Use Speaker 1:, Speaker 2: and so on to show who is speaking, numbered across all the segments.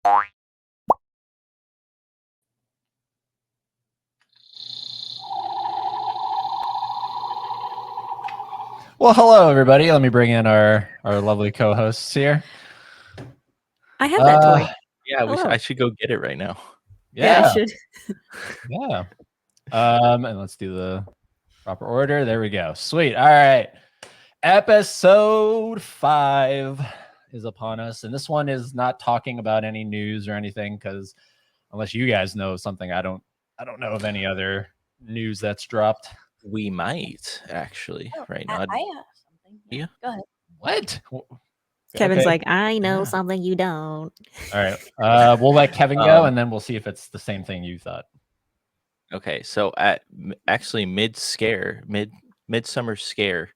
Speaker 1: Well, hello everybody. Let me bring in our lovely co-hosts here.
Speaker 2: I have that toy.
Speaker 3: Yeah, I should go get it right now.
Speaker 2: Yeah, I should.
Speaker 1: Yeah. And let's do the proper order. There we go. Sweet. All right. Episode 5 is upon us, and this one is not talking about any news or anything, because unless you guys know something, I don't know of any other news that's dropped.
Speaker 3: We might actually right now.
Speaker 4: I have something.
Speaker 3: Yeah.
Speaker 4: Go ahead.
Speaker 1: What?
Speaker 2: Kevin's
Speaker 1: Okay.
Speaker 2: like, I know something you don't.
Speaker 1: All right. We'll let Kevin go, and then we'll see if it's the same thing you thought.
Speaker 3: Okay, so at actually Midsummer Scare,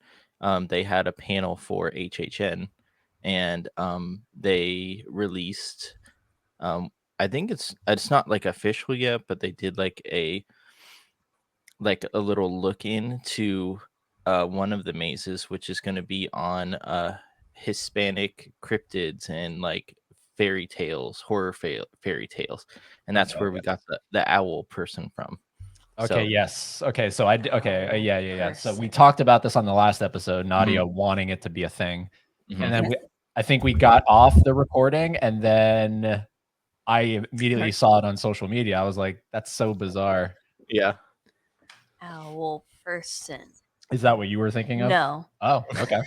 Speaker 3: they had a panel for HHN, and they released. I think it's not like official yet, but they did like a little look into one of the mazes, which is going to be on Hispanic cryptids and like fairy tales, horror fairy tales, and that's where we got the owl person from.
Speaker 1: Okay.
Speaker 3: So,
Speaker 1: yes. Okay. So yeah. So we talked about this on the last episode, Nadia wanting it to be a thing, and then I think we got off the recording, and then I immediately saw it on social media. I was like, "That's so bizarre."
Speaker 3: Yeah.
Speaker 4: Owl person.
Speaker 1: Is that what you were thinking of?
Speaker 4: No.
Speaker 1: Oh, okay.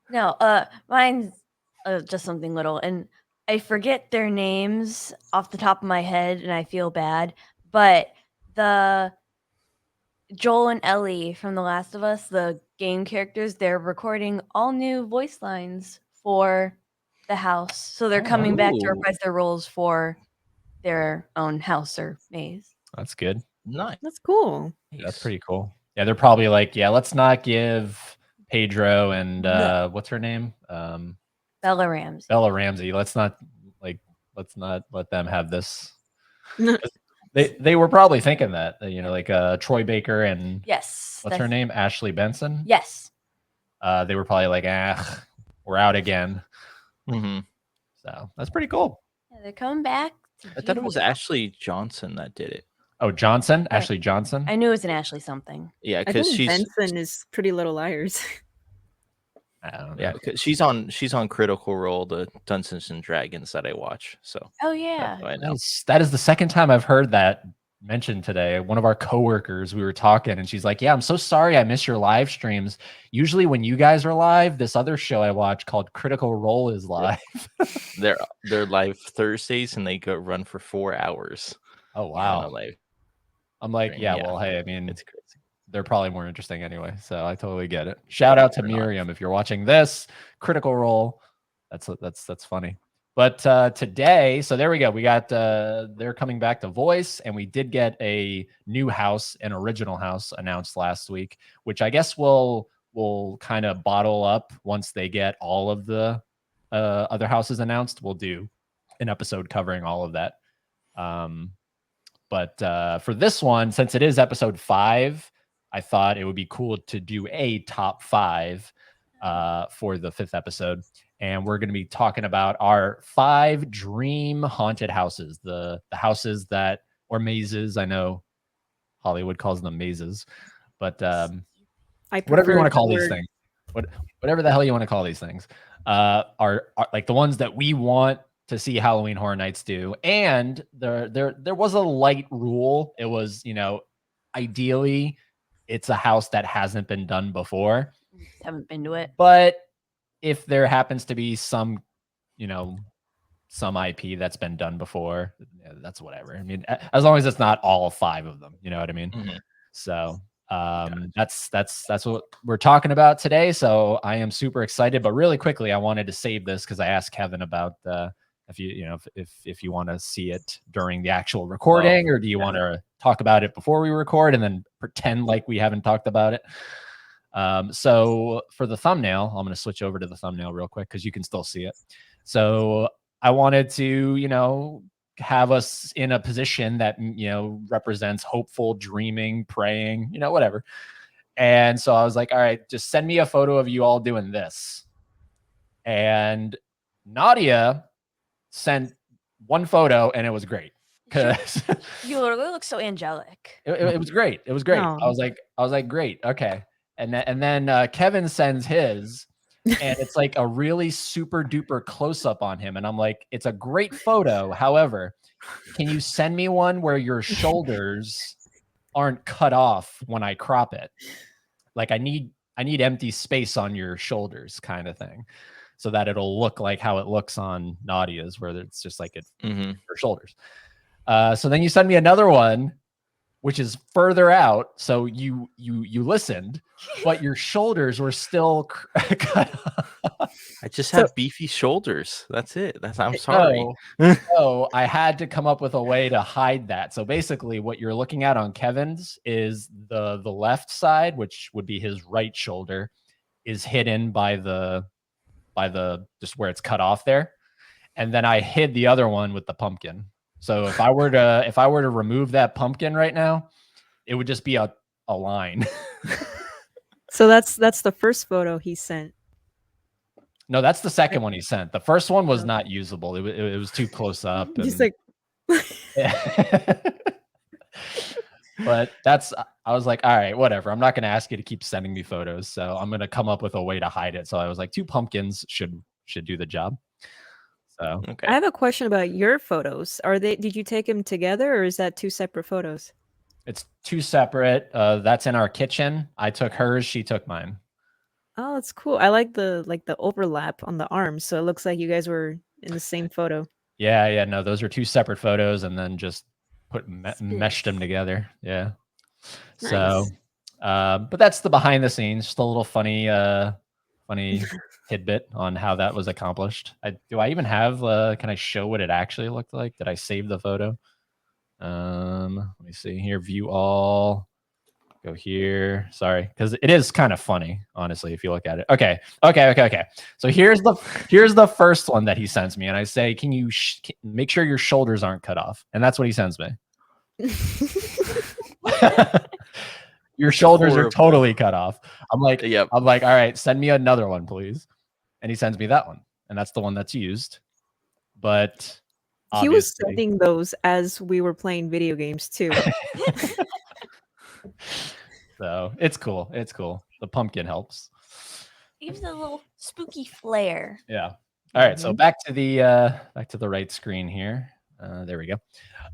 Speaker 4: No. Mine's just something little, and I forget their names off the top of my head, and I feel bad. But the Joel and Ellie from The Last of Us, the game characters, they're recording all new voice lines for the house. So they're coming back to reprise their roles for their own house or maze.
Speaker 1: That's good.
Speaker 3: Nice.
Speaker 2: That's cool.
Speaker 1: Yeah, that's pretty cool. Yeah, they're probably like, let's not give Pedro and what's her name?
Speaker 4: Bella Ramsey.
Speaker 1: Bella Ramsey. Let's not let them have this. They were probably thinking that, like Troy Baker and what's her name? Ashley Benson.
Speaker 4: Yes.
Speaker 1: They were probably like, we're out again.
Speaker 3: Mm-hmm.
Speaker 1: So that's pretty cool.
Speaker 4: Yeah, they're coming back.
Speaker 3: I thought it was Ashley Johnson that did it.
Speaker 1: Oh, Johnson? Ashley Johnson?
Speaker 4: I knew it was an Ashley something.
Speaker 3: Yeah, because
Speaker 2: Benson is Pretty Little Liars.
Speaker 1: I don't know.
Speaker 3: Yeah, because she's on Critical Role, the Dungeons and Dragons that I watch. So.
Speaker 4: Oh yeah.
Speaker 3: I know.
Speaker 1: That is the second time I've heard that mentioned today. One of our coworkers, we were talking, and she's like, "Yeah, I'm so sorry I miss your live streams. Usually when you guys are live, this other show I watch called Critical Role is live."
Speaker 3: They're live Thursdays, and they go run for 4 hours.
Speaker 1: Oh wow! I'm like, well, hey, I mean,
Speaker 3: it's crazy.
Speaker 1: They're probably more interesting anyway, so I totally get it. Shout out to Miriam if you're watching this. Critical Role. That's funny. But today, so there we go. We got they're coming back to voice, and we did get a new house, an original house announced last week, which I guess we'll kind of bottle up once they get all of the other houses announced. We'll do an episode covering all of that. But for this one, since it is episode 5, I thought it would be cool to do a top 5 for the 5th episode. And we're going to be talking about our 5 dream haunted houses, the houses that, or mazes. I know Hollywood calls them mazes, but whatever you want to call these things, whatever the hell you want to call these things, are like the ones that we want to see Halloween Horror Nights do. And there was a light rule. It was, ideally it's a house that hasn't been done before.
Speaker 4: Haven't been to it.
Speaker 1: But if there happens to be some, some IP that's been done before, that's whatever. I mean, as long as it's not all 5 of them, you know what I mean? Mm-hmm. So that's what we're talking about today. So I am super excited, but really quickly, I wanted to save this because I asked Kevin about if you want to see it during the actual recording, or do you want to talk about it before we record and then pretend like we haven't talked about it? So for the thumbnail, I'm going to switch over to the thumbnail real quick because you can still see it. So I wanted to, have us in a position that, represents hopeful, dreaming, praying, whatever. And so I was like, all right, just send me a photo of you all doing this. And Nadia sent one photo, and it was great because
Speaker 4: You literally look so angelic.
Speaker 1: it was great. It was great.
Speaker 2: Oh.
Speaker 1: I was like, great, okay. And then Kevin sends his, and it's like a really super duper close up on him, and I'm like, it's a great photo. However, can you send me one where your shoulders aren't cut off when I crop it? Like I need empty space on your shoulders, kind of thing, so that it'll look like how it looks on Nadia's, where it's just like her shoulders. So then you send me another one, which is further out. So you listened, but your shoulders were still cut off.
Speaker 3: I just have beefy shoulders. That's it. I'm sorry.
Speaker 1: So I had to come up with a way to hide that. So basically what you're looking at on Kevin's is the left side, which would be his right shoulder, is hidden by the just where it's cut off there. And then I hid the other one with the pumpkin. So if I were to remove that pumpkin right now, it would just be a line.
Speaker 2: So that's the first photo he sent.
Speaker 1: No, that's the second one he sent. The first one was not usable. It was too close up.
Speaker 2: Just like
Speaker 1: But I was like, all right, whatever. I'm not going to ask you to keep sending me photos. So I'm going to come up with a way to hide it. So I was like, 2 pumpkins should do the job. So
Speaker 3: Okay.
Speaker 2: I have a question about your photos. Did you take them together, or is that 2 separate photos?
Speaker 1: it's 2 separate. That's in our kitchen. I took hers. She took mine.
Speaker 2: Oh, that's cool. I like the overlap on the arms, so it looks like you guys were in the same photo.
Speaker 1: Yeah. No, those are 2 separate photos, and then just meshed them together. Yeah.
Speaker 2: Nice.
Speaker 1: So, but that's the behind the scenes. Just a little funny tidbit on how that was accomplished. Do I even have? Can I show what it actually looked like? Did I save the photo? Let me see here. View all. Go here. Sorry, because it is kind of funny, honestly, if you look at it. Okay. So here's the first one that he sends me, and I say, "Can you make sure your shoulders aren't cut off?" And that's what he sends me. Your shoulders are totally cut off. I'm like,
Speaker 3: Yep.
Speaker 1: all right, send me another one, please. And he sends me that one, and that's the one that's used. But
Speaker 2: he was sending those as we were playing video games too.
Speaker 1: So it's cool. It's cool. The pumpkin helps.
Speaker 4: Gives a little spooky flair.
Speaker 1: Yeah. All right. So back to the right screen here. There we go.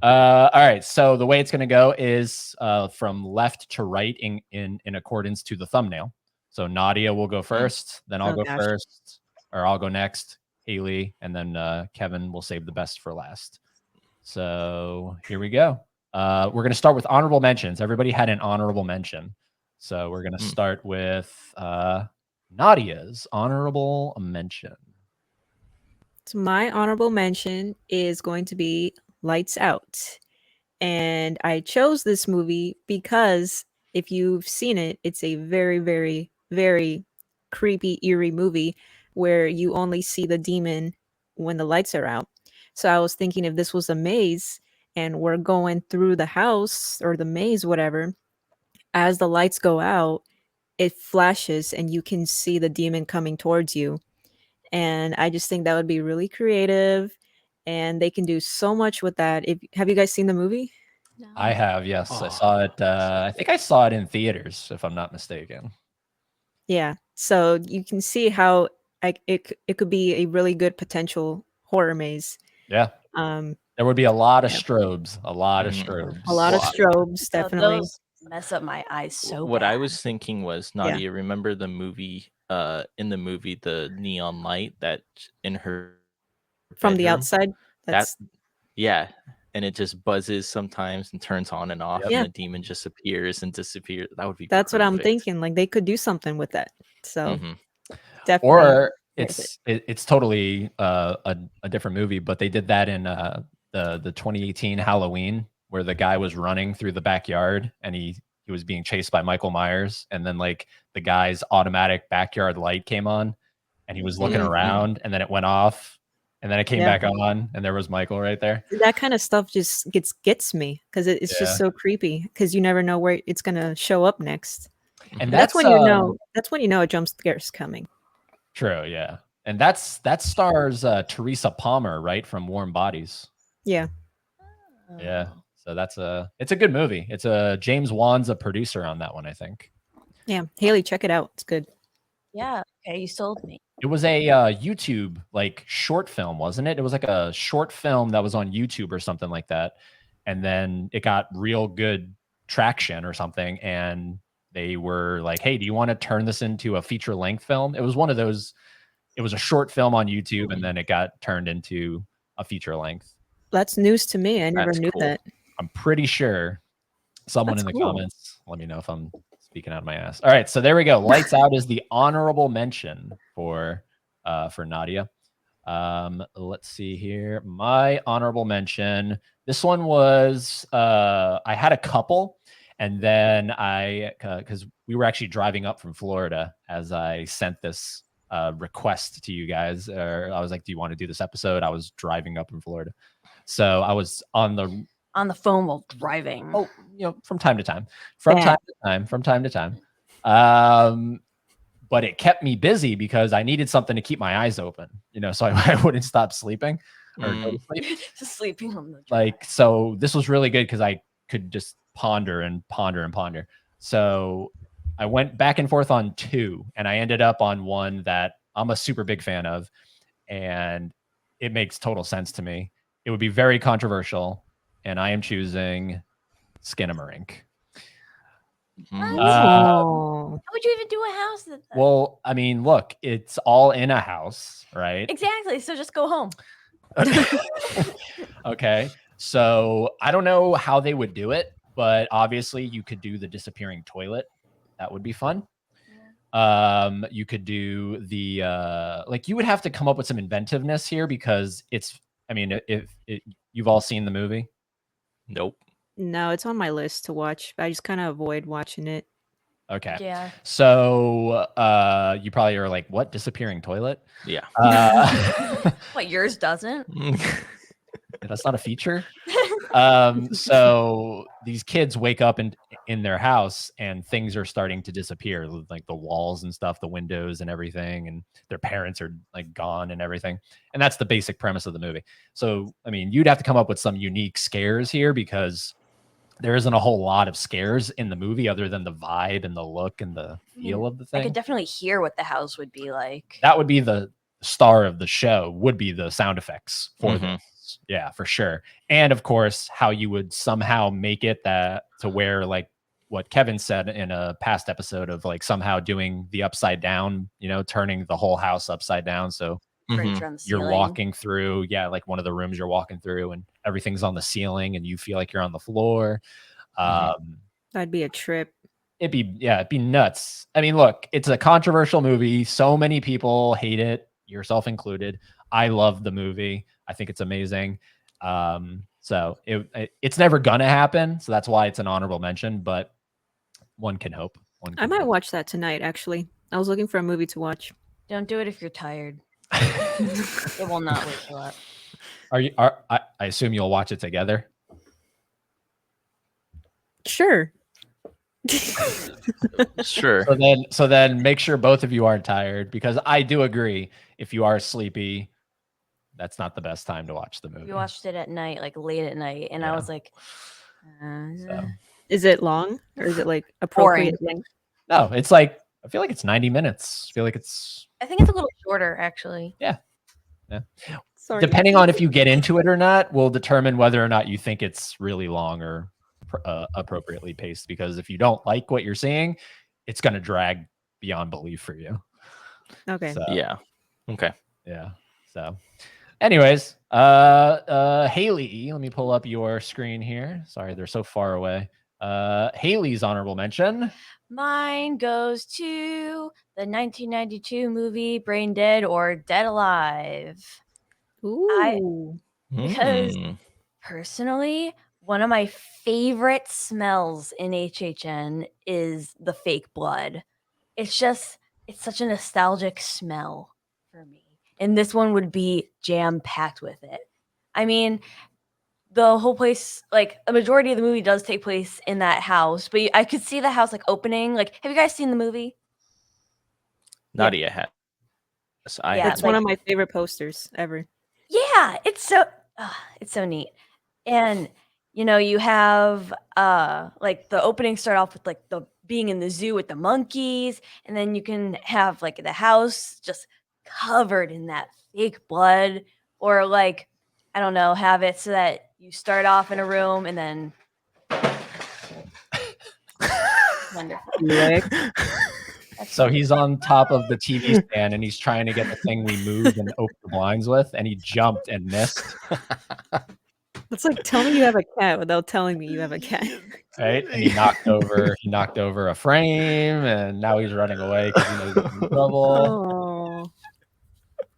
Speaker 1: All right. So the way it's going to go is from left to right in accordance to the thumbnail. So Nadia will go first, then I'll go first, or I'll go next, Haley, and then Kevin will save the best for last. So here we go. We're going to start with honorable mentions. Everybody had an honorable mention. So we're going to start with Nadia's honorable mention.
Speaker 2: So my honorable mention is going to be Lights Out. And I chose this movie because if you've seen it, it's a very, very, very creepy, eerie movie where you only see the demon when the lights are out. So I was thinking if this was a maze and we're going through the house or the maze, whatever, as the lights go out, it flashes and you can see the demon coming towards you. And I just think that would be really creative, and they can do so much with that. Have you guys seen the movie?
Speaker 4: No.
Speaker 1: I have, yes. I saw it. I think I saw it in theaters, if I'm not mistaken.
Speaker 2: Yeah. So you can see how it could be a really good potential horror maze.
Speaker 1: Yeah. There would be a lot of strobes. A lot of strobes.
Speaker 2: A lot of strobes,
Speaker 4: So
Speaker 2: definitely.
Speaker 4: those mess up my eyes so
Speaker 3: What
Speaker 4: bad.
Speaker 3: I was thinking was, Nadia, remember the movie, in the movie, the neon light that in her
Speaker 2: from the
Speaker 3: bedroom?
Speaker 2: outside.
Speaker 3: Yeah. And it just buzzes sometimes and turns on and off,
Speaker 2: Yeah.
Speaker 3: and the demon just appears and disappears. That would be
Speaker 2: That's what I'm
Speaker 3: perfect.
Speaker 2: thinking. Like they could do something with that. So definitely.
Speaker 1: Or it's totally a different movie, but they did that in the 2018 Halloween, where the guy was running through the backyard and he was being chased by Michael Myers, and then like the guy's automatic backyard light came on and he was looking around, and then it went off, and then it came back on, and there was Michael right there.
Speaker 2: That kind of stuff just gets me because it's just so creepy because you never know where it's gonna show up next.
Speaker 1: And
Speaker 2: that's when you know a jump scare's coming.
Speaker 1: True, yeah. And that stars Teresa Palmer, right, from Warm Bodies.
Speaker 2: Yeah.
Speaker 1: Yeah.
Speaker 4: Oh.
Speaker 1: So it's a good movie. It's a James Wan's a producer on that one, I think.
Speaker 2: Yeah. Haley, check it out. It's good.
Speaker 4: Yeah. Okay, you sold me.
Speaker 1: It was a YouTube like short film, wasn't it? It was like a short film that was on YouTube or something like that. And then it got real good traction or something. And they were like, hey, do you want to turn this into a feature length film? It was one of those, it was a short film on YouTube and then it got turned into a feature length.
Speaker 2: That's news to me. I never
Speaker 3: That's
Speaker 2: knew
Speaker 3: cool.
Speaker 2: that.
Speaker 1: I'm pretty sure someone
Speaker 2: That's
Speaker 1: in the
Speaker 2: cool.
Speaker 1: comments, let me know if I'm speaking out of my ass. All right, so there we go. Lights Out is the honorable mention for Nadia. Let's see here. My honorable mention. This one was I had a couple, and then because we were actually driving up from Florida as I sent this request to you guys, or I was like, "Do you want to do this episode?" I was driving up from Florida, so I was on the
Speaker 4: phone while driving.
Speaker 1: Oh, from time to time, from time to time. But it kept me busy because I needed something to keep my eyes open, so I wouldn't stop sleeping or go to sleep.
Speaker 4: Just sleeping on the drive.
Speaker 1: Like, so this was really good because I could just ponder and ponder and ponder. So I went back and forth on two, and I ended up on one that I'm a super big fan of, and it makes total sense to me. It would be very controversial, and I am choosing Skinamarink.
Speaker 2: Oh.
Speaker 4: How would you even do a house?
Speaker 1: Well, I mean, look, it's all in a house, right?
Speaker 4: Exactly. So just go home.
Speaker 1: Okay. So I don't know how they would do it, but obviously you could do the disappearing toilet. That would be fun. You could do the like you would have to come up with some inventiveness here because if you've all seen the movie.
Speaker 3: Nope.
Speaker 2: No, it's on my list to watch. I just kind of avoid watching it.
Speaker 1: Okay.
Speaker 4: Yeah.
Speaker 1: So you probably are like, what? Disappearing toilet?
Speaker 3: Yeah.
Speaker 4: What, yours doesn't?
Speaker 1: That's not a feature. So these kids wake up in their house and things are starting to disappear, like the walls and stuff, the windows and everything, and their parents are like gone and everything. And that's the basic premise of the movie. So, I mean, you'd have to come up with some unique scares here because there isn't a whole lot of scares in the movie other than the vibe and the look and the feel of the thing.
Speaker 4: I could definitely hear what the house would be like.
Speaker 1: That would be the star of the show, would be the sound effects for this. Yeah, for sure. And of course, how you would somehow make it that to where, like what Kevin said in a past episode of like somehow doing the upside down, turning the whole house upside down. So
Speaker 4: Furniture on the
Speaker 1: you're
Speaker 4: ceiling.
Speaker 1: walking through, like one of the rooms you're walking through and everything's on the ceiling and you feel like you're on the floor.
Speaker 2: That'd be a trip.
Speaker 1: It'd be nuts. I mean, look, it's a controversial movie. So many people hate it, yourself included. I love the movie. I think it's amazing. So it's never gonna happen. So that's why it's an honorable mention, but one can hope.
Speaker 2: I might watch that tonight, actually. I was looking for a movie to watch.
Speaker 4: Don't do it if you're tired. It will not wake you up.
Speaker 1: I assume you'll watch it together?
Speaker 2: Sure.
Speaker 3: Sure.
Speaker 1: So then make sure both of you aren't tired, because I do agree, if you are sleepy, that's not the best time to watch the movie.
Speaker 4: We watched it at night, like late at night, and I was like,
Speaker 1: So.
Speaker 2: Is it long or is it like appropriate length?
Speaker 1: No, it's like, I feel like it's 90 minutes. I feel like
Speaker 4: I think it's a little shorter, actually.
Speaker 1: Yeah.
Speaker 2: Sorry.
Speaker 1: Depending on if you get into it or not will determine whether or not you think it's really long or appropriately paced, because if you don't like what you're seeing, it's going to drag beyond belief for you.
Speaker 2: Okay.
Speaker 1: So,
Speaker 3: Yeah. Okay.
Speaker 1: Yeah. So anyways, Haley, let me pull up your screen here. Sorry, they're so far away. Haley's honorable mention.
Speaker 4: Mine goes to the 1992 movie Brain Dead or Dead Alive.
Speaker 2: Ooh.
Speaker 4: Because personally, one of my favorite smells in HHN is the fake blood. It's such a nostalgic smell for me. And this one would be jam-packed with it. I mean, the whole place, like a majority of the movie does take place in that house, but I could see the house like opening. Like, have you guys seen the movie?
Speaker 3: Nadia has.
Speaker 2: It's one of my favorite posters ever.
Speaker 4: Yeah, it's it's so neat. And you have like the opening start off with like the being in the zoo with the monkeys, and then you can have like the house just covered in that fake blood, or like I don't know, have it so that you start off in a room and then wonderful.
Speaker 2: Felix.
Speaker 1: So he's on top of the TV stand and he's trying to get the thing we moved and opened the blinds with, and he jumped and missed.
Speaker 2: It's like, tell me you have a cat without telling me you have a cat.
Speaker 1: Right? And he knocked over a frame, and now he's running away because he knows he's in trouble.
Speaker 2: Oh,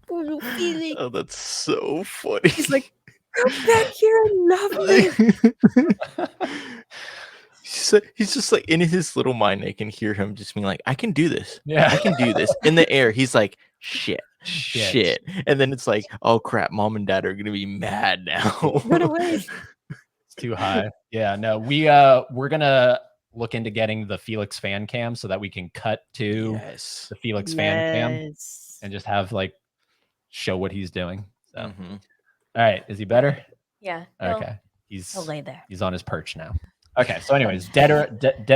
Speaker 2: poor little Felix.
Speaker 3: Oh, that's so funny.
Speaker 2: He's like, come back here and love me.
Speaker 3: He's just like in his little mind. I can hear him just being like, "I can do this.
Speaker 1: Yeah.
Speaker 3: I can do this." In the air, he's like, "Shit, shit," and then it's like, "Oh crap, mom and dad are gonna be mad now."
Speaker 2: Run away.
Speaker 1: It's too high. Yeah, no, we're gonna look into getting the Felix fan cam so that we can cut to
Speaker 3: Yes.
Speaker 1: the Felix fan cam
Speaker 2: Yes.
Speaker 1: and just have like show what he's doing. So,
Speaker 3: Mhm.
Speaker 1: all right, is he better?
Speaker 4: Yeah.
Speaker 1: Okay,
Speaker 4: He'll lay there.
Speaker 1: he's on his perch now. Okay, so anyways, dead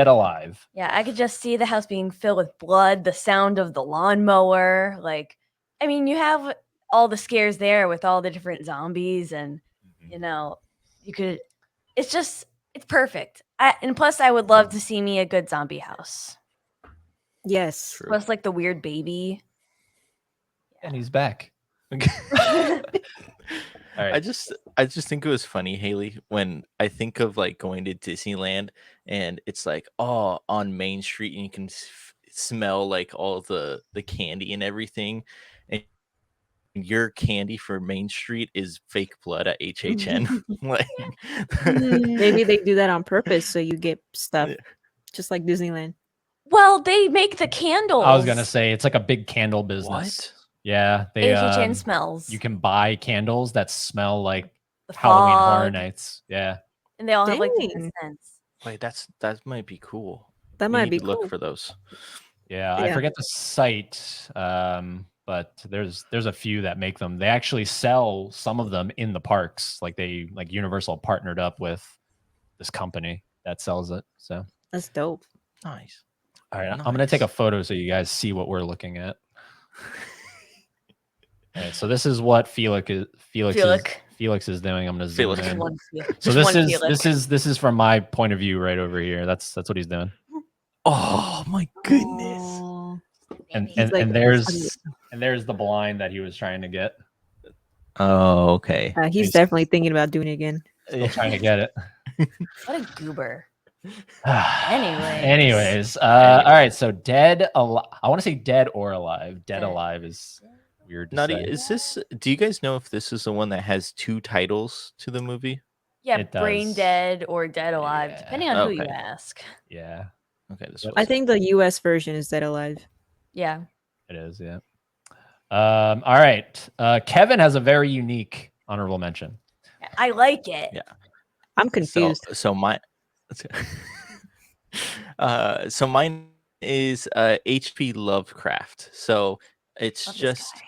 Speaker 1: alive.
Speaker 4: Yeah, I could just see the house being filled with blood, the sound of the lawnmower. Like, I mean, you have all the scares there with all the different zombies, and you could. It's perfect. And plus, I would love to see me a good zombie house.
Speaker 2: Yes.
Speaker 3: True.
Speaker 4: Plus, like the weird baby.
Speaker 1: And he's back. All right.
Speaker 3: I just think it was funny, Haley, when I think of like going to Disneyland and it's like, oh, on Main Street and you can smell like all the candy and everything, and your candy for Main Street is fake blood at HHN. Like,
Speaker 2: Maybe they do that on purpose so you get stuff,
Speaker 3: Yeah.
Speaker 2: just like Disneyland.
Speaker 4: Well, they make the candles.
Speaker 1: I was gonna say it's like a big candle business.
Speaker 3: What?
Speaker 1: Yeah, they
Speaker 4: HHN smells.
Speaker 1: you can buy candles that smell like
Speaker 4: the
Speaker 1: Halloween Horror
Speaker 4: fog,
Speaker 1: Nights. Yeah.
Speaker 4: and they all have like
Speaker 2: Dang.
Speaker 4: different scents.
Speaker 3: Wait, that might be cool.
Speaker 2: That
Speaker 3: We
Speaker 2: might
Speaker 3: need
Speaker 2: be
Speaker 3: to
Speaker 2: cool.
Speaker 3: look for those.
Speaker 1: Yeah, I
Speaker 2: Yeah.
Speaker 1: forget the site, but there's a few that make them. They actually sell some of them in the parks. Like Universal partnered up with this company that sells it. So,
Speaker 2: That's dope.
Speaker 3: Nice.
Speaker 1: all right, I'm gonna take a
Speaker 3: Nice.
Speaker 1: photo so you guys see what we're looking at. All right, so this is what Felix is doing. I'm gonna zoom
Speaker 3: Felix.
Speaker 1: in.
Speaker 4: One Felix.
Speaker 1: So
Speaker 4: Just
Speaker 1: this
Speaker 4: one
Speaker 1: is
Speaker 4: Felix.
Speaker 1: this is from my point of view right over here. That's what he's doing.
Speaker 3: Oh my goodness.
Speaker 2: Aw.
Speaker 1: And
Speaker 4: Baby.
Speaker 1: and,
Speaker 2: like-
Speaker 1: and there's the blind that he was trying to get.
Speaker 3: Oh, okay.
Speaker 2: He's
Speaker 1: He's-
Speaker 2: definitely thinking about doing it again.
Speaker 1: Still trying to get it.
Speaker 4: What a goober.
Speaker 1: Anyways,
Speaker 3: Anyways.
Speaker 1: all right. So dead alive. I want to say dead or alive. Dead
Speaker 4: Dead.
Speaker 1: alive is weird to
Speaker 3: Nadia,
Speaker 1: say.
Speaker 3: do you guys know if this is the one that has 2 titles to the movie?
Speaker 4: Yeah,
Speaker 1: It
Speaker 4: brain
Speaker 1: does.
Speaker 4: dead or dead alive,
Speaker 1: Yeah.
Speaker 4: depending on who you
Speaker 3: Okay.
Speaker 4: ask.
Speaker 1: Yeah,
Speaker 3: Okay, this
Speaker 1: Yep.
Speaker 2: I
Speaker 3: was
Speaker 2: think the US version is Dead Alive.
Speaker 4: Yeah.
Speaker 1: it is. Yeah. All right. Kevin has a very unique honorable mention.
Speaker 4: I like it.
Speaker 3: Yeah.
Speaker 2: I'm confused.
Speaker 3: So mine so mine is HP Lovecraft. So it's
Speaker 4: Love this
Speaker 3: just
Speaker 4: guy.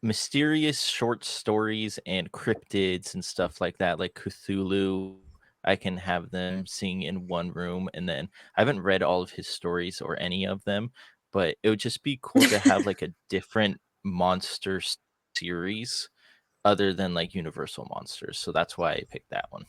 Speaker 3: mysterious short stories and cryptids and stuff like that, like Cthulhu. I can have them sing in one room, and then I haven't read all of his stories or any of them, but it would just be cool to have like a different monster series other than like Universal monsters. So that's why I picked that one.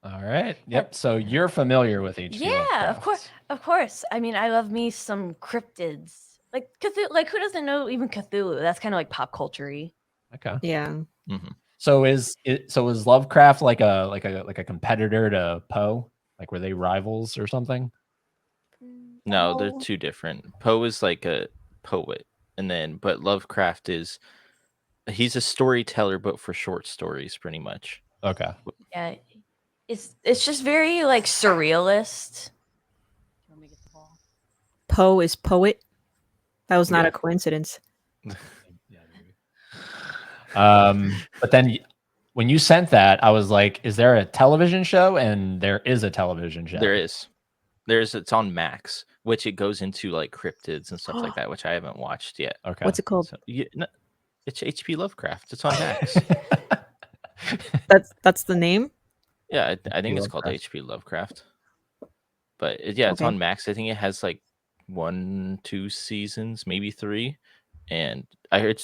Speaker 1: All right. Yep. So you're familiar with HP.
Speaker 4: Yeah, of
Speaker 1: Lovecraft.
Speaker 4: course. Of course. I mean, I love me some cryptids. Like Cthulhu, like who doesn't know even Cthulhu? That's kind of like pop culture-y.
Speaker 1: Okay.
Speaker 2: Yeah.
Speaker 1: So is Lovecraft like a competitor to Poe? Like were they rivals or something?
Speaker 3: No, they're
Speaker 4: Oh.
Speaker 3: two different. Poe is like a poet, but Lovecraft he's a storyteller, but for short stories, pretty much.
Speaker 1: Okay.
Speaker 4: Yeah. It's just very like surrealist. You want me to get the ball?
Speaker 2: Poe is poet. That was not
Speaker 3: Yeah.
Speaker 2: a coincidence.
Speaker 1: But then when you sent that, I was like, is there a television show? And there is a television show.
Speaker 3: There is. It's on Max, which it goes into like cryptids and stuff like that, which I haven't watched yet.
Speaker 1: Okay.
Speaker 2: What's it called?
Speaker 3: So, It's H.P. Lovecraft. It's on Max.
Speaker 2: That's the name.
Speaker 3: Yeah, I think it's called
Speaker 1: Lovecraft.
Speaker 3: H.P. Lovecraft. But yeah, it's
Speaker 2: Okay.
Speaker 3: on Max. I think it has like 1, 2 seasons, maybe 3. And I heard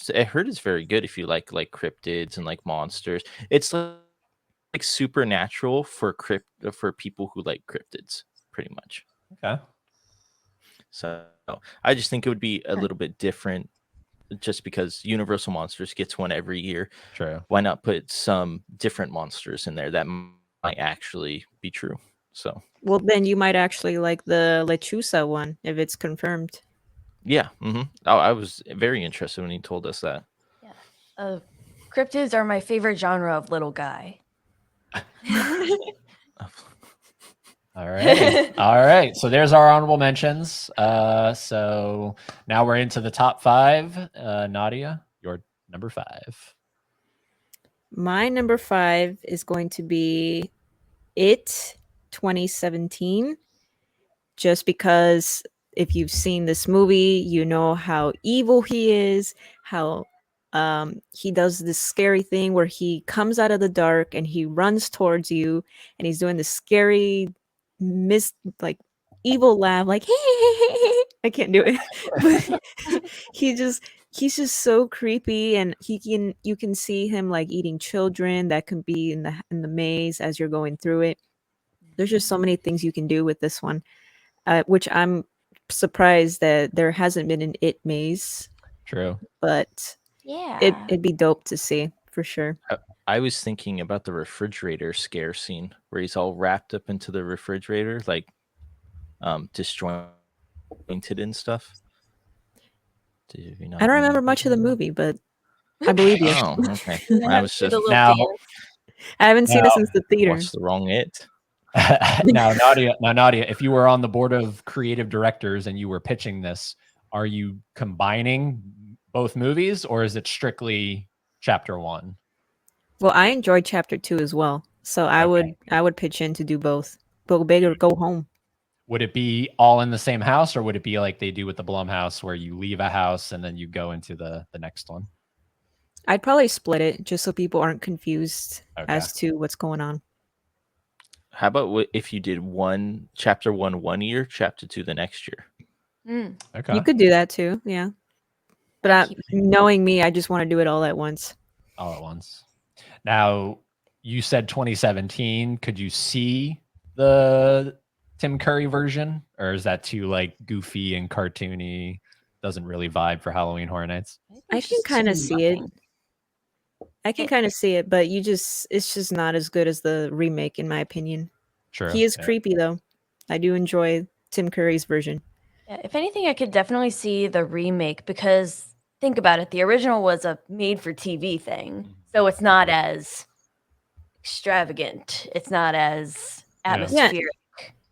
Speaker 3: it's very good if you like cryptids and like monsters. It's like supernatural for people who like cryptids, pretty much.
Speaker 1: Okay.
Speaker 3: So I just think it would be a little bit different, just because Universal Monsters gets one every year.
Speaker 1: True.
Speaker 3: Why not put some different monsters in there that might actually be true? So
Speaker 2: Well, then you might actually like the Lechusa one if it's confirmed.
Speaker 3: yeah. Oh, I was very interested when he told us that.
Speaker 4: Yeah. Cryptids are my favorite genre of little guy.
Speaker 1: All right. All right. So there's our honorable mentions. So now we're into the top 5. Nadia, your number 5.
Speaker 2: My number 5 is going to be It 2017. Just because if you've seen this movie, you know how evil he is, how he does this scary thing where he comes out of the dark and he runs towards you and he's doing this scary like evil laugh like I can't do it. But he's just so creepy, and you can see him like eating children that can be in the maze as you're going through it. There's just so many things you can do with this one, which I'm surprised that there hasn't been an It maze,
Speaker 1: True.
Speaker 2: but
Speaker 4: Yeah.
Speaker 2: it'd be dope to see for sure.
Speaker 3: I was thinking about the refrigerator scare scene where he's all wrapped up into the refrigerator, like disjointed and stuff.
Speaker 2: I don't remember much of the movie, but I believe you.
Speaker 3: Oh, okay.
Speaker 4: Yeah,
Speaker 3: I was
Speaker 4: do the
Speaker 3: just
Speaker 4: little
Speaker 1: Now-
Speaker 4: dance.
Speaker 2: I haven't seen it
Speaker 1: Now-
Speaker 2: since the theater.
Speaker 3: watched the wrong It.
Speaker 1: now, Nadia, if you were on the board of creative directors and you were pitching this, are you combining both movies, or is it strictly chapter 1?
Speaker 2: Well, I enjoyed chapter 2 as well, so I would pitch in to do both. Go big or go home.
Speaker 1: Would it be all in the same house, or would it be like they do with the Blumhouse, where you leave a house and then you go into the next one?
Speaker 2: I'd probably split it just so people aren't confused
Speaker 1: Okay.
Speaker 2: as to what's going on.
Speaker 3: How about if you did chapter 1 one year, chapter 2 the next year?
Speaker 4: Mm.
Speaker 1: Okay.
Speaker 2: You could do that too, yeah. But knowing me, I just want to do it all at once.
Speaker 1: All at once. Now, you said 2017. Could you see the Tim Curry version, or is that too like goofy and cartoony? Doesn't really vibe for Halloween Horror Nights.
Speaker 2: I can kind of see it. I can kind of see it, but it's just not as good as the remake, in my opinion.
Speaker 1: True.
Speaker 2: He is
Speaker 1: Yeah.
Speaker 2: creepy though. I do enjoy Tim Curry's version.
Speaker 4: Yeah, if anything, I could definitely see the remake, because think about it. The original was a made-for-TV thing, so it's not as extravagant. It's not as
Speaker 1: Yeah.
Speaker 4: atmospheric.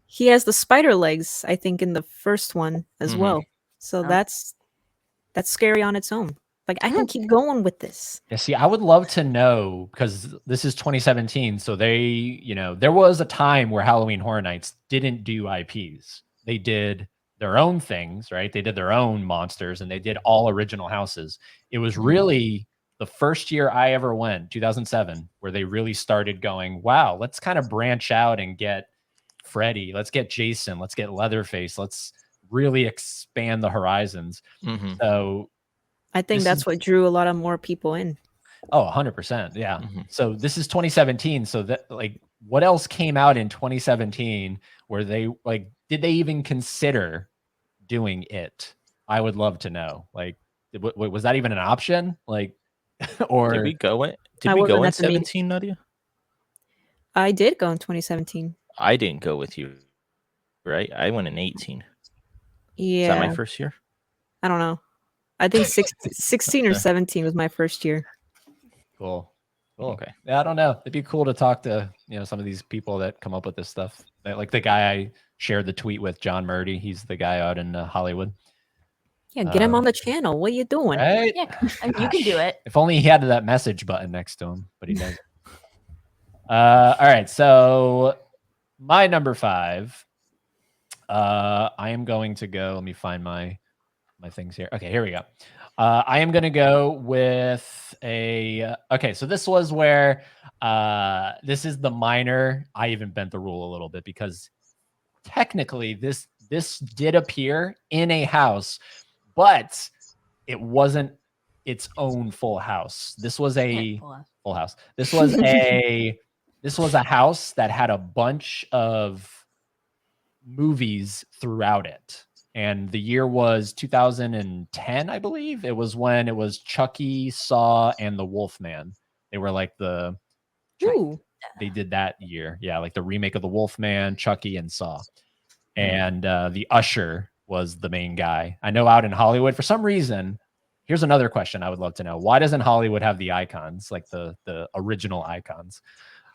Speaker 2: He has the spider legs, I think, in the first one as
Speaker 3: Mhm.
Speaker 2: well. So
Speaker 4: Oh.
Speaker 2: that's scary on its own. Like, I can keep going with this.
Speaker 1: Yeah, see, I would love to know, because this is 2017. So there was a time where Halloween Horror Nights didn't do IPs. They did their own things, right? They did their own monsters and they did all original houses. It was really the first year I ever went, 2007, where they really started going, wow, let's kind of branch out and get Freddy. Let's get Jason. Let's get Leatherface. Let's really expand the horizons.
Speaker 3: Mm-hmm.
Speaker 1: So
Speaker 2: I think that's what drew a lot of more people in.
Speaker 1: Oh, 100%. Yeah.
Speaker 3: Mm-hmm.
Speaker 1: So this is 2017. So that, like, what else came out in 2017 where they did they even consider doing it? I would love to know. Like, was that even an option? Like, or
Speaker 3: Did we go in?
Speaker 2: I
Speaker 3: Did we
Speaker 2: wasn't
Speaker 3: go in
Speaker 2: at the meeting.
Speaker 3: 17, Nadia?
Speaker 2: I did go in 2017.
Speaker 3: I didn't go with you, right? I went in 18.
Speaker 2: Yeah.
Speaker 3: Is that my first year?
Speaker 2: I don't know. I think 16 or 17 was my first year.
Speaker 1: Cool.
Speaker 3: Okay.
Speaker 1: Yeah, I don't know. It'd be cool to talk to some of these people that come up with this stuff. Like the guy I shared the tweet with, John Murdy. He's the guy out in Hollywood.
Speaker 2: Yeah, get him on the channel. What are you doing?
Speaker 1: Right?
Speaker 4: Yeah, I mean, you can do it.
Speaker 1: If only he had that message button next to him, but he doesn't. All right, so my number 5. I am going to go. Let me find my my things here. Okay, here we go. I am gonna go with a. Okay, so this was where this is the minor. I even bent the rule a little bit because technically this did appear in a house, but it wasn't its own full house. This was a full house. This was a house that had a bunch of movies throughout it. And the year was 2010, I believe. It was when it was Chucky, Saw, and the Wolfman. They were like they did that year. Yeah, like the remake of the Wolfman, Chucky, and Saw. And the Usher was the main guy. I know out in Hollywood, for some reason, here's another question I would love to know. Why doesn't Hollywood have the icons, like the original icons?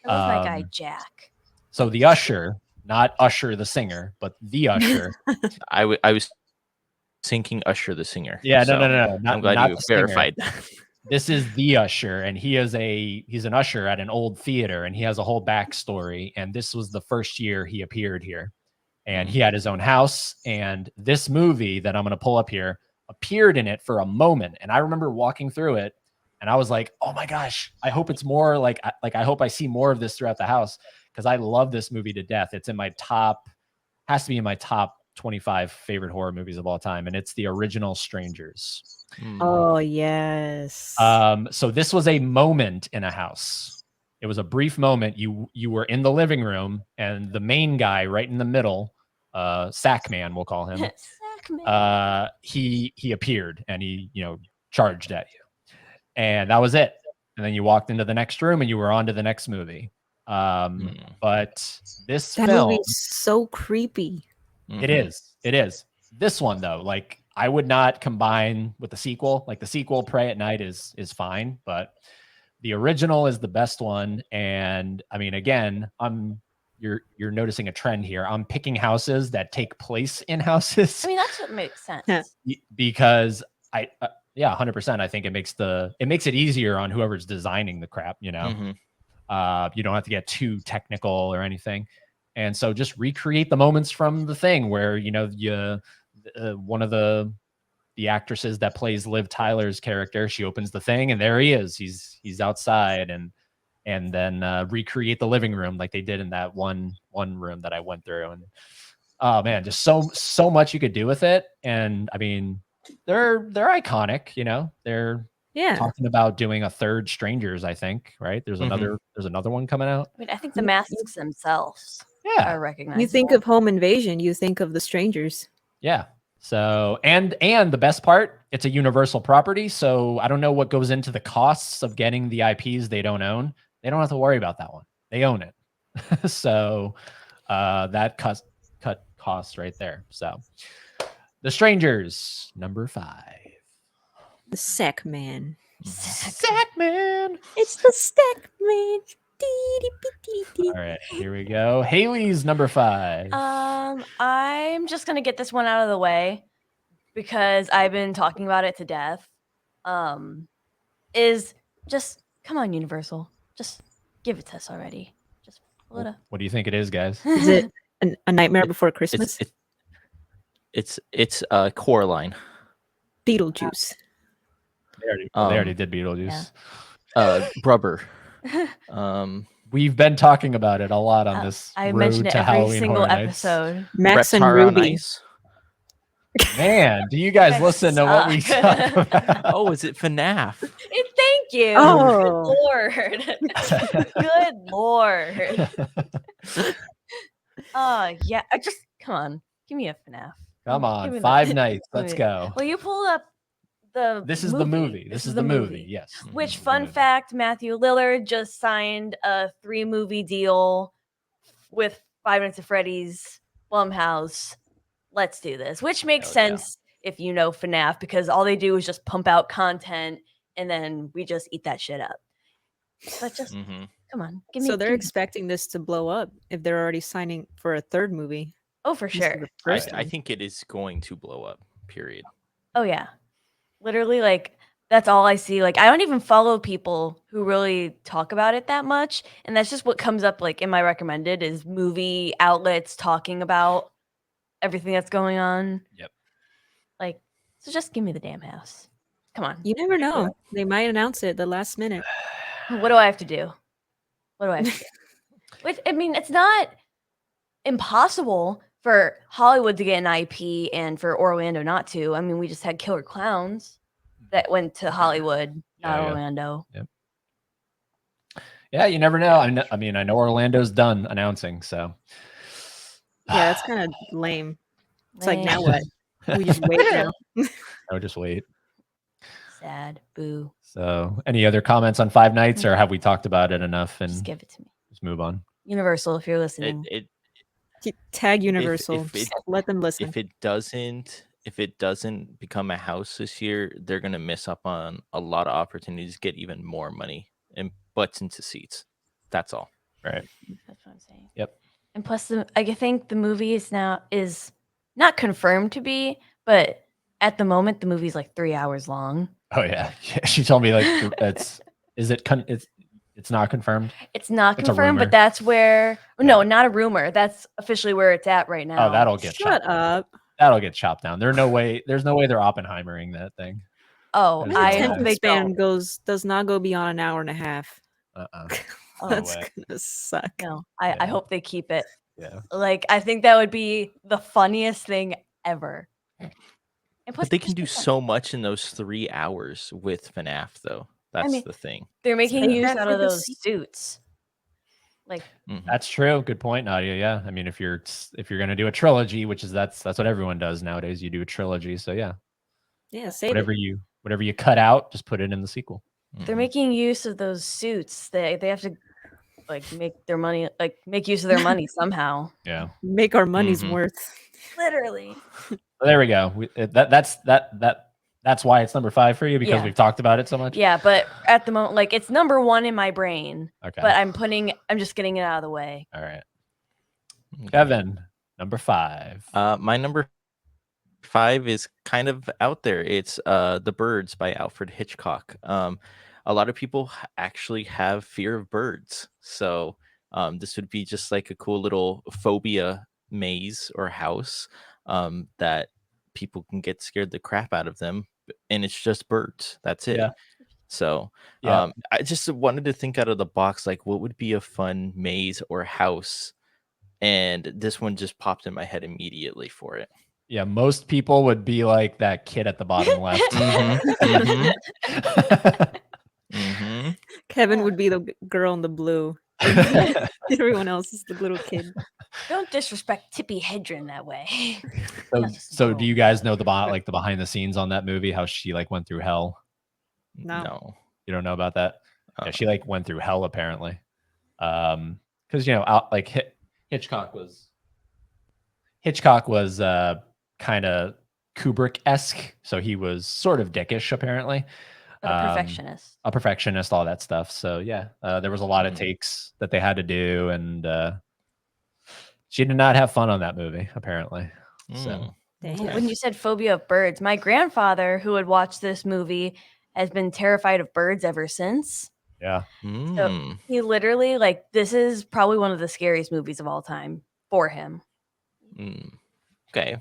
Speaker 4: I love my guy Jack.
Speaker 1: So the Usher, not Usher the singer, but the Usher.
Speaker 3: I was thinking Usher the singer.
Speaker 1: Yeah, no.
Speaker 3: I'm glad you verified that.
Speaker 1: This is the Usher, and he's an usher at an old theater, and he has a whole backstory. And this was the first year he appeared here, and he had his own house. And this movie that I'm going to pull up here appeared in it for a moment. And I remember walking through it, and I was like, "Oh my gosh, I hope it's more like I hope I see more of this throughout the house." Because I love this movie to death. It's in my has to be in my top 25 favorite horror movies of all time. And it's the original Strangers.
Speaker 2: Oh, yes.
Speaker 1: So this was a moment in a house. It was a brief moment. You were in the living room, and the main guy right in the middle, Sackman, we'll call him. He appeared, and he, charged at you. And that was it. And then you walked into the next room, and you were on to the next movie. But that
Speaker 2: movie is so creepy.
Speaker 1: It is. This one though, like I would not combine with the sequel. Like the sequel, Pray at Night, is fine, but the original is the best one. And I mean, again, you're noticing a trend here. I'm picking houses that take place in houses.
Speaker 4: I mean, that's what makes sense.
Speaker 1: Because 100%. I think it makes it easier on whoever's designing the crap. You don't have to get too technical or anything. And so just recreate the moments from the thing where, one of the actresses that plays Liv Tyler's character, she opens the thing and there he is. He's outside, and then recreate the living room like they did in that one room that I went through. And oh man, just so much you could do with it. And I mean, they're iconic, they're talking about doing a third Strangers, I think, right? There's another one coming out.
Speaker 4: I mean, I think the masks themselves are recognizable.
Speaker 2: You think of Home Invasion, you think of the Strangers.
Speaker 1: Yeah. So, and the best part, it's a Universal property. So I don't know what goes into the costs of getting the IPs they don't own. They don't have to worry about that one. They own it. So that cut costs right there. So The Strangers, number 5.
Speaker 2: The Sackman.
Speaker 1: Sackman.
Speaker 2: It's the Sackman.
Speaker 1: All right, here we go. Haley's number 5.
Speaker 4: I'm just gonna get this one out of the way because I've been talking about it to death. Is just come on, Universal, just give it to us already. Just pull it up.
Speaker 1: What do you think it is, guys?
Speaker 2: Is it a Nightmare Before Christmas?
Speaker 3: It's Coraline.
Speaker 2: Beetlejuice.
Speaker 1: They already did Beetlejuice.
Speaker 3: Rubber.
Speaker 1: We've been talking about it a lot on this.
Speaker 4: I mentioned it every single episode.
Speaker 2: Max and
Speaker 3: Reptar on
Speaker 2: Ruby.
Speaker 3: Ice.
Speaker 1: Man, do you guys listen to what we talk about?
Speaker 3: Oh, is it FNAF?
Speaker 4: Thank you.
Speaker 2: Oh.
Speaker 4: Good Lord. Good Lord. Yeah. Just come on. Give me a FNAF.
Speaker 1: Come on, Five Nights. Let's go.
Speaker 4: Well, you pulled up
Speaker 1: This is the movie. This is the movie. Yes.
Speaker 4: Which, fun fact, Matthew Lillard just signed a 3-movie deal with Five Nights at Freddy's, Blumhouse. Let's do this. Which makes sense if you know FNAF, because all they do is just pump out content and then we just eat that shit up. But just come on.
Speaker 2: So they're expecting this to blow up if they're already signing for a third movie.
Speaker 4: Oh, for sure.
Speaker 3: I think it is going to blow up, period.
Speaker 4: Oh, yeah. Literally, like, that's all I see. Like, I don't even follow people who really talk about it that much. And that's just what comes up, like, in my recommended is movie outlets talking about everything that's going on.
Speaker 1: Yep.
Speaker 4: Like, So just give me the damn house. Come on.
Speaker 2: You never know. They might announce it the last minute.
Speaker 4: What do I have to do? What do I have to do? Which, I mean, it's not impossible for Hollywood to get an IP and for Orlando not to. I mean, we just had Killer Clowns that went to Hollywood, not Orlando.
Speaker 1: Yep. Yeah, you never know. I mean, I know Orlando's done announcing, so
Speaker 2: Yeah, that's kind of lame. It's like, now what? We just wait now.
Speaker 1: I would just wait.
Speaker 4: Sad. Boo.
Speaker 1: So, any other comments on Five Nights, or have we talked about it enough and
Speaker 4: Just give it to me.
Speaker 1: just move on?
Speaker 4: Universal, if you're listening.
Speaker 2: Tag Universal. Let them listen.
Speaker 3: If it doesn't become a house this year, they're gonna miss up on a lot of opportunities to get even more money and butts into seats. That's all.
Speaker 1: Right.
Speaker 4: That's what I'm saying.
Speaker 1: Yep.
Speaker 4: And plus, I think the movie is not confirmed to be, but at the moment, the movie's like 3 hours long.
Speaker 1: Oh yeah, she told me like it's not confirmed.
Speaker 4: It's not
Speaker 1: It's a
Speaker 4: confirmed,
Speaker 1: rumor.
Speaker 4: but that's where no, not a rumor. That's officially where it's at right now.
Speaker 1: Oh, that'll get
Speaker 2: Shut
Speaker 1: chopped down.
Speaker 2: up.
Speaker 1: That'll get chopped down. There's no way they're Oppenheimering that thing.
Speaker 4: Oh,
Speaker 1: There's
Speaker 2: My
Speaker 1: no
Speaker 4: I
Speaker 1: way.
Speaker 4: hope
Speaker 2: attention
Speaker 4: they
Speaker 2: span
Speaker 4: don't.
Speaker 2: does not go beyond an hour and a half.
Speaker 1: Uh-uh.
Speaker 4: Oh,
Speaker 2: That's
Speaker 1: way.
Speaker 2: gonna suck.
Speaker 4: No, I
Speaker 1: Yeah.
Speaker 4: hope they keep it.
Speaker 1: Yeah.
Speaker 4: Like, I think that would be the funniest thing ever. And plus,
Speaker 3: But they can do so much in those 3 hours with FNAF, though. That's
Speaker 4: mean,
Speaker 3: the thing.
Speaker 4: they're making
Speaker 2: Save
Speaker 4: use
Speaker 2: that
Speaker 4: out
Speaker 2: for
Speaker 4: of
Speaker 2: the
Speaker 4: those
Speaker 2: sequel.
Speaker 4: suits. Like,
Speaker 3: Mhm.
Speaker 1: That's true. Good point, Nadia. Yeah. I mean, if you're gonna do a trilogy, which is that's what everyone does nowadays, you do a trilogy. So yeah,
Speaker 2: Yeah, save
Speaker 1: whatever
Speaker 2: it.
Speaker 1: you cut out, just put it in the sequel.
Speaker 4: they're
Speaker 3: Mhm.
Speaker 4: making use of those suits. They have to like make their money, like make use of their money somehow.
Speaker 1: Yeah.
Speaker 2: Make our money's
Speaker 3: Mhm.
Speaker 2: worth.
Speaker 4: Literally.
Speaker 1: Well, there we go. That's why it's number 5 for you, because
Speaker 4: Yeah.
Speaker 1: we've talked about it so much.
Speaker 4: Yeah, but at the moment, like, it's number 1 in my brain.
Speaker 1: Okay.
Speaker 4: But I'm just getting it out of the way.
Speaker 1: All right.
Speaker 3: Okay.
Speaker 1: Kevin, number 5.
Speaker 3: My number 5 is kind of out there. It's The Birds by Alfred Hitchcock. A lot of people actually have fear of birds, so this would be just like a cool little phobia maze or house that people can get scared the crap out of them, and it's just birds. That's it.
Speaker 1: Yeah.
Speaker 3: So
Speaker 1: Yeah.
Speaker 3: I just wanted to think out of the box, like what would be a fun maze or house, and this one just popped in my head immediately for it.
Speaker 1: Yeah, most people would be like that kid at the bottom left.
Speaker 3: Mhm.
Speaker 2: Kevin would be the girl in the blue. Everyone else is the little kid.
Speaker 4: Don't disrespect Tippi Hedren that way.
Speaker 1: So,
Speaker 4: Not just
Speaker 1: so
Speaker 4: girl.
Speaker 1: do you guys know the behind the scenes on that movie? How she like went through hell?
Speaker 2: No.
Speaker 1: You don't know about that? Yeah,
Speaker 3: Uh-uh.
Speaker 1: she like went through hell apparently. Because Hitchcock was kind of Kubrick-esque, so he was sort of dickish apparently.
Speaker 4: But a perfectionist.
Speaker 1: A perfectionist, all that stuff. So yeah, there was a lot of takes that they had to do, and she did not have fun on that movie apparently. So
Speaker 2: Dang.
Speaker 4: When you said phobia of birds, my grandfather, who had watched this movie, has been terrified of birds ever since.
Speaker 1: yeah,
Speaker 3: Mm.
Speaker 4: He literally, like, this is probably one of the scariest movies of all time for him.
Speaker 3: Mm. Okay.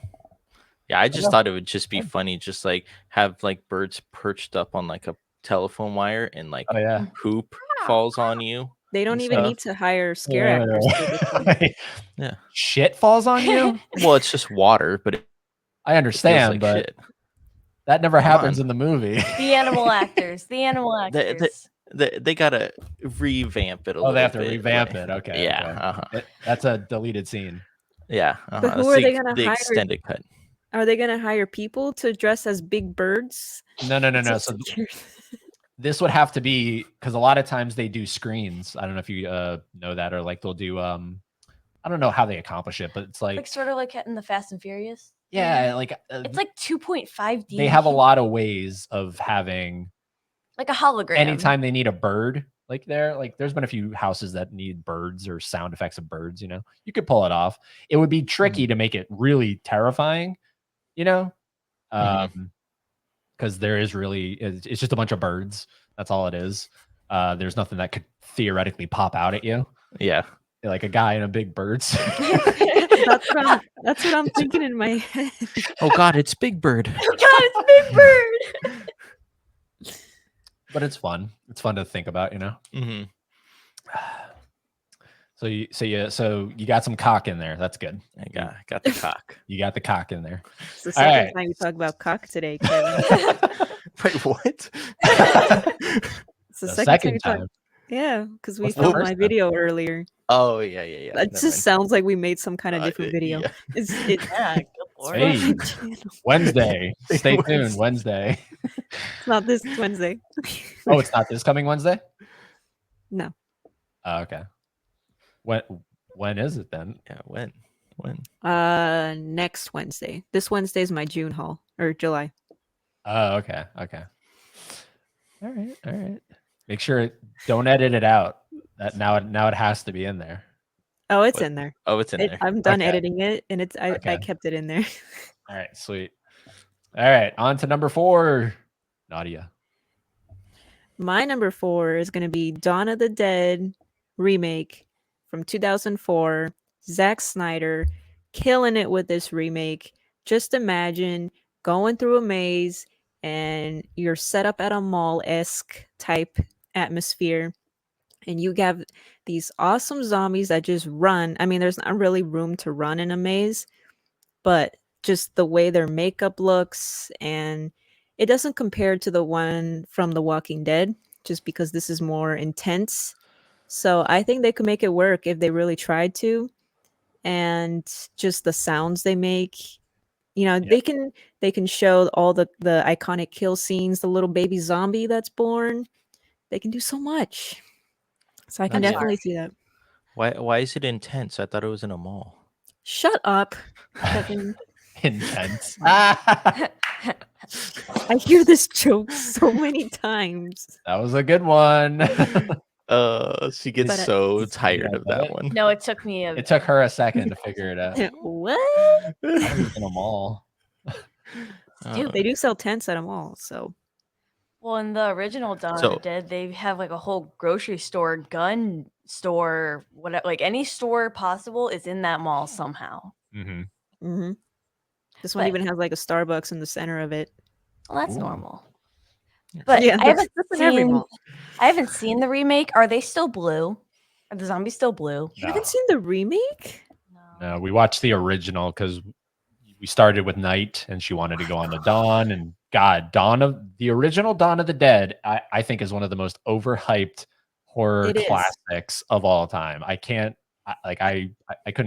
Speaker 3: Yeah, I just thought it would just be funny, just like have like birds perched up on like a telephone wire and like
Speaker 1: oh yeah.
Speaker 3: poop falls on you.
Speaker 2: They don't
Speaker 3: and
Speaker 2: even
Speaker 3: stuff.
Speaker 2: need to hire scare actors for this one.
Speaker 3: Yeah.
Speaker 1: Shit falls on you.
Speaker 3: Well, it's just water, but it
Speaker 1: I
Speaker 3: feels
Speaker 1: understand,
Speaker 3: like
Speaker 1: but
Speaker 3: shit.
Speaker 1: that never happens
Speaker 3: on.
Speaker 1: in the movie.
Speaker 4: The animal actors. The animal actors.
Speaker 3: They gotta revamp it a
Speaker 1: Oh,
Speaker 3: little
Speaker 1: they have to
Speaker 3: bit,
Speaker 1: revamp
Speaker 3: right?
Speaker 1: it. Okay.
Speaker 3: Yeah.
Speaker 1: okay. That's a deleted scene.
Speaker 3: Yeah.
Speaker 2: But
Speaker 3: That's
Speaker 2: who are they gonna
Speaker 3: the
Speaker 2: hire?
Speaker 3: extended cut.
Speaker 2: Are they gonna hire people to dress as big birds?
Speaker 1: No.
Speaker 2: To
Speaker 1: So
Speaker 2: secure-
Speaker 1: this would have to be, because a lot of times they do screens. I don't know if you know that, or like they'll do I don't know how they accomplish it, but it's
Speaker 4: Like
Speaker 1: like
Speaker 4: sort of like in the Fast and Furious.
Speaker 1: yeah, like
Speaker 4: It's like 2.5D.
Speaker 1: they have a lot of ways of having
Speaker 4: like a hologram.
Speaker 1: anytime they need a bird, like there's been a few houses that need birds or sound effects of birds, you could pull it off. It would be tricky to make it really terrifying, because there is really, it's just a bunch of birds. That's all it is. There's nothing that could theoretically pop out at you,
Speaker 3: Yeah.
Speaker 1: like a guy in a big bird suit.
Speaker 2: That's what I'm thinking in my head.
Speaker 3: Oh God, it's Big Bird.
Speaker 4: God, it's Big Bird.
Speaker 1: But it's fun. It's fun to think about, you know.
Speaker 3: Mm-hmm.
Speaker 1: So you got some cock in there. That's good.
Speaker 3: I got the cock.
Speaker 1: You got the cock in there.
Speaker 2: It's the
Speaker 1: All
Speaker 2: second
Speaker 1: right.
Speaker 2: time you talk about cock today, Kevin.
Speaker 3: Wait, what?
Speaker 2: It's the
Speaker 1: The
Speaker 2: second
Speaker 1: second
Speaker 2: time you talk.
Speaker 1: time.
Speaker 2: Yeah, because we
Speaker 1: What's the
Speaker 2: filmed
Speaker 1: first
Speaker 2: my
Speaker 1: time?
Speaker 2: video earlier.
Speaker 3: Oh yeah.
Speaker 2: It
Speaker 3: Never
Speaker 2: just
Speaker 3: mind.
Speaker 2: sounds like we made some kind of different video.
Speaker 3: Yeah.
Speaker 2: It's
Speaker 4: Yeah, good lord.
Speaker 1: Hey.
Speaker 2: from my channel.
Speaker 1: Wednesday. Stay
Speaker 3: Wednesday.
Speaker 1: tuned. Wednesday.
Speaker 2: It's not this Wednesday.
Speaker 1: Oh, it's not this coming Wednesday?
Speaker 2: No.
Speaker 1: Oh, okay. When is it then?
Speaker 3: Yeah. When?
Speaker 2: Next Wednesday. This Wednesday is my June haul or July.
Speaker 1: Oh, okay. Okay. All right. Make sure don't edit it out. That now it has to be in there.
Speaker 2: Oh, it's
Speaker 3: What?
Speaker 2: in there.
Speaker 3: Oh, it's in there.
Speaker 2: I'm done
Speaker 1: Okay.
Speaker 2: editing it, and I
Speaker 1: Okay.
Speaker 2: kept it in there.
Speaker 1: All right, sweet. All right, on to number 4. Nadia.
Speaker 2: My number 4 is going to be Dawn of the Dead remake from 2004. Zack Snyder killing it with this remake. Just imagine going through a maze and you're set up at a mall-esque type atmosphere, and you have these awesome zombies that just run. I mean, there's not really room to run in a maze, but just the way their makeup looks, and it doesn't compare to the one from The Walking Dead just because this is more intense. So I think they could make it work if they really tried to. And just the sounds they make,
Speaker 1: Yeah.
Speaker 2: they can show all the iconic kill scenes, the little baby zombie that's born. They can do so much. So I can
Speaker 1: That's
Speaker 2: definitely see that.
Speaker 3: Why is it intense? I thought it was in a mall.
Speaker 2: Shut up, Kevin.
Speaker 1: Intense.
Speaker 2: I hear this joke so many times.
Speaker 1: That was a good one.
Speaker 3: She gets
Speaker 2: But,
Speaker 3: so
Speaker 1: you
Speaker 3: tired
Speaker 1: guys
Speaker 3: of
Speaker 1: get
Speaker 3: that
Speaker 1: it?
Speaker 3: one.
Speaker 4: No, it took me
Speaker 1: It took her a second to figure it out.
Speaker 2: What?
Speaker 1: I was in a mall.
Speaker 2: Dude, they do sell tents at a mall, so
Speaker 4: Well, in the original Dawn of
Speaker 3: So-
Speaker 4: the Dead, they have like a whole grocery store, gun store, whatever, like any store possible is in that mall somehow.
Speaker 1: Mm-hmm.
Speaker 2: mhm. This one
Speaker 4: But-
Speaker 2: even has like a Starbucks in the center of it.
Speaker 4: Well, that's
Speaker 1: Ooh.
Speaker 4: normal. But
Speaker 2: Yeah,
Speaker 4: I haven't
Speaker 2: that's in every
Speaker 4: seen.
Speaker 2: mall.
Speaker 4: I haven't seen the remake. Are they still blue? Are the zombies still blue?
Speaker 2: You haven't seen the remake?
Speaker 1: No, we watched the original because we started with Night and she wanted to go on to Dawn. And God, the original Dawn of the Dead, I think is one of the most overhyped horror
Speaker 2: It is.
Speaker 1: classics of all time. I couldn't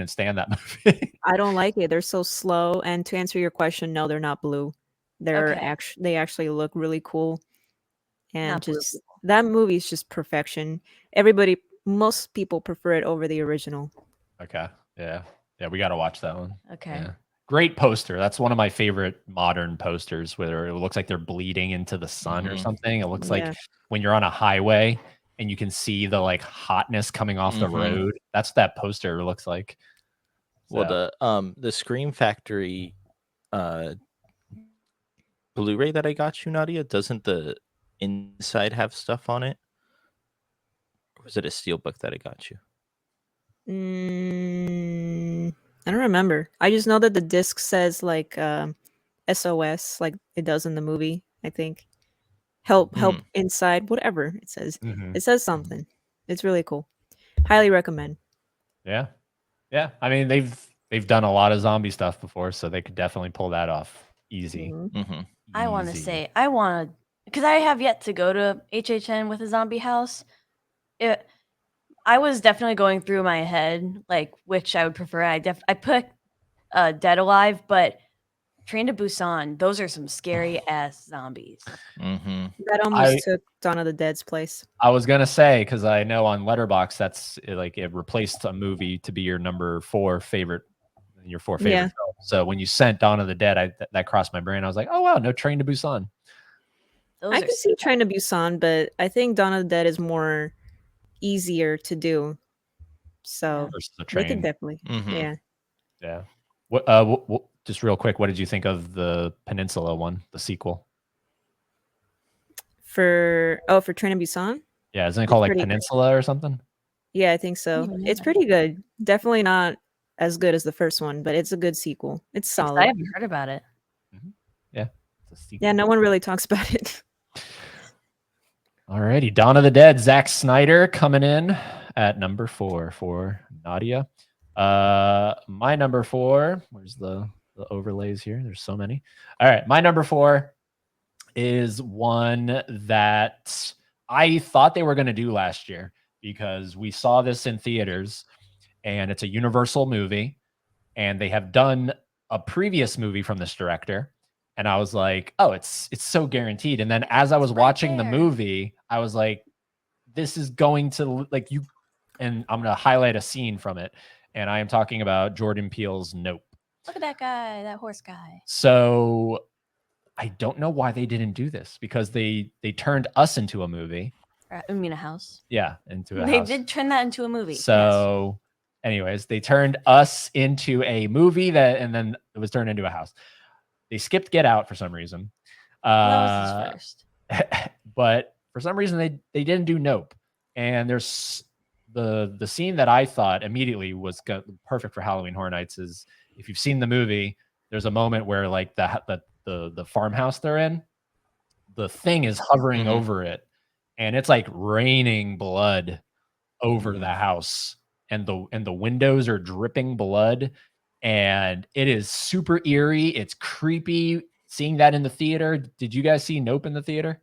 Speaker 1: stand that movie.
Speaker 2: I don't like it. They're so slow. And to answer your question, no, they're not blue. They're
Speaker 4: Okay.
Speaker 2: they actually look really cool. And
Speaker 4: Not blue
Speaker 2: just that movie is just perfection. Most people prefer it over the original.
Speaker 1: Okay. Yeah. We got to watch that one.
Speaker 4: Okay.
Speaker 1: Yeah. Great poster. That's one of my favorite modern posters where it looks like they're bleeding into the sun or
Speaker 3: Mhm.
Speaker 1: something. It looks
Speaker 2: Yeah.
Speaker 1: like when you're on a highway and you can see the like hotness coming off the
Speaker 3: Mhm.
Speaker 1: road. That's what that poster looks like.
Speaker 3: Well,
Speaker 1: So,
Speaker 3: the Scream Factory Blu-ray that I got you, Nadia, doesn't the inside have stuff on it? Or was it a steelbook that I got you?
Speaker 2: I don't remember. I just know that the disc says like SOS, like it does in the movie. I think help inside, whatever it says.
Speaker 1: mhm.
Speaker 2: It says something. It's really cool. Highly recommend.
Speaker 1: Yeah. I mean, they've done a lot of zombie stuff before, so they could definitely pull that off easy.
Speaker 2: Mhm.
Speaker 3: Mm-hmm.
Speaker 4: I want to
Speaker 1: Easy.
Speaker 4: say because I have yet to go to HHN with a zombie house. I was definitely going through my head like which I would prefer. I put Dead Alive, but Train to Busan. Those are some scary ass zombies.
Speaker 3: Mm-hmm.
Speaker 2: That almost took Dawn of the Dead's place.
Speaker 1: I was gonna say because I know on Letterboxd that's like it replaced a movie to be your number 4 favorite, your 4 favorite
Speaker 2: Yeah.
Speaker 1: film. So when you sent Dawn of the Dead, that crossed my brain. I was like, oh wow, no Train to Busan.
Speaker 4: Those
Speaker 2: I
Speaker 4: are
Speaker 2: can see Train to Busan, but I think Dawn of the Dead is more easier to do. So
Speaker 1: Versus the
Speaker 2: they could
Speaker 1: train.
Speaker 2: definitely,
Speaker 3: Mhm.
Speaker 2: yeah.
Speaker 1: Yeah. What? Just real quick, what did you think of the Peninsula one, the sequel?
Speaker 2: For Train to Busan?
Speaker 1: Yeah, isn't it
Speaker 2: It's
Speaker 1: called like
Speaker 2: pretty good.
Speaker 1: Peninsula or something?
Speaker 2: Yeah, I think so.
Speaker 4: even know
Speaker 2: It's
Speaker 4: that.
Speaker 2: pretty good. Definitely not as good as the first one, but it's a good sequel. It's
Speaker 4: I
Speaker 2: solid.
Speaker 4: haven't heard about it.
Speaker 1: Yeah. It's a sequel.
Speaker 2: Yeah, no one really talks about it.
Speaker 1: Alrighty, Dawn of the Dead, Zack Snyder coming in at number 4 for Nadia. My number 4, where's the overlays here? There's so many. All right, my number 4 is one that I thought they were going to do last year because we saw this in theaters, and it's a Universal movie, and they have done a previous movie from this director. And I was like, oh, it's so guaranteed. And then as I was watching the movie, I was like, this is going to like you. And I'm going to highlight a scene from it. And I am talking about Jordan Peele's Nope.
Speaker 4: Look at that guy, that horse guy.
Speaker 1: So I don't know why they didn't do this, because they turned Us into a movie.
Speaker 4: I mean, a house.
Speaker 1: Yeah, into a
Speaker 4: They
Speaker 1: house.
Speaker 4: did turn that into a movie.
Speaker 1: So, anyways, they turned Us into a movie and then it was turned into a house. They skipped Get Out for some reason.
Speaker 4: Well, that was his first.
Speaker 1: But for some reason they didn't do Nope. And there's the scene that I thought immediately was perfect for Halloween Horror Nights is, if you've seen the movie, there's a moment where like the farmhouse they're in, the thing is hovering over it, and it's like raining blood over the house, and the windows are dripping blood, and it is super eerie. It's creepy seeing that in the theater. Did you guys see Nope in the theater?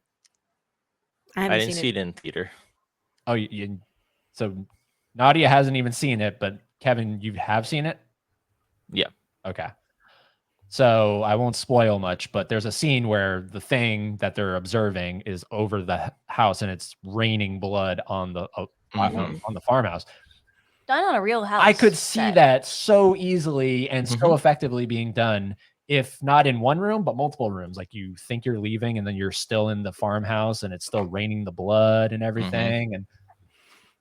Speaker 2: I
Speaker 3: I didn't see it in theater.
Speaker 1: Oh, so Nadia hasn't even seen it, but Kevin, you have seen it?
Speaker 3: Yeah.
Speaker 1: Okay. So I won't spoil much, but there's a scene where the thing that they're observing is over the house, and it's raining blood on the on the farmhouse.
Speaker 4: Done on a real house.
Speaker 1: I could see that so easily and so effectively being done, if not in one room, but multiple rooms. Like you think you're leaving, and then you're still in the farmhouse, and it's still raining the blood and everything.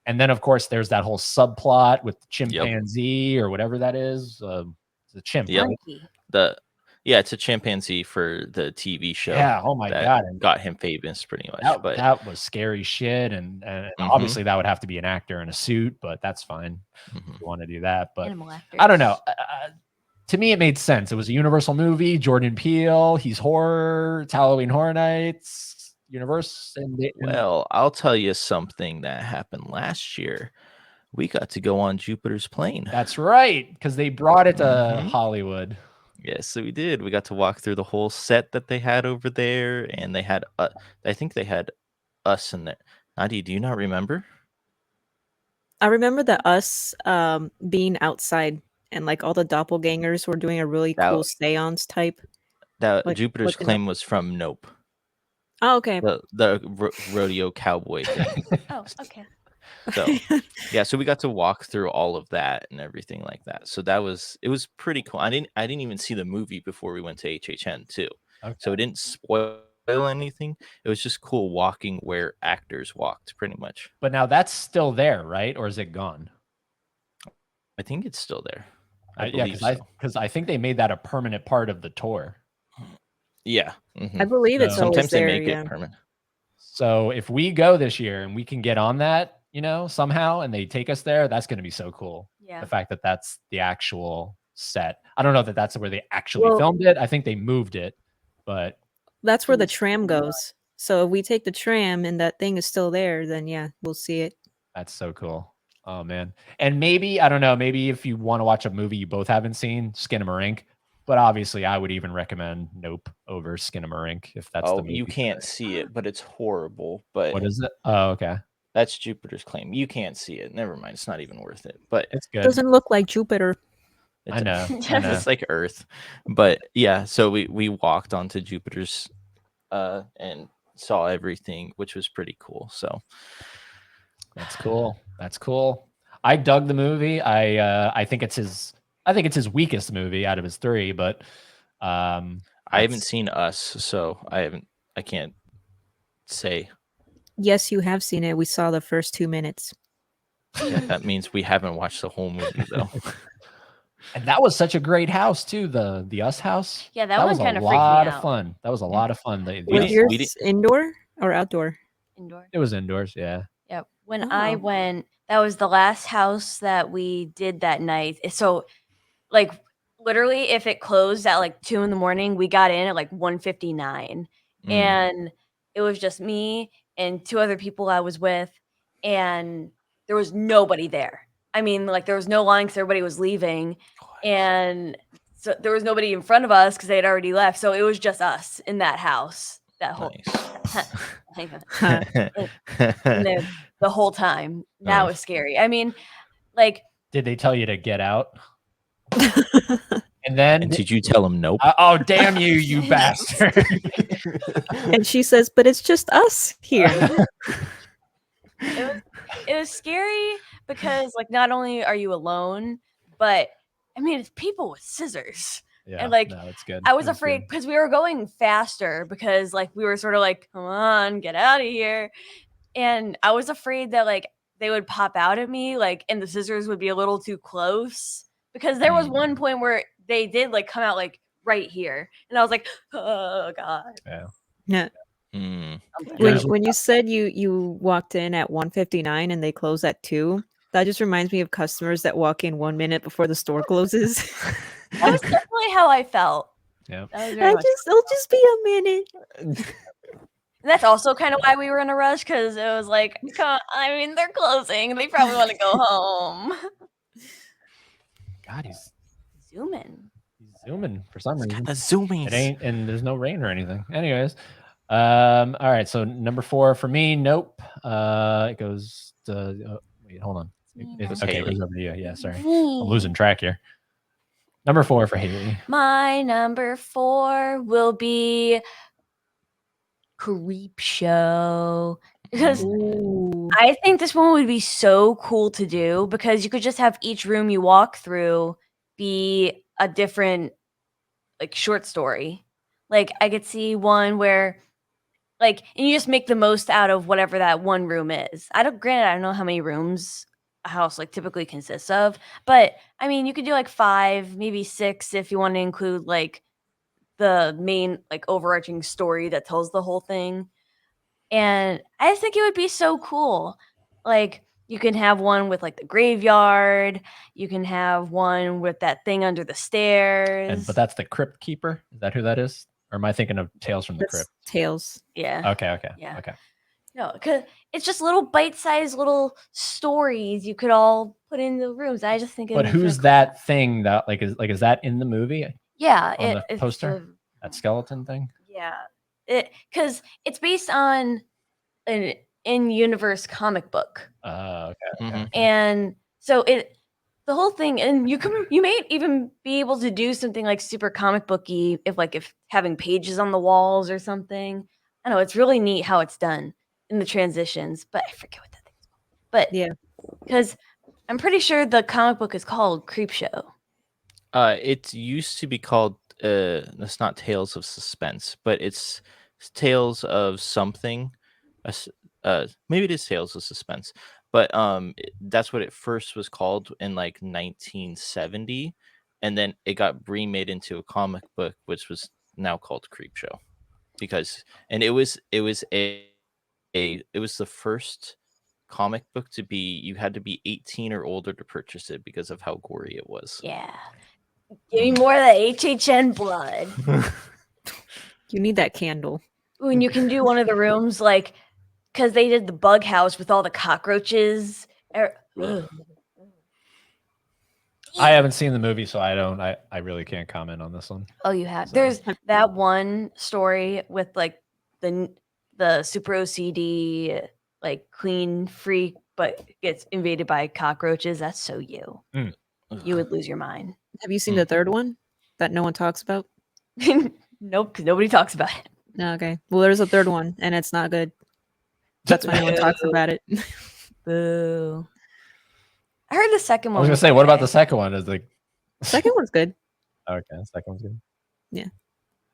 Speaker 1: And then of course there's that whole subplot with the chimpanzee or whatever that is. The chimp.
Speaker 3: Yep.
Speaker 1: Right?
Speaker 3: It's a chimpanzee for the TV show.
Speaker 1: Yeah. Oh my god.
Speaker 3: And got him famous pretty much. But
Speaker 1: that was scary shit. And obviously that would have to be an actor in a suit, but that's fine if you want to do that. But I don't know. To me, it made sense. It was a Universal movie. Jordan Peele. He's horror. It's Halloween Horror Nights. Universe.
Speaker 3: Well, I'll tell you something that happened last year. We got to go on Jupiter's plane.
Speaker 1: That's right, because they brought it to Hollywood.
Speaker 3: Yes, so we did. We got to walk through the whole set that they had over there, and they had, I think they had Us in there. Nadia, do you not remember?
Speaker 2: I remember the Us being outside, and like all the doppelgangers were doing a really cool seance type.
Speaker 3: That Jupiter's Claim was from Nope.
Speaker 2: Oh, okay.
Speaker 3: The rodeo cowboy thing.
Speaker 4: Oh, okay.
Speaker 3: So yeah, so we got to walk through all of that and everything like that. So it was pretty cool. I didn't even see the movie before we went to HHN too. Okay. So it didn't spoil anything. It was just cool walking where actors walked pretty much.
Speaker 1: But now that's still there, right? Or is it gone?
Speaker 3: I think it's still there.
Speaker 1: Because I think they made that a permanent part of the tour.
Speaker 3: Yeah.
Speaker 2: I believe it's
Speaker 3: sometimes
Speaker 2: there,
Speaker 3: they make it permanent.
Speaker 1: So if we go this year and we can get on that, somehow, and they take us there, that's going to be so cool.
Speaker 4: Yeah.
Speaker 1: The fact that that's the actual set. I don't know that that's where they actually filmed it. I think they moved it, but
Speaker 2: that's where the tram goes. So if we take the tram and that thing is still there, then yeah, we'll see it.
Speaker 1: That's so cool. Oh man. And maybe, I don't know, maybe if you want to watch a movie you both haven't seen, Skinamarink. But obviously, I would even recommend Nope over Skinamarink if that's the movie.
Speaker 3: You can't see it, but it's horrible. But
Speaker 1: what is it? Oh, okay.
Speaker 3: That's Jupiter's Claim. You can't see it. Never mind. It's not even worth it. But
Speaker 1: it's good.
Speaker 2: It doesn't look like Jupiter.
Speaker 1: I know.
Speaker 3: It's like Earth. But yeah, so we walked onto Jupiter's and saw everything, which was pretty cool. So
Speaker 1: that's cool. That's cool. I dug the movie. I think it's his weakest movie out of his 3, but
Speaker 3: I haven't seen Us, so I can't say.
Speaker 2: Yes, you have seen it. We saw the first 2 minutes.
Speaker 3: Yeah, that means we haven't watched the whole movie though.
Speaker 1: And that was such a great house too, the Us house.
Speaker 4: Yeah, that one kind of freaked me
Speaker 1: out.
Speaker 4: out.
Speaker 1: That was a lot of fun. That was a lot of fun.
Speaker 2: Was yours indoor or outdoor?
Speaker 4: Indoor.
Speaker 1: It was indoors, yeah.
Speaker 4: Yeah. When I went, that was the last house that we did that night. So like literally if it closed at like 2 a.m, we got in at like 1:59, and it was just me and 2 other people I was with, and there was nobody there. I mean, like there was no line because everybody was leaving, and so there was nobody in front of us because they had already left. So it was just us in that house that whole hang on. And the whole time. That was scary. I mean, like,
Speaker 1: Did they tell you to get out? And then
Speaker 3: And did you tell him nope?
Speaker 1: Oh, damn you, you bastard.
Speaker 2: And she says, but it's just us here.
Speaker 4: it was scary because like not only are you alone, but I mean it's people with scissors.
Speaker 1: Yeah,
Speaker 4: And like
Speaker 1: no, it's good.
Speaker 4: I was
Speaker 1: It's
Speaker 4: afraid
Speaker 1: good.
Speaker 4: because we were going faster because like we were sort of like, come on, get out of here. And I was afraid that like they would pop out at me, like, and the scissors would be a little too close. Because there was one point where they did like come out like right here. And I was like, oh God.
Speaker 1: Yeah.
Speaker 2: Yeah.
Speaker 3: Mm.
Speaker 2: When you said you walked in at 1:59 and they close at 2, that just reminds me of customers that walk in 1 minute before the store closes.
Speaker 4: That was definitely how I felt.
Speaker 1: Yeah.
Speaker 4: That was very much
Speaker 2: It'll just be a minute.
Speaker 4: And that's also kind of why we were in a rush because it was like, I mean, they're closing. They probably want to go home.
Speaker 1: God, he's
Speaker 4: Zooming.
Speaker 1: for some reason.
Speaker 3: The zoomies.
Speaker 1: It ain't, and there's no rain or anything. Anyways, all right. So number 4 for me. Nope. It goes to. Wait, hold on.
Speaker 3: It's
Speaker 1: Okay, it
Speaker 3: Haley.
Speaker 1: goes over to you. Yeah, sorry, I'm losing track here. Number 4 for Haley.
Speaker 4: My number 4 will be Creep Show. Because I think this one would be so cool to do because you could just have each room you walk through be a different like short story. Like I could see one where like and you just make the most out of whatever that one room is. I don't know how many rooms a house like typically consists of, but I mean you could do like 5, maybe 6 if you want to include like the main like overarching story that tells the whole thing. And I just think it would be so cool. Like you can have one with like the graveyard. You can have one with that thing under the stairs.
Speaker 1: But that's the Crypt Keeper. Is that who that is? Or am I thinking of Tales from the
Speaker 2: That's
Speaker 1: Crypt?
Speaker 2: Tales.
Speaker 4: Yeah.
Speaker 1: Okay.
Speaker 4: Yeah.
Speaker 1: Okay.
Speaker 4: No, because it's just little bite-sized little stories you could all put in the rooms. I just think.
Speaker 1: But who's that thing that is that in the movie?
Speaker 4: Yeah,
Speaker 1: on the poster. That skeleton thing.
Speaker 4: Yeah, because it's based on an in-universe comic book.
Speaker 1: Okay.
Speaker 4: And so the whole thing, and you may even be able to do something like super comic booky if having pages on the walls or something. I know it's really neat how it's done in the transitions, but I forget what that thing's called. But
Speaker 2: yeah,
Speaker 4: because I'm pretty sure the comic book is called Creep Show.
Speaker 3: It used to be called it's not Tales of Suspense, but it's Tales of something. Maybe it is Tales of Suspense, but that's what it first was called in like 1970, and then it got remade into a comic book, which was now called Creep Show, it was the first comic book to be you had to be 18 or older to purchase it because of how gory it was.
Speaker 4: Yeah. Give me more of that HHN blood.
Speaker 2: you need that candle.
Speaker 4: Ooh, and you can do one of the rooms like because they did the bug house with all the cockroaches.
Speaker 1: I haven't seen the movie, so I really can't comment on this one.
Speaker 4: Oh, you have.
Speaker 1: So-
Speaker 4: There's that one story with like the super OCD like clean freak, but gets invaded by cockroaches. That's so you. You would lose your mind.
Speaker 2: Have you seen the third one that no one talks about?
Speaker 4: Nope, because nobody talks about it.
Speaker 2: No, okay. Well, there's a third one, and it's not good. That's why no one talks about it.
Speaker 4: Boo. I heard the second
Speaker 1: I
Speaker 4: one.
Speaker 1: was gonna say, what about the second one? Is the
Speaker 2: Second one's good.
Speaker 1: okay? The second one's good.
Speaker 2: Yeah.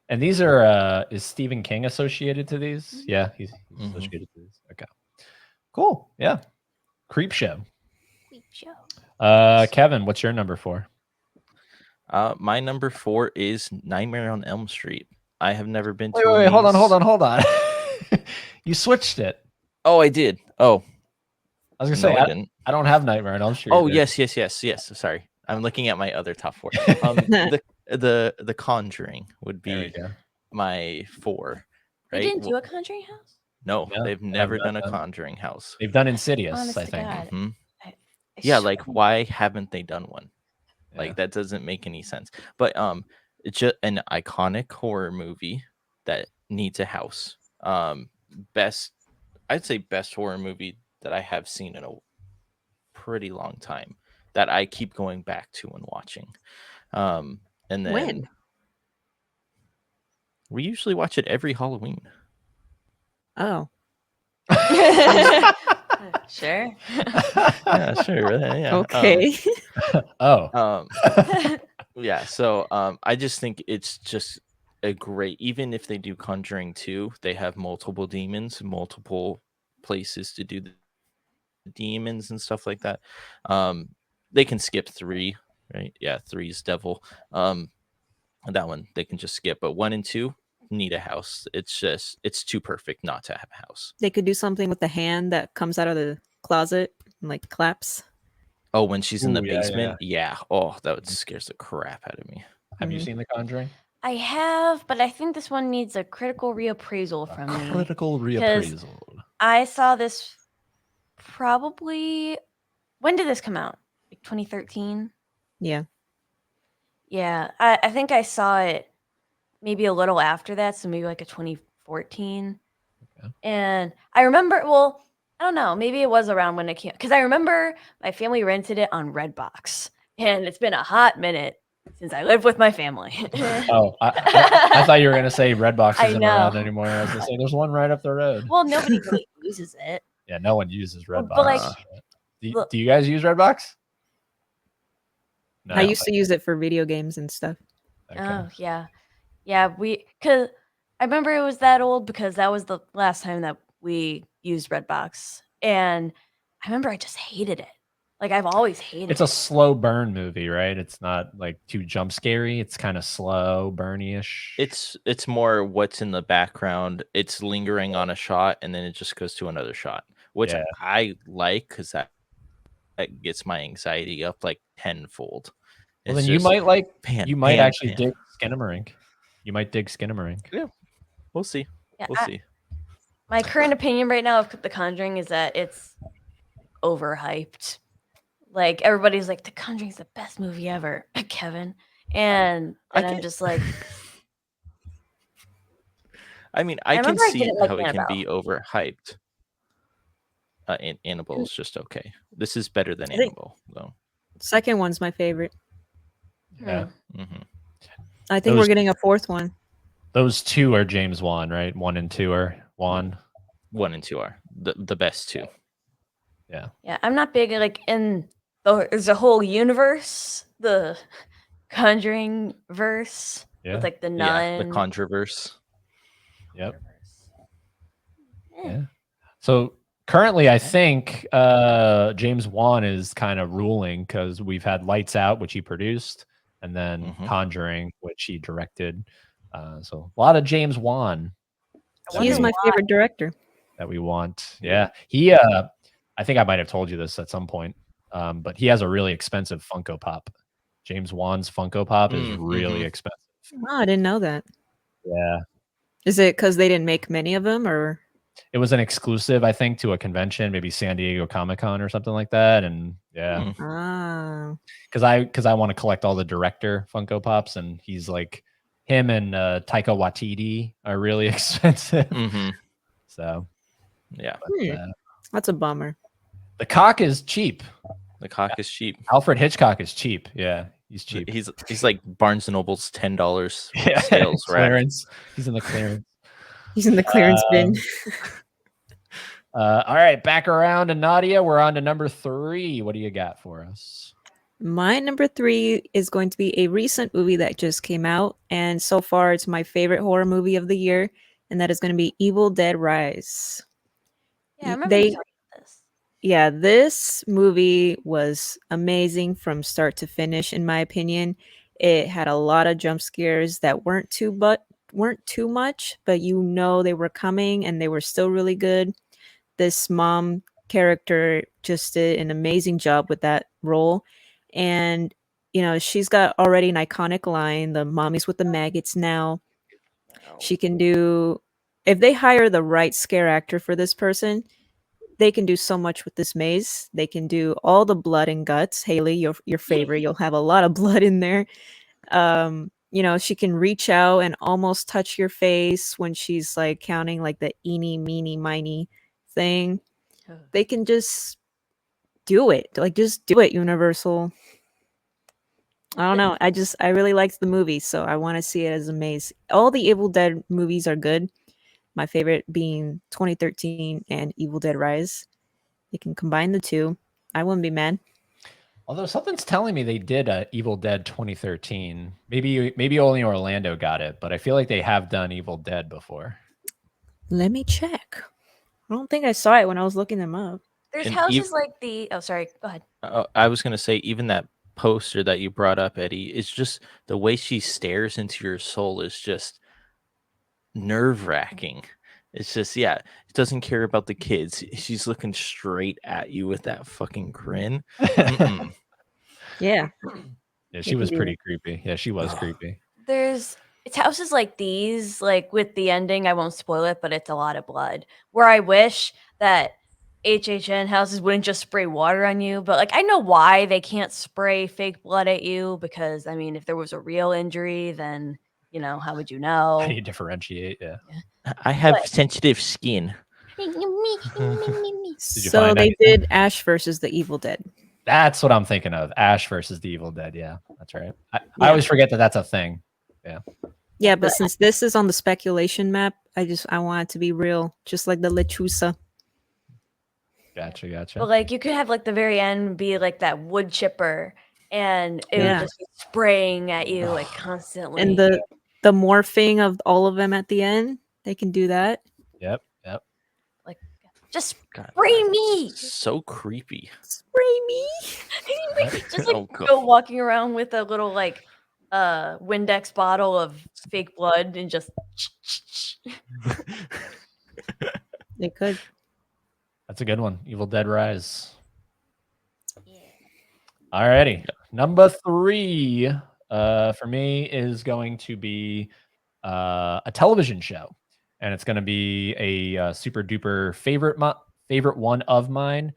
Speaker 1: And these are is Stephen King associated to these? Yeah, he's associated to these. Okay. Cool. Yeah. Creep Show.
Speaker 4: Creep Show.
Speaker 1: Kevin, what's your number 4?
Speaker 3: My number 4 is Nightmare on Elm Street. I have never been to.
Speaker 1: Wait, hold on. You switched it.
Speaker 3: Oh, I did. Oh,
Speaker 1: I was gonna say
Speaker 3: I didn't.
Speaker 1: I don't have Nightmare on Elm Street.
Speaker 3: Oh,
Speaker 1: either.
Speaker 3: yes. Sorry. I'm looking at my other top 4. The Conjuring would
Speaker 1: There we
Speaker 3: be
Speaker 1: go.
Speaker 3: my 4.
Speaker 4: They
Speaker 3: Right?
Speaker 4: didn't do a Conjuring House?
Speaker 3: No,
Speaker 1: No,
Speaker 3: they've
Speaker 1: they have
Speaker 3: never
Speaker 1: not
Speaker 3: done a
Speaker 1: done-
Speaker 3: Conjuring House.
Speaker 1: They've done Insidious,
Speaker 4: Honest
Speaker 1: I
Speaker 4: to
Speaker 1: think.
Speaker 4: God.
Speaker 3: Mhm.
Speaker 4: I
Speaker 3: Yeah,
Speaker 4: swear.
Speaker 3: like why haven't they done one?
Speaker 1: Yeah.
Speaker 3: Like that doesn't make any sense. But it's just an iconic horror movie that needs a house. Best, I'd say best horror movie that I have seen in a pretty long time that I keep going back to and watching. And then
Speaker 2: When?
Speaker 3: we usually watch it every Halloween.
Speaker 2: Oh,
Speaker 4: Sure.
Speaker 3: Yeah, sure. Yeah.
Speaker 2: okay.
Speaker 1: Oh.
Speaker 3: Yeah, so I just think it's just a great, even if they do Conjuring 2, they have multiple demons, multiple places to do the demons and stuff like that. They can skip 3, right? Yeah, 3's devil. That one they can just skip, but 1 and 2 need a house. It's too perfect not to have a house.
Speaker 2: They could do something with the hand that comes out of the closet and like claps.
Speaker 3: Oh, when she's in the
Speaker 1: Ooh, yeah,
Speaker 3: basement, yeah. Oh, that would scares the crap out of me.
Speaker 1: Have you
Speaker 2: Mhm.
Speaker 1: seen The Conjuring?
Speaker 4: I have, but I think this one needs a critical reappraisal from me.
Speaker 1: Critical reappraisal.
Speaker 4: I saw this probably. When did this come out? Like 2013?
Speaker 2: Yeah.
Speaker 4: Yeah, I think I saw it maybe a little after that, so maybe like a 2014.
Speaker 1: Okay.
Speaker 4: And I remember, well, I don't know, maybe it was around when it came, because I remember my family rented it on Redbox, and it's been a hot minute since I lived with my family.
Speaker 1: Oh, I thought you were gonna say Redbox
Speaker 4: I
Speaker 1: isn't around
Speaker 4: know.
Speaker 1: anymore. I was gonna say there's one right up the road.
Speaker 4: Well, nobody really uses it.
Speaker 1: Yeah, no one uses
Speaker 4: Well,
Speaker 1: Redbox.
Speaker 4: but, like, look-
Speaker 1: do you guys use Redbox? No.
Speaker 2: I used to use it for video games and stuff.
Speaker 1: Okay.
Speaker 4: Oh, yeah. Yeah, because I remember it was that old because that was the last time that we used Redbox. And I remember I just hated it. Like, I've always hated
Speaker 1: It's a
Speaker 4: it.
Speaker 1: slow burn movie, right? It's not like too jump scary. It's kind of slow, burny-ish.
Speaker 3: It's more what's in the background. It's lingering on a shot, and then it just goes to another shot, which
Speaker 1: Yeah.
Speaker 3: I like because that gets my anxiety up like tenfold.
Speaker 1: Well,
Speaker 3: It's
Speaker 1: then you
Speaker 3: just
Speaker 1: might like
Speaker 3: pan,
Speaker 1: you might
Speaker 3: pan,
Speaker 1: actually
Speaker 3: pan.
Speaker 1: dig Skinamarink. You might dig Skinamarink.
Speaker 3: Yeah, we'll see.
Speaker 4: Yeah,
Speaker 3: We'll see.
Speaker 4: my current opinion right now of The Conjuring is that it's overhyped. Like, everybody's like, The Conjuring's the best movie ever, Kevin. And
Speaker 3: I
Speaker 4: I'm
Speaker 3: can't-
Speaker 4: just like,
Speaker 3: I mean, I can
Speaker 4: remember I
Speaker 3: see
Speaker 4: didn't like
Speaker 3: how it can
Speaker 4: Annabelle.
Speaker 3: be overhyped. Annabelle is just okay. This is better than
Speaker 2: I think-
Speaker 3: Annabelle, though.
Speaker 2: Second one's my favorite.
Speaker 1: Yeah.
Speaker 3: hmm
Speaker 2: I think
Speaker 1: Those-
Speaker 2: we're getting a fourth one.
Speaker 1: Those two are James Wan, right? 1 and 2 are Wan.
Speaker 3: 1 and 2 are the best 2.
Speaker 1: Yeah.
Speaker 4: yeah, I'm not big like in there's a whole universe, the Conjuring verse
Speaker 1: Yeah.
Speaker 4: with like the
Speaker 3: Yeah, the
Speaker 4: nun.
Speaker 3: Controverse.
Speaker 1: Yep.
Speaker 4: Eh,
Speaker 1: Yeah. So currently, I think James Wan is kind of ruling because we've had Lights Out, which he produced, and then
Speaker 3: Mhm.
Speaker 1: Conjuring, which he directed. So a lot of James Wan
Speaker 4: I
Speaker 2: He is
Speaker 4: wonder
Speaker 2: my
Speaker 4: why.
Speaker 2: favorite director.
Speaker 1: that we want.
Speaker 3: Yeah.
Speaker 1: Yeah. He I think I might have told you this at some point. But he has a really expensive Funko Pop. James Wan's Funko Pop is really
Speaker 3: Mhm.
Speaker 1: expensive.
Speaker 2: Oh, I didn't know that.
Speaker 1: Yeah.
Speaker 2: Is it because they didn't make many of them, or
Speaker 1: It was an exclusive, I think, to a convention, maybe San Diego Comic-Con or something like that. And yeah.
Speaker 3: Mm.
Speaker 2: ah?
Speaker 1: Because I want to collect all the director Funko Pops, and he's like him and Taika Waititi are really expensive.
Speaker 3: Mhm.
Speaker 1: So
Speaker 3: Yeah,
Speaker 1: but,
Speaker 2: Hmm. That's a bummer.
Speaker 1: the cock is cheap.
Speaker 3: the cock is cheap.
Speaker 1: Alfred Hitchcock is cheap. Yeah, he's cheap.
Speaker 3: He's like Barnes and Noble's $10
Speaker 1: Yeah,
Speaker 3: sales rack.
Speaker 1: clearance. He's in the clearance.
Speaker 2: He's in the clearance bin.
Speaker 1: All right, back around to Nadia. We're on to number 3. What do you got for us?
Speaker 2: My number 3 is going to be a recent movie that just came out, and so far it's my favorite horror movie of the year, and that is going to be Evil Dead Rise.
Speaker 4: Yeah, I remember
Speaker 2: They-
Speaker 4: you talking about this.
Speaker 2: Yeah, this movie was amazing from start to finish, in my opinion. It had a lot of jump scares that weren't too much, but you know they were coming, and they were still really good. This mom character just did an amazing job with that role, and you know, she's got already an iconic line, the mommies with the maggots now. She can do, if they hire the right scare actor for this person, they can do so much with this maze. They can do all the blood and guts. Haley, your favorite. You'll have a lot of blood in there. You know, she can reach out and almost touch your face when she's like counting like the eeny, meeny, miny thing. They can just do it. Like, just do it, Universal. I don't know. I really liked the movie, so I want to see it as a maze. All the Evil Dead movies are good. My favorite being 2013 and Evil Dead Rise. You can combine the two. I wouldn't be mad.
Speaker 1: Although something's telling me they did Evil Dead 2013. Maybe only Orlando got it, but I feel like they have done Evil Dead before.
Speaker 2: Let me check. I don't think I saw it when I was looking them up.
Speaker 4: There's
Speaker 3: And
Speaker 4: houses like the. Oh, sorry. Go ahead.
Speaker 3: I was gonna say, even that poster that you brought up, Eddie, it's just the way she stares into your soul is just nerve-wracking. It's just, yeah, it doesn't care about the kids. She's looking straight at you with that fucking grin. Mm-mm.
Speaker 2: Yeah.
Speaker 1: Yeah, she was pretty creepy. Yeah, she was creepy.
Speaker 4: It's houses like these, like with the ending. I won't spoil it, but it's a lot of blood. Where I wish that HHN houses wouldn't just spray water on you, but like I know why they can't spray fake blood at you, because I mean, if there was a real injury, then you know, how would you know?
Speaker 1: How do you differentiate? Yeah.
Speaker 3: I have sensitive skin.
Speaker 2: So they did Ash versus the Evil Dead.
Speaker 1: That's what I'm thinking of. Ash versus the Evil Dead. Yeah, that's right. I always forget that that's a thing. Yeah.
Speaker 2: Yeah, but since this is on the speculation map, I want it to be real, just like the Lechusa.
Speaker 1: Gotcha.
Speaker 4: But like you could have like the very end be like that wood chipper, and it would just be spraying at you like constantly.
Speaker 2: And the morphing of all of them at the end, they can do that.
Speaker 1: Yep.
Speaker 4: Like, just spray me.
Speaker 3: So creepy.
Speaker 2: Spray me.
Speaker 4: Just like go walking around with a little like Windex bottle of fake blood and just.
Speaker 2: They could.
Speaker 1: That's a good one. Evil Dead Rise. Yeah. Alrighty. Number 3 for me is going to be a television show. And it's going to be a super duper favorite one of mine.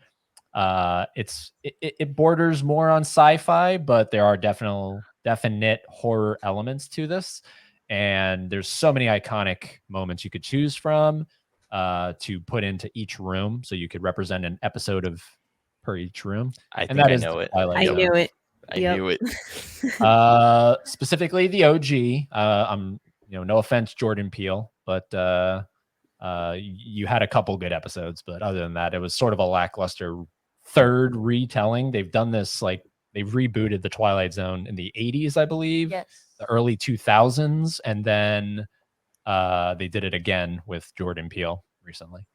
Speaker 1: It borders more on sci-fi, but there are definite horror elements to this. And there's so many iconic moments you could choose from to put into each room, so you could represent an episode of per each room.
Speaker 3: I know it.
Speaker 2: I knew it.
Speaker 3: I knew it.
Speaker 1: Specifically the OG. I'm no offense, Jordan Peele, but you had a couple good episodes, but other than that, it was sort of a lackluster third retelling. They've done this, like they've rebooted the Twilight Zone in the 80s, I believe, the early 2000s, and then they did it again with Jordan Peele recently.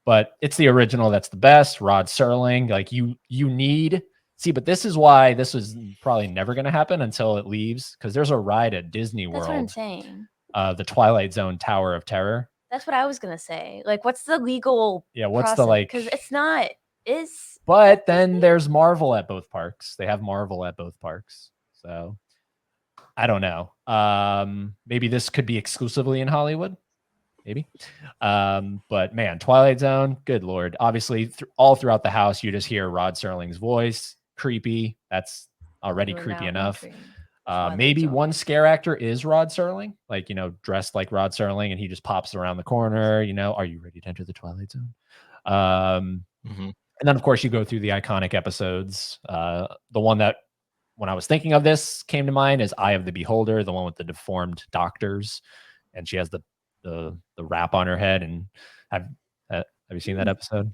Speaker 1: But it's the original that's the best. Rod Serling, like you need. See, but this is why this was probably never going to happen until it leaves, because there's a ride at Disney World.
Speaker 4: That's what I'm saying.
Speaker 1: The Twilight Zone Tower of Terror.
Speaker 4: That's what I was going to say. Like, what's the legal
Speaker 1: what's
Speaker 4: process?
Speaker 1: the like?
Speaker 4: Because it's not.
Speaker 1: But then there's Marvel at both parks. They have Marvel at both parks. So I don't know. Maybe this could be exclusively in Hollywood. Maybe. But man, Twilight Zone, good Lord. Obviously, all throughout the house, you just hear Rod Serling's voice. Creepy. That's already creepy enough. Maybe one scare actor is Rod Serling, like, dressed like Rod Serling, and he just pops around the corner, are you ready to enter the Twilight Zone? And then, of course, you go through the iconic episodes. The one that, when I was thinking of this, came to mind is Eye of the Beholder, the one with the deformed doctors, and she has the wrap on her head. And have you seen that episode?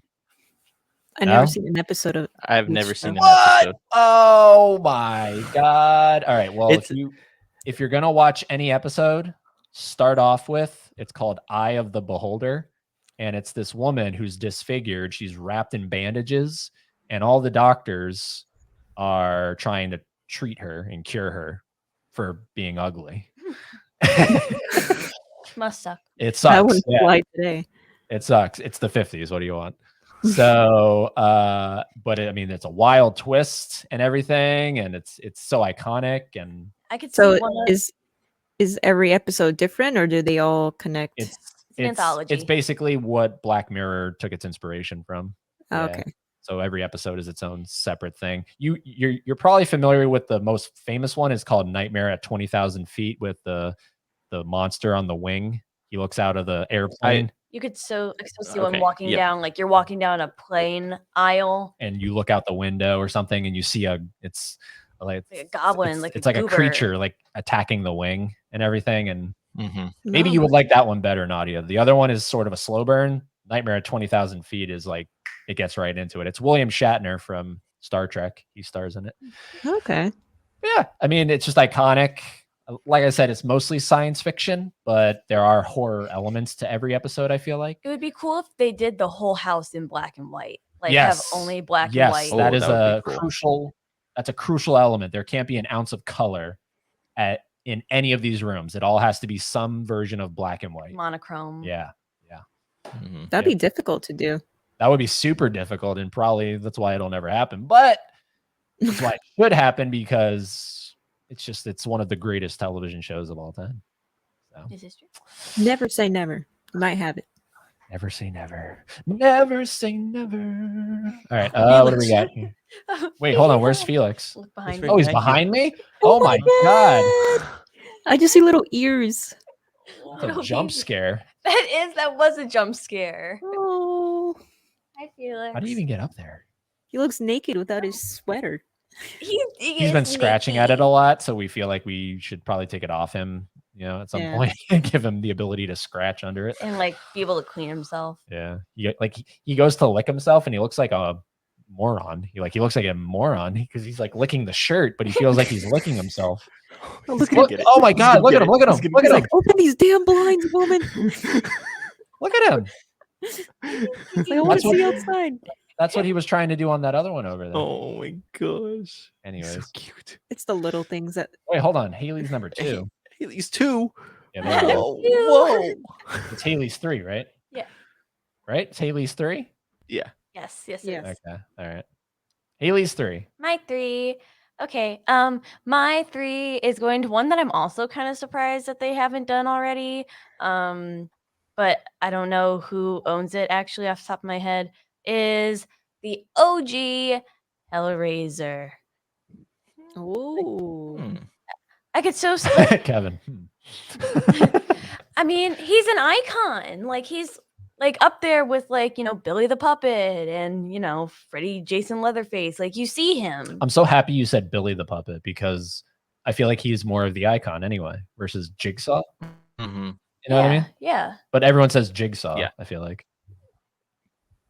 Speaker 2: I've never seen an episode of.
Speaker 3: I've never seen an episode.
Speaker 1: Oh my God! All right, well, if you're gonna watch any episode, start off with, it's called Eye of the Beholder, and it's this woman who's disfigured. She's wrapped in bandages, and all the doctors are trying to treat her and cure her for being ugly.
Speaker 4: Must suck.
Speaker 1: It sucks.
Speaker 2: I wouldn't fly today.
Speaker 1: It sucks. It's the 50s. What do you want? So, but I mean, it's a wild twist and everything, and it's so iconic, and
Speaker 4: I could see
Speaker 2: So
Speaker 4: one of
Speaker 2: is every episode different, or do they all connect?
Speaker 1: it's
Speaker 4: an
Speaker 1: it's
Speaker 4: anthology.
Speaker 1: basically what Black Mirror took its inspiration from.
Speaker 2: Oh,
Speaker 1: Yeah.
Speaker 2: okay.
Speaker 1: So every episode is its own separate thing. You're probably familiar with the most famous one. It's called Nightmare at 20,000 feet with the monster on the wing. He looks out of the airplane.
Speaker 4: You could so see one
Speaker 3: Okay,
Speaker 4: walking
Speaker 3: yep.
Speaker 4: down, like you're walking down a plane aisle.
Speaker 1: And you look out the window or something, and you see it's like
Speaker 4: Like a goblin, like
Speaker 1: it's
Speaker 4: a
Speaker 1: like a
Speaker 4: goober.
Speaker 1: creature like attacking the wing and everything. And maybe
Speaker 2: No.
Speaker 1: you would like that one better, Nadia. The other one is sort of a slow burn. Nightmare at 20,000 feet is like it gets right into it. It's William Shatner from Star Trek. He stars in it.
Speaker 2: Okay.
Speaker 1: Yeah, I mean, it's just iconic. Like I said, it's mostly science fiction, but there are horror elements to every episode, I feel like.
Speaker 4: It would be cool if they did the whole house in black and white. Like
Speaker 1: Yes.
Speaker 4: have only black
Speaker 1: Yes,
Speaker 4: and white.
Speaker 1: that
Speaker 3: Oh,
Speaker 1: is
Speaker 3: that would
Speaker 1: a
Speaker 3: be cool.
Speaker 1: crucial. That's a crucial element. There can't be an ounce of color in any of these rooms. It all has to be some version of black and white.
Speaker 4: Monochrome.
Speaker 1: Yeah,
Speaker 2: That'd be difficult to do.
Speaker 1: that would be super difficult, and probably that's why it'll never happen. But that's why it should happen, because it's one of the greatest television shows of all time. So
Speaker 4: This is true.
Speaker 2: Never say never. You might have it.
Speaker 1: never say never. Never say never. All right, what do we got here? Wait, hold on. Where's Felix?
Speaker 4: Look behind
Speaker 3: He's
Speaker 4: me.
Speaker 1: Oh, he's
Speaker 3: Behind you.
Speaker 1: behind me. Oh my god!
Speaker 2: I just see little ears.
Speaker 1: That's a
Speaker 4: Little
Speaker 1: jump
Speaker 4: baby.
Speaker 1: scare.
Speaker 4: That was a jump scare.
Speaker 2: Oh,
Speaker 4: I feel it.
Speaker 1: How do you even get up there?
Speaker 2: he looks naked without his sweater.
Speaker 1: He's been scratching at it a lot, so we feel like we should probably take it off him, at some
Speaker 2: Yeah.
Speaker 1: point, and give him the ability to scratch under it.
Speaker 4: and like be able to clean himself.
Speaker 1: Yeah, he goes to lick himself, and he looks like a moron. He looks like a moron because he's like licking the shirt, but he feels like he's licking himself.
Speaker 2: Look at
Speaker 1: Look,
Speaker 2: him.
Speaker 1: oh my god! Look at him! Look at him! Look
Speaker 2: He's
Speaker 1: at him!
Speaker 2: like, open these damn blinds, woman.
Speaker 1: Look at him!
Speaker 2: He's like, I want
Speaker 1: That's
Speaker 2: to
Speaker 1: what-
Speaker 2: see outside.
Speaker 1: That's what he was trying to do on that other one over there.
Speaker 3: Oh my gosh.
Speaker 1: Anyways,
Speaker 3: So cute.
Speaker 2: It's the little things that.
Speaker 1: wait, hold on. Haley's number 2.
Speaker 3: Haley's 2.
Speaker 1: Yeah, there we go.
Speaker 3: Whoa.
Speaker 1: It's Haley's 3, right?
Speaker 4: Yeah.
Speaker 1: Right? It's Haley's 3?
Speaker 3: Yeah.
Speaker 4: Yes, yes,
Speaker 2: Yes.
Speaker 4: yes.
Speaker 1: Okay. All right. Haley's 3.
Speaker 4: My 3. Okay. My 3 is going to one that I'm also kind of surprised that they haven't done already. But I don't know who owns it actually off the top of my head. Is the OG Hellraiser.
Speaker 2: Oh.
Speaker 4: I could so
Speaker 1: Kevin.
Speaker 4: I mean, he's an icon. Like he's like up there with like, Billy the Puppet and, Freddy Jason Leatherface. Like you see him.
Speaker 1: I'm so happy you said Billy the Puppet, because I feel like he's more of the icon anyway versus Jigsaw.
Speaker 3: Mm-hmm.
Speaker 1: You know what I mean?
Speaker 4: Yeah.
Speaker 1: But everyone says Jigsaw,
Speaker 3: Yeah.
Speaker 1: I feel like.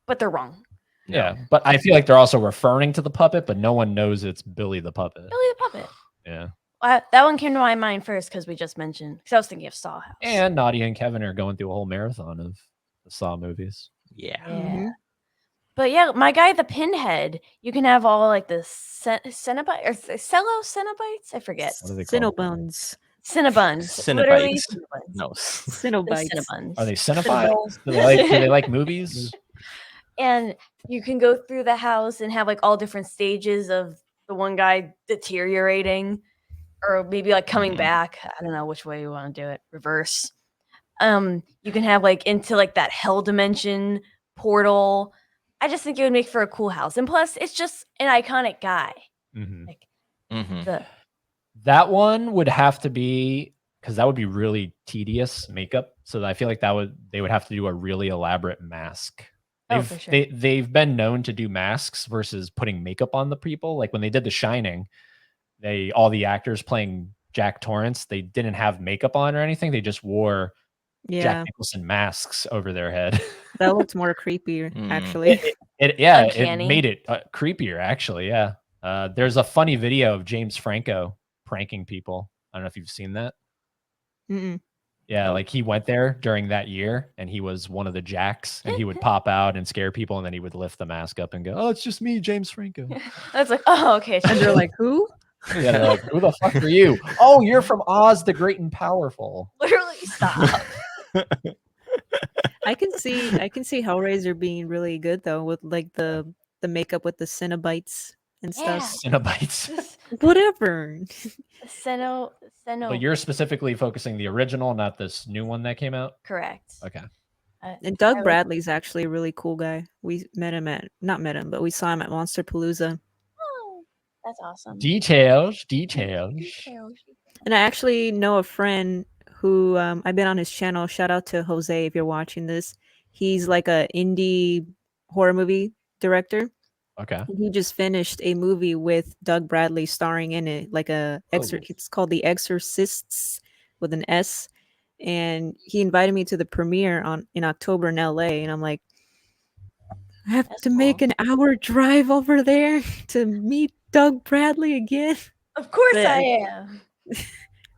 Speaker 4: But they're wrong.
Speaker 1: Yeah. But I feel like they're also referring to the puppet, but no one knows it's Billy the Puppet.
Speaker 4: Billy the Puppet.
Speaker 1: Yeah.
Speaker 4: That one came to my mind first because we just mentioned. Because I was thinking of Saw House.
Speaker 1: And Nadia and Kevin are going through a whole marathon of the Saw movies.
Speaker 3: Yeah.
Speaker 4: Yeah.
Speaker 2: Mhm.
Speaker 4: But yeah, my guy, the Pinhead, you can have all like the Cenobite or Cenobites. I forget.
Speaker 1: What are they called?
Speaker 2: Cinnabuns.
Speaker 4: Cinnabons. Literally
Speaker 3: Cinnabites.
Speaker 4: Cinnabons.
Speaker 3: No.
Speaker 4: The
Speaker 2: Cinnabites.
Speaker 4: Cinnabons.
Speaker 1: Are they cinephiles? Do they like movies?
Speaker 4: And you can go through the house and have like all different stages of the one guy deteriorating or maybe like coming
Speaker 3: Mhm.
Speaker 4: back. I don't know which way you want to do it. Reverse. You can have like into like that hell dimension portal. I just think it would make for a cool house. And plus it's just an iconic guy.
Speaker 1: Mhm.
Speaker 4: Like
Speaker 3: Mm-hmm.
Speaker 1: That one would have to be, because that would be really tedious makeup. So I feel like they would have to do a really elaborate mask.
Speaker 4: Oh, for sure.
Speaker 1: They've been known to do masks versus putting makeup on the people. Like when they did The Shining, all the actors playing Jack Torrance, they didn't have makeup on or anything. They just wore
Speaker 2: Yeah,
Speaker 1: Jack Nicholson masks over their head.
Speaker 2: that looks more creepier,
Speaker 3: Mm.
Speaker 2: actually.
Speaker 1: It
Speaker 4: Uncanny.
Speaker 1: made it creepier, actually. Yeah. There's a funny video of James Franco pranking people. I don't know if you've seen that.
Speaker 2: Mm-mm.
Speaker 1: Yeah, like he went there during that year and he was one of the Jacks, and he would pop out and scare people, and then he would lift the mask up and go, "Oh, it's just me, James Franco."
Speaker 4: That's like, oh, okay.
Speaker 2: And they're like, who?
Speaker 1: Yeah, they're like, "Who the fuck are you?" "Oh, you're from Oz the Great and Powerful."
Speaker 4: literally stop.
Speaker 2: I can see Hellraiser being really good though, with like the makeup with the Cenobites and
Speaker 4: Yeah.
Speaker 2: stuff.
Speaker 1: Cinnabites.
Speaker 4: This
Speaker 2: Whatever.
Speaker 4: Seno.
Speaker 1: But you're specifically focusing the original, not this new one that came out.
Speaker 4: Correct.
Speaker 1: Okay.
Speaker 2: And Doug
Speaker 4: I like-
Speaker 2: Bradley's actually a really cool guy. We not met him, but we saw him at Monster Palooza.
Speaker 4: Oh, that's awesome.
Speaker 1: Details.
Speaker 2: And I actually know a friend who I've been on his channel. Shout out to Jose if you're watching this. He's like a indie horror movie director.
Speaker 1: Okay.
Speaker 2: And he just finished a movie with Doug Bradley starring in it, like it's called The Exorcists with an S. And he invited me to the premiere in October in LA, and I'm like, I have
Speaker 4: That's
Speaker 2: to make
Speaker 4: cool.
Speaker 2: an hour drive over there to meet Doug Bradley again.
Speaker 4: Of course
Speaker 2: But
Speaker 4: I am.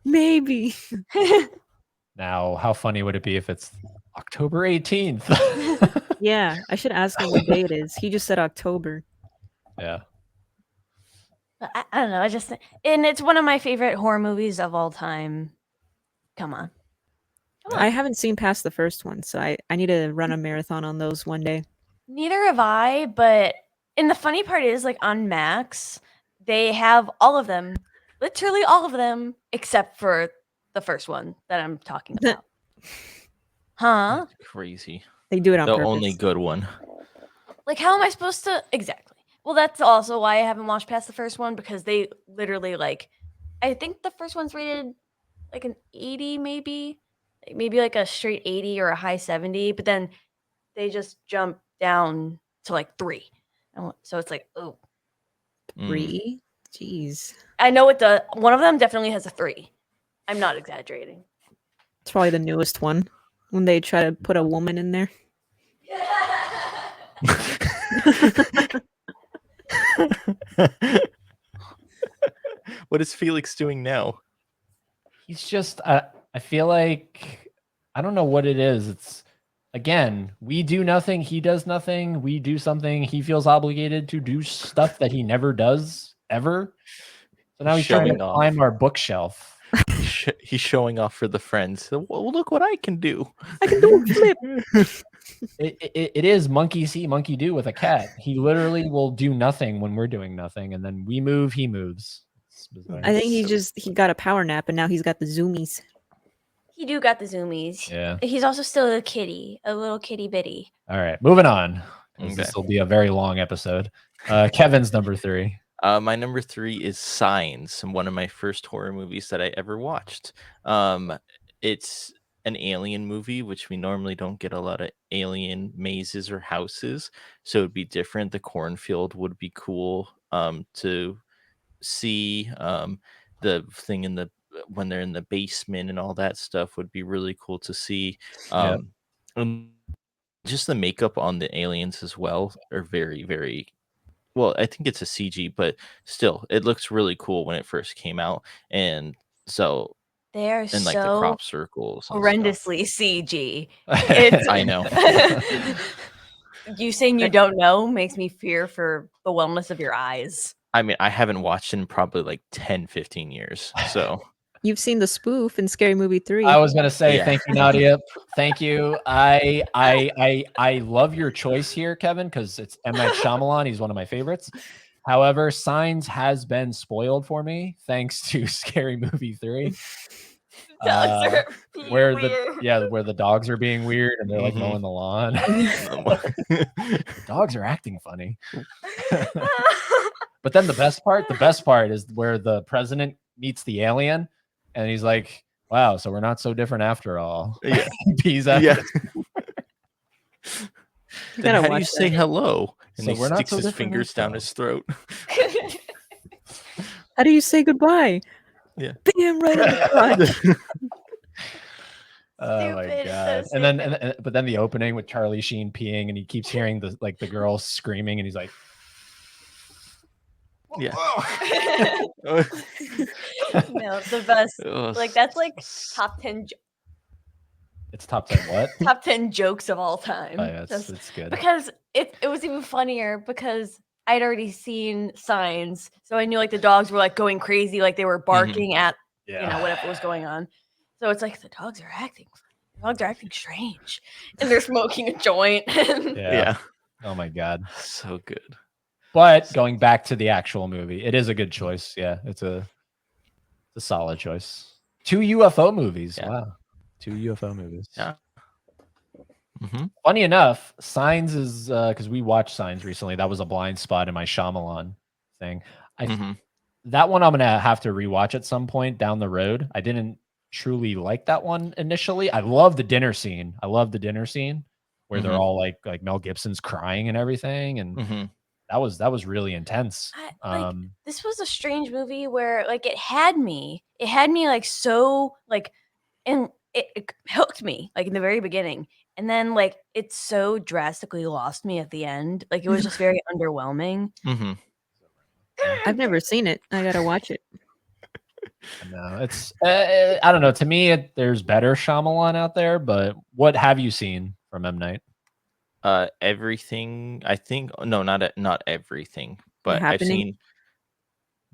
Speaker 2: maybe.
Speaker 1: Now, how funny would it be if it's October 18th?
Speaker 2: Yeah, I should ask him what day it is. He just said October.
Speaker 1: Yeah.
Speaker 4: I don't know. And it's one of my favorite horror movies of all time. Come on.
Speaker 2: I haven't seen past the first one, so I need to run a marathon on those one day.
Speaker 4: Neither have I, and the funny part is, like, on Max, they have all of them, literally all of them, except for the first one that I'm talking about. Huh?
Speaker 3: Crazy.
Speaker 2: They do it on
Speaker 3: The
Speaker 2: purpose.
Speaker 3: only good one.
Speaker 4: Like, how am I supposed to exactly? Well, that's also why I haven't watched past the first one, because they literally, like, I think the first one's rated like an 80, maybe like a straight 80 or a high 70, but then they just jump down to like 3. So it's like, oh,
Speaker 2: 3? Jeez.
Speaker 4: I know one of them definitely has a 3. I'm not exaggerating.
Speaker 2: It's probably the newest one when they try to put a woman in there.
Speaker 3: What is Felix doing now?
Speaker 1: He's just, I feel like, I don't know what it is. It's, again, we do nothing. He does nothing. We do something. He feels obligated to do stuff that he never does, ever. So now he's trying
Speaker 3: Showing
Speaker 1: to
Speaker 3: off.
Speaker 1: climb our bookshelf.
Speaker 3: He's showing off for the friends. Well, look what I can do.
Speaker 2: I can do a flip.
Speaker 1: It is monkey see, monkey do with a cat. He literally will do nothing when we're doing nothing, and then we move, he moves. It's bizarre.
Speaker 2: I think he got a power nap and now he's got the zoomies.
Speaker 4: He do got the zoomies.
Speaker 1: Yeah.
Speaker 4: He's also still a kitty, a little kitty bitty.
Speaker 1: All right, moving on.
Speaker 3: Okay.
Speaker 1: This will be a very long episode. Kevin's number 3.
Speaker 3: My number 3 is Signs, one of my first horror movies that I ever watched. It's an alien movie, which we normally don't get a lot of alien mazes or houses, so it'd be different. The cornfield would be cool to see. The thing when they're in the basement and all that stuff would be really cool to see. And just the makeup on the aliens as well are very, very well. I think it's a CG, but still, it looks really cool when it first came out. And so,
Speaker 4: They are
Speaker 3: and like the
Speaker 4: so
Speaker 3: crop circles, and
Speaker 4: horrendously CG.
Speaker 3: stuff. I know.
Speaker 4: You saying you don't know makes me fear for the wellness of your eyes.
Speaker 3: I mean, I haven't watched in probably like 10-15 years. So
Speaker 2: You've seen the spoof in Scary Movie 3.
Speaker 1: I was gonna say
Speaker 3: Yeah.
Speaker 1: thank you, Nadia. Thank you. I love your choice here, Kevin, because it's M. Night Shyamalan. He's one of my favorites. However, Signs has been spoiled for me thanks to Scary Movie 3.
Speaker 4: Dogs are being
Speaker 1: Where
Speaker 4: weird.
Speaker 1: where the dogs are being weird and they're like
Speaker 3: Mhm.
Speaker 1: mowing the lawn. The dogs are acting funny. But then the best part is where the president meets the alien and he's like, wow, so we're not so different after all.
Speaker 3: Yeah.
Speaker 1: Peace out.
Speaker 3: Yeah.
Speaker 2: You
Speaker 3: Then
Speaker 2: gotta
Speaker 3: how do you
Speaker 2: watch
Speaker 3: say
Speaker 2: that.
Speaker 3: hello? And
Speaker 1: So
Speaker 3: he
Speaker 1: we're not
Speaker 3: sticks
Speaker 1: so
Speaker 3: his
Speaker 1: different
Speaker 3: fingers
Speaker 1: after
Speaker 3: down
Speaker 1: all.
Speaker 3: his throat.
Speaker 2: How do you say goodbye?
Speaker 3: Yeah.
Speaker 2: Bam, right in the crotch.
Speaker 1: Oh my
Speaker 4: Stupid, so
Speaker 1: god! And then, but then the opening with Charlie Sheen peeing, and he keeps hearing the girl screaming, and he's like,
Speaker 3: Yeah.
Speaker 4: No, the best.
Speaker 3: Ugh,
Speaker 4: Like, that's like top 10
Speaker 1: "It's top 10 what?"
Speaker 4: top 10 jokes of all time.
Speaker 1: Oh, yeah,
Speaker 4: Just-
Speaker 1: it's good.
Speaker 4: because it was even funnier because I'd already seen Signs, so I knew like the dogs were like going crazy, like they were barking at
Speaker 1: Yeah.
Speaker 4: whatever was going on. So it's like the dogs are acting. dogs are acting strange, and they're smoking a joint.
Speaker 3: Yeah.
Speaker 1: Oh my god.
Speaker 3: So good.
Speaker 1: But going back to the actual movie, it is a good choice. Yeah, it's a solid choice. 2 UFO movies.
Speaker 3: Yeah.
Speaker 1: Wow. 2 UFO movies.
Speaker 3: Yeah. Mm-hmm.
Speaker 1: Funny enough, Signs is because we watched Signs recently. That was a blind spot in my Shyamalan thing. That one I'm gonna have to rewatch at some point down the road. I didn't truly like that one initially. I love the dinner scene. I love the dinner scene where they're all like Mel Gibson's crying and everything, and that was really intense.
Speaker 4: This was a strange movie where like it had me like so like, and it hooked me like in the very beginning, and then like it so drastically lost me at the end. Like it was just very underwhelming.
Speaker 2: I've never seen it. I gotta watch it.
Speaker 1: No, it's I don't know. To me, there's better Shyamalan out there. But what have you seen from M Night?
Speaker 3: Everything. I think no, not everything, but I've
Speaker 2: Happening?
Speaker 3: seen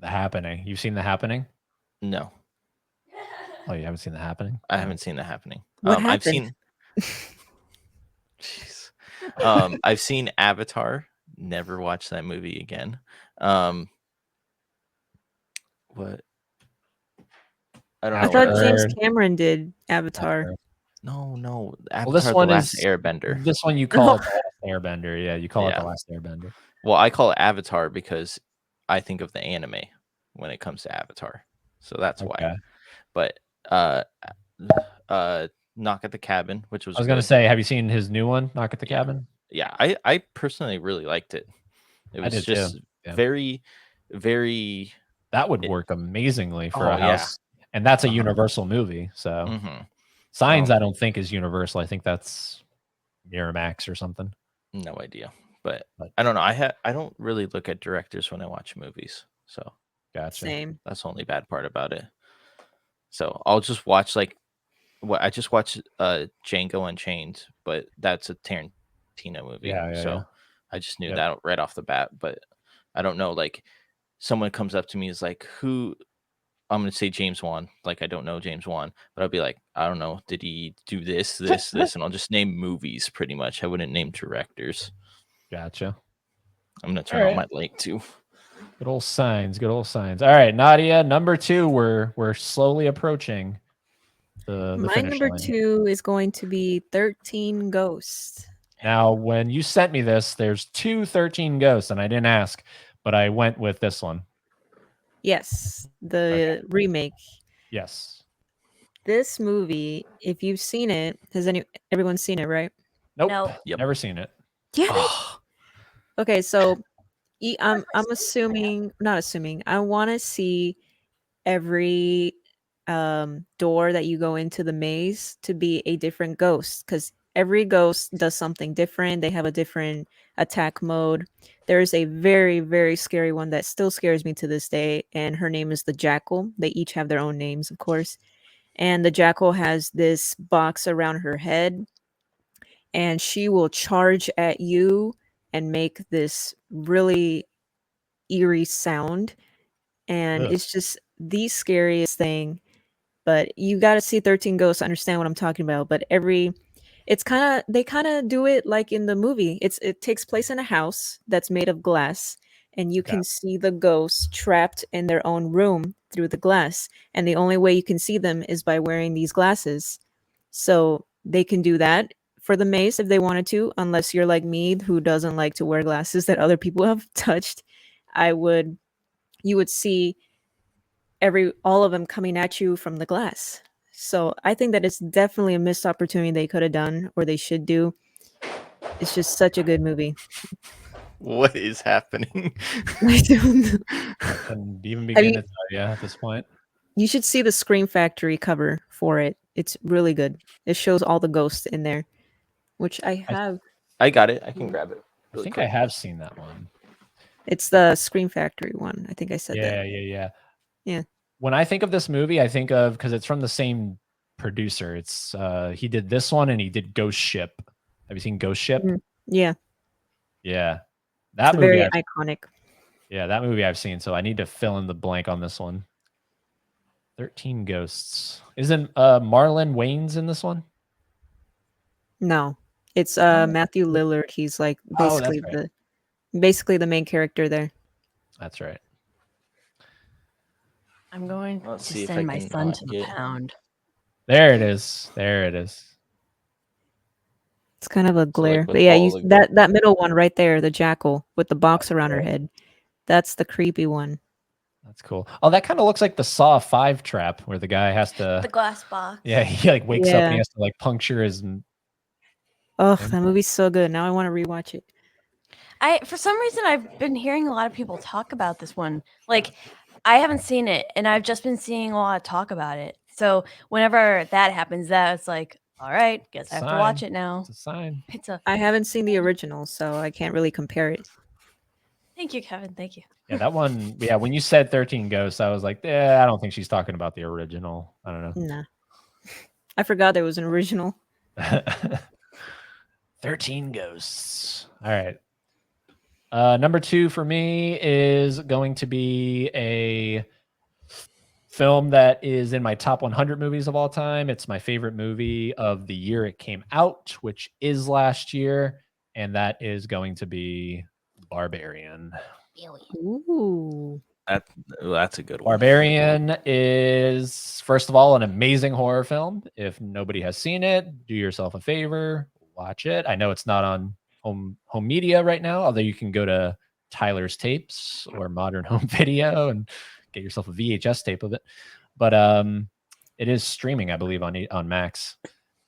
Speaker 1: The Happening. You've seen The Happening?
Speaker 3: no.
Speaker 1: Oh, you haven't seen The Happening?
Speaker 3: I haven't seen The Happening.
Speaker 2: What
Speaker 3: I've
Speaker 2: happened?
Speaker 3: seen. Jeez. I've seen Avatar. Never watched that movie again. What? I don't
Speaker 2: I
Speaker 3: know.
Speaker 2: thought
Speaker 3: what
Speaker 2: James
Speaker 1: Heard.
Speaker 2: Cameron did Avatar.
Speaker 3: No.
Speaker 1: Well,
Speaker 3: Avatar:
Speaker 1: this one
Speaker 3: The Last
Speaker 1: is
Speaker 3: Airbender.
Speaker 1: This one you call it The Last Airbender. Yeah, you call it
Speaker 3: Yeah.
Speaker 1: The Last Airbender.
Speaker 3: Well, I call it Avatar because I think of the anime when it comes to Avatar, so that's why.
Speaker 1: Okay.
Speaker 3: But Knock at the Cabin, which was
Speaker 1: I was gonna
Speaker 3: good.
Speaker 1: say, have you seen his new one, Knock at the
Speaker 3: Yeah.
Speaker 1: Cabin?
Speaker 3: Yeah, I personally really liked it. It
Speaker 1: I
Speaker 3: was
Speaker 1: did
Speaker 3: just
Speaker 1: too. Yeah.
Speaker 3: very, very.
Speaker 1: That would work amazingly for
Speaker 3: Oh,
Speaker 1: a
Speaker 3: yeah.
Speaker 1: house. And that's a
Speaker 3: Uh-huh.
Speaker 1: Universal movie. So
Speaker 3: Mhm.
Speaker 1: Signs, I don't think is Universal. I think that's Miramax or something.
Speaker 3: No idea, but
Speaker 1: But-
Speaker 3: I don't know. I don't really look at directors when I watch movies, so
Speaker 1: Gotcha.
Speaker 2: Same.
Speaker 3: that's the only bad part about it. So I'll just watch like what I just watched Django Unchained, but that's a Tarantino movie.
Speaker 1: Yeah.
Speaker 3: So I just knew
Speaker 1: Yep.
Speaker 3: that right off the bat, but I don't know, like someone comes up to me is like, who I'm gonna say James Wan. Like I don't know James Wan, but I'll be like, I don't know, did he do this, and I'll just name movies pretty much. I wouldn't name directors.
Speaker 1: Gotcha.
Speaker 3: I'm gonna turn on my light too.
Speaker 1: Good old Signs. Good old Signs. All right, Nadia, number 2. We're slowly approaching the
Speaker 2: My
Speaker 1: finish
Speaker 2: number
Speaker 1: line.
Speaker 2: 2 is going to be 13 Ghosts.
Speaker 1: Now, when you sent me this, there's 2 13 Ghosts, and I didn't ask, but I went with this one.
Speaker 2: Yes, the remake.
Speaker 1: Yes.
Speaker 2: This movie, if you've seen it, everyone seen it, right?
Speaker 1: Nope.
Speaker 4: No.
Speaker 3: Yep.
Speaker 1: Never seen it.
Speaker 2: Damn it.
Speaker 3: Oh,
Speaker 2: Okay, so I'm assuming, not assuming, I want to see every door that you go into the maze to be a different ghost, because every ghost does something different. They have a different attack mode. There's a very, very scary one that still scares me to this day, and her name is the Jackal. They each have their own names, of course. And the Jackal has this box around her head, and she will charge at you and make this really eerie sound. And
Speaker 1: Ugh.
Speaker 2: it's just the scariest thing. But you got to see 13 Ghosts to understand what I'm talking about. But they kind of do it like in the movie. It takes place in a house that's made of glass, and you can see the ghosts trapped in their own room through the glass. And the only way you can see them is by wearing these glasses. So they can do that for the maze if they wanted to, unless you're like me who doesn't like to wear glasses that other people have touched. You would see all of them coming at you from the glass. So I think that it's definitely a missed opportunity they could have done, or they should do. It's just such a good movie.
Speaker 3: what is happening?
Speaker 2: I don't know.
Speaker 1: And even begin to tell you at this point.
Speaker 2: You should see the Scream Factory cover for it. It's really good. It shows all the ghosts in there, which I have.
Speaker 3: I got it. I can grab it.
Speaker 1: I think I have seen that one.
Speaker 2: It's the Scream Factory one. I think I said that.
Speaker 1: Yeah. When I think of this movie, I think of, because it's from the same producer. It's he did this one and he did Ghost Ship. Have you seen Ghost Ship?
Speaker 2: Yeah.
Speaker 1: Yeah. That
Speaker 2: It's
Speaker 1: movie
Speaker 2: very iconic.
Speaker 1: Yeah, that movie I've seen, so I need to fill in the blank on this one. 13 Ghosts. Isn't Marlon Wayans in this one?
Speaker 2: No, it's
Speaker 1: Oh.
Speaker 2: Matthew Lillard. He's like
Speaker 1: Oh, that's
Speaker 2: basically the main character there.
Speaker 1: That's right.
Speaker 4: I'm going
Speaker 3: Let's
Speaker 4: to
Speaker 3: see if I
Speaker 4: send my
Speaker 3: can
Speaker 4: son
Speaker 3: not
Speaker 4: to the
Speaker 3: get-
Speaker 4: pound.
Speaker 1: There it is. There it is.
Speaker 2: It's kind of a
Speaker 3: So, like,
Speaker 2: glare,
Speaker 3: with
Speaker 2: but yeah,
Speaker 3: all the-
Speaker 2: that middle one right there, the jackal with the box around her
Speaker 1: cool.
Speaker 2: head. That's the creepy one.
Speaker 1: That's cool. Oh, that kind of looks like the Saw 5 trap where the guy has
Speaker 4: The
Speaker 1: to.
Speaker 4: glass box.
Speaker 1: Yeah, he like wakes up and
Speaker 2: Yeah.
Speaker 1: he has to like puncture his.
Speaker 2: Oh,
Speaker 1: Yeah.
Speaker 2: that movie's so good. Now I want to rewatch it.
Speaker 4: For some reason I've been hearing a lot of people talk about this one. Like I haven't seen it and I've just been seeing a lot of talk about it. So whenever that happens, that's like, all right, guess I have to watch
Speaker 1: Sign.
Speaker 4: it now.
Speaker 1: It's a sign.
Speaker 2: I haven't seen the original, so I can't really compare it.
Speaker 4: Thank you, Kevin. Thank you.
Speaker 1: Yeah, that one. Yeah, when you said 13 Ghosts, I was like, yeah, I don't think she's talking about the original. I don't know.
Speaker 2: Nah. I forgot there was an original.
Speaker 1: 13 Ghosts. All right. Number 2 for me is going to be a film that is in my top 100 movies of all time. It's my favorite movie of the year it came out, which is last year, and that is going to be Barbarian.
Speaker 2: Ooh.
Speaker 3: That's a good one.
Speaker 1: Barbarian is, first of all, an amazing horror film. If nobody has seen it, do yourself a favor, watch it. I know it's not on home media right now, although you can go to Tyler's Tapes or Modern Home Video and get yourself a VHS tape of it. But it is streaming, I believe, on Max.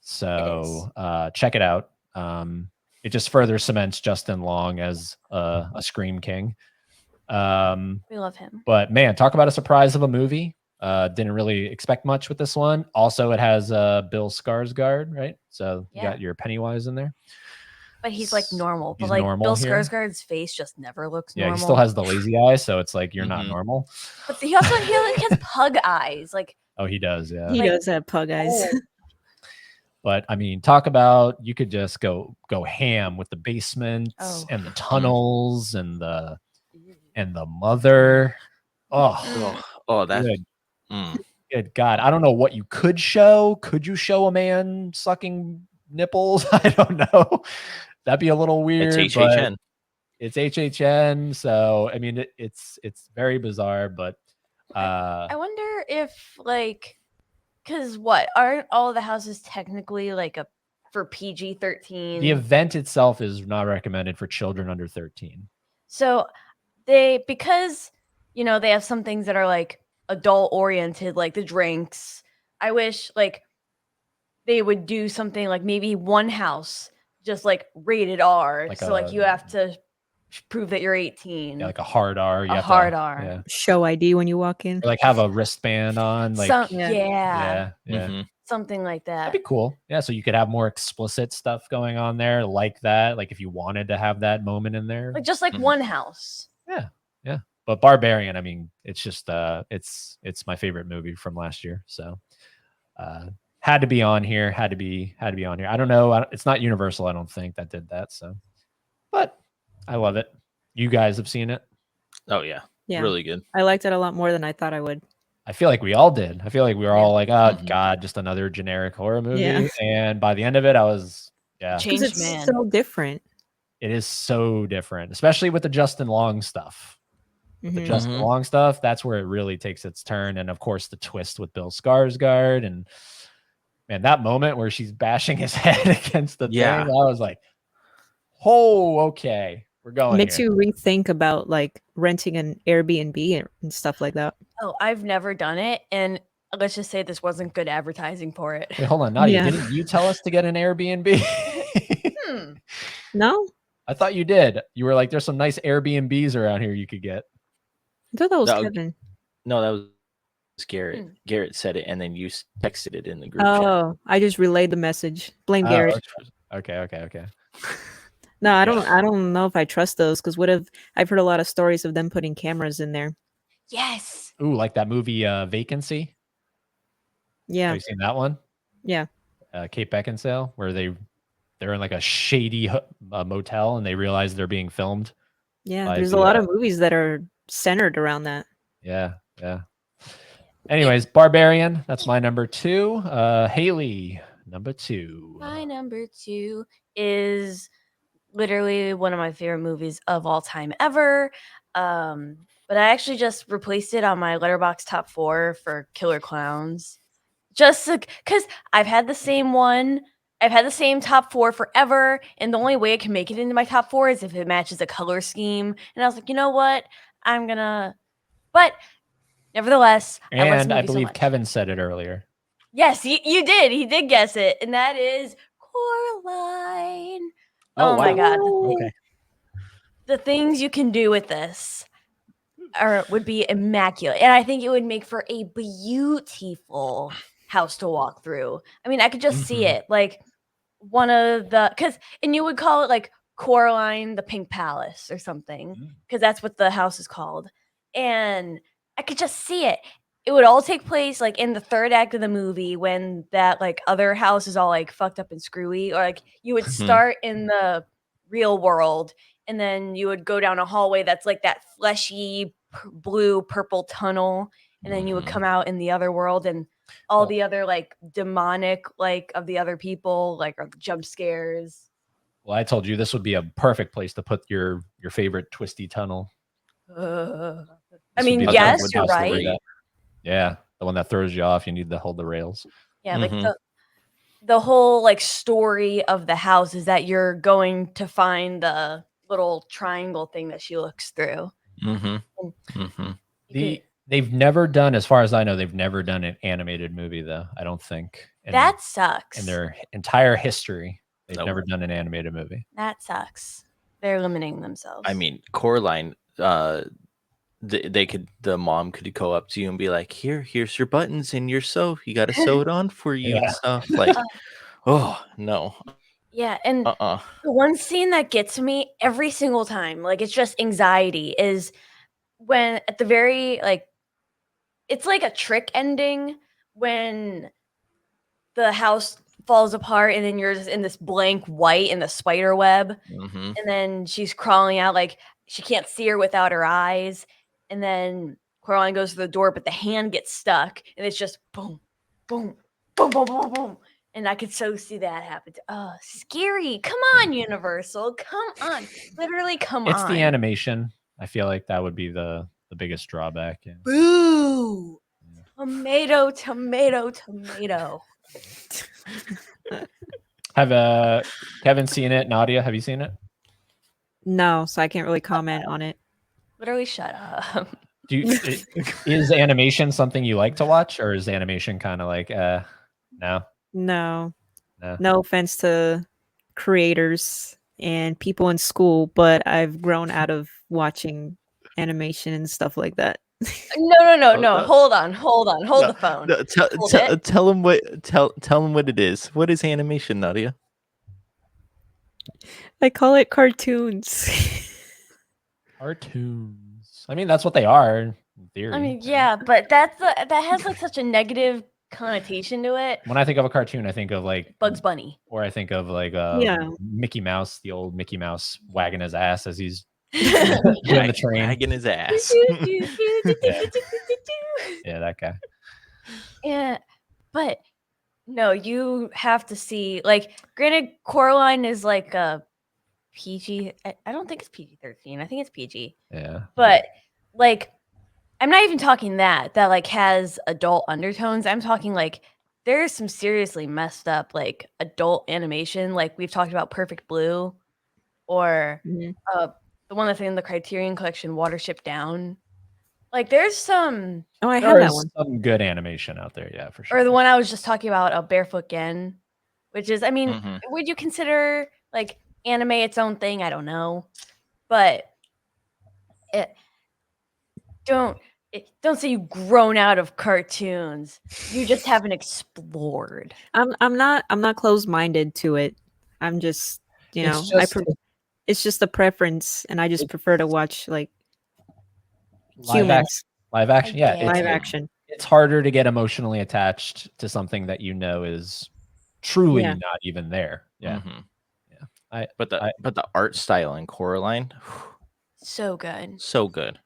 Speaker 1: So check it out. It just further cements Justin Long as a Scream King.
Speaker 4: We love him.
Speaker 1: But man, talk about a surprise of a movie. Didn't really expect much with this one. Also, it has Bill Skarsgård, right? So you got your Pennywise in there.
Speaker 4: But he's like normal.
Speaker 1: He's
Speaker 4: But like
Speaker 1: normal
Speaker 4: Bill
Speaker 1: here.
Speaker 4: Skarsgård's face just never looks
Speaker 1: Yeah,
Speaker 4: normal.
Speaker 1: he still has the lazy eye, so it's like you're not
Speaker 3: Mhm.
Speaker 1: normal.
Speaker 4: But he also has pug eyes. Like
Speaker 1: Oh, he does, yeah.
Speaker 2: He
Speaker 4: Like-
Speaker 2: does have pug eyes.
Speaker 4: oh,
Speaker 1: But I mean, talk about, you could just go ham with the basements
Speaker 4: Oh.
Speaker 1: and the tunnels and the mother. Oh,
Speaker 3: Oh, that's
Speaker 1: good. Good God. I don't know what you could show. Could you show a man sucking nipples? I don't know. That'd be a little weird.
Speaker 3: it's
Speaker 1: but
Speaker 3: HHN.
Speaker 1: It's HHN. So, I mean, it's very bizarre, but
Speaker 4: I wonder if like, because what aren't all the houses technically like for PG-13?
Speaker 1: the event itself is not recommended for children under 13.
Speaker 4: So because they have some things that are like adult oriented, like the drinks. I wish like they would do something like maybe one house just like rated R.
Speaker 1: Like
Speaker 4: so like you have to prove that you're 18.
Speaker 1: Yeah, like a hard R. You
Speaker 4: A
Speaker 1: have to-
Speaker 4: hard R.
Speaker 1: Yeah.
Speaker 2: Show ID when you walk in.
Speaker 1: Or like have a wristband on. Like,
Speaker 2: yeah.
Speaker 1: yeah.
Speaker 4: Something like that.
Speaker 1: That'd be cool. Yeah, so you could have more explicit stuff going on there like that. Like if you wanted to have that moment in there.
Speaker 4: Like just like one house.
Speaker 1: Yeah. But Barbarian, I mean, it's just it's my favorite movie from last year. So had to be on here. Had to be on here. I don't know. It's not Universal, I don't think, that did that. So, but I love it. You guys have seen it?
Speaker 3: Oh yeah.
Speaker 2: Yeah.
Speaker 3: Really good.
Speaker 2: I liked it a lot more than I thought I would.
Speaker 1: I feel like we all did. I feel like we were all like, oh
Speaker 3: Mhm.
Speaker 1: God, just another generic horror movie.
Speaker 2: Yeah.
Speaker 1: And by the end of it, I was, yeah,
Speaker 4: Changed
Speaker 2: Because it's
Speaker 4: man.
Speaker 2: so different.
Speaker 1: it is so different, especially with the Justin Long stuff. The
Speaker 2: Mhm.
Speaker 1: Justin
Speaker 3: Mhm.
Speaker 1: Long stuff, that's where it really takes its turn. And of course, the twist with Bill Skarsgård. And man, that moment where she's bashing his head against the
Speaker 3: Yeah.
Speaker 1: thing, I was like, oh, okay, we're going
Speaker 2: Makes
Speaker 1: here.
Speaker 2: you rethink about like renting an Airbnb and stuff like that.
Speaker 4: Oh, I've never done it. And let's just say this wasn't good advertising for it.
Speaker 1: Wait, hold on, Nadia,
Speaker 2: Yeah.
Speaker 1: didn't you tell us to get an Airbnb?
Speaker 2: No?
Speaker 1: I thought you did. You were like, there's some nice Airbnbs around here you could get.
Speaker 2: I thought that was
Speaker 3: No.
Speaker 2: Kevin.
Speaker 3: No, that was Garrett.
Speaker 4: Hmm.
Speaker 3: Garrett said it, and then you texted it in the group chat.
Speaker 2: Oh, I just relayed the message. Blame
Speaker 1: Oh,
Speaker 2: Garrett.
Speaker 1: okay.
Speaker 2: No, I don't know if I trust those because I've heard a lot of stories of them putting cameras in there.
Speaker 4: Yes.
Speaker 1: Ooh, like that movie Vacancy.
Speaker 2: Yeah.
Speaker 1: Have you seen that one?
Speaker 2: Yeah.
Speaker 1: Kate Beckinsale, where they're in like a shady motel and they realize they're being filmed.
Speaker 2: Yeah.
Speaker 1: By
Speaker 2: There's
Speaker 1: the,
Speaker 2: a lot of movies that are centered around that.
Speaker 1: Yeah. Anyways, Barbarian, that's my number 2. Haley, number 2.
Speaker 4: My number 2 is literally one of my favorite movies of all time ever. But I actually just replaced it on my Letterboxd top 4 for Killer Clowns. Just because I've had the same one. I've had the same top 4 forever, and the only way I can make it into my top 4 is if it matches a color scheme. And I was like, you know what? I'm gonna. But nevertheless, I love this
Speaker 1: And I
Speaker 4: movie so
Speaker 1: believe
Speaker 4: much.
Speaker 1: Kevin said it earlier.
Speaker 4: Yes, you did. He did guess it, and that is Coraline. Oh my god.
Speaker 1: Okay.
Speaker 4: The things you can do with this would be immaculate. And I think it would make for a beautiful house to walk through. I mean, I could just see it. Like one of the and you would call it like Coraline the Pink Palace or something, because that's what the house is called. And I could just see it. It would all take place like in the third act of the movie when that like other house is all like fucked up and screwy, or like you would start in the real world and then you would go down a hallway that's like that fleshy blue purple tunnel, and then you would come out in the other world, and all the other like demonic like of the other people like are jump scares.
Speaker 1: Well, I told you this would be a perfect place to put your favorite twisty tunnel.
Speaker 4: I
Speaker 1: This would
Speaker 4: mean,
Speaker 1: be the
Speaker 4: yes,
Speaker 1: perfect
Speaker 4: you're
Speaker 1: house to
Speaker 4: right.
Speaker 1: do that. Yeah, the one that throws you off. You need to hold the rails.
Speaker 4: Yeah, like the whole like story of the house is that you're going to find the little triangle thing that she looks through.
Speaker 1: They've never done, as far as I know, they've never done an animated movie though. I don't think.
Speaker 4: That sucks.
Speaker 1: In their entire history, they've never done an animated movie.
Speaker 4: That sucks. They're limiting themselves.
Speaker 3: I mean, Coraline, the mom could go up to you and be like, here's your buttons and your sew. You got to sew it on for you and stuff. Like, oh no.
Speaker 4: Yeah, and the one scene that gets me every single time, like it's just anxiety, is when at the very like it's like a trick ending when the house falls apart and then you're just in this blank white in the spider web, and then she's crawling out, like she can't see her without her eyes, and then Coraline goes to the door but the hand gets stuck and it's just boom boom boom boom boom boom, and I could so see that happen. Scary. Come on, Universal, come on, literally come on.
Speaker 1: It's the animation. I feel like that would be the biggest drawback. Yeah.
Speaker 4: Boo. Tomato, tomato, tomato.
Speaker 1: Have Kevin seen it? Nadia, have you seen it?
Speaker 2: No, so I can't really comment on it.
Speaker 4: Literally shut up.
Speaker 1: Is animation something you like to watch, or is animation kind of like no?
Speaker 2: No offense to creators and people in school, but I've grown out of watching animation and stuff like that.
Speaker 4: No. Hold on. Hold the phone.
Speaker 3: Tell him what it is. What is animation, Nadia?
Speaker 2: I call it cartoons.
Speaker 1: Cartoons. I mean, that's what they are in theory.
Speaker 4: I mean, yeah, but that has like such a negative connotation to it.
Speaker 1: When I think of a cartoon, I think of like
Speaker 4: Bugs Bunny,
Speaker 1: or I think of like Mickey Mouse, the old Mickey Mouse wagging his ass as he's doing the train,
Speaker 3: wagging his ass.
Speaker 1: Yeah, that guy.
Speaker 4: Yeah, but no, you have to see. Like, granted, Coraline is like a PG. I don't think it's PG-13. I think it's PG.
Speaker 1: Yeah,
Speaker 4: but like, I'm not even talking that like has adult undertones. I'm talking like there's some seriously messed up like adult animation. Like we've talked about Perfect Blue, or the one that's in the Criterion Collection, Watership Down. Like there's some.
Speaker 2: Oh, I have that one.
Speaker 1: Some good animation out there, yeah, for sure.
Speaker 4: Or the one I was just talking about, Barefoot Gen, which is, I mean, would you consider like anime its own thing? I don't know, but don't say you've grown out of cartoons. You just haven't explored.
Speaker 2: I'm not closed-minded to it. I'm just, it's just a preference, and I just prefer to watch like humans.
Speaker 1: Live action, yeah.
Speaker 2: Live action.
Speaker 1: It's harder to get emotionally attached to something that you know is truly not even there. Yeah.
Speaker 3: But the art style in Coraline,
Speaker 4: so good.
Speaker 3: So good.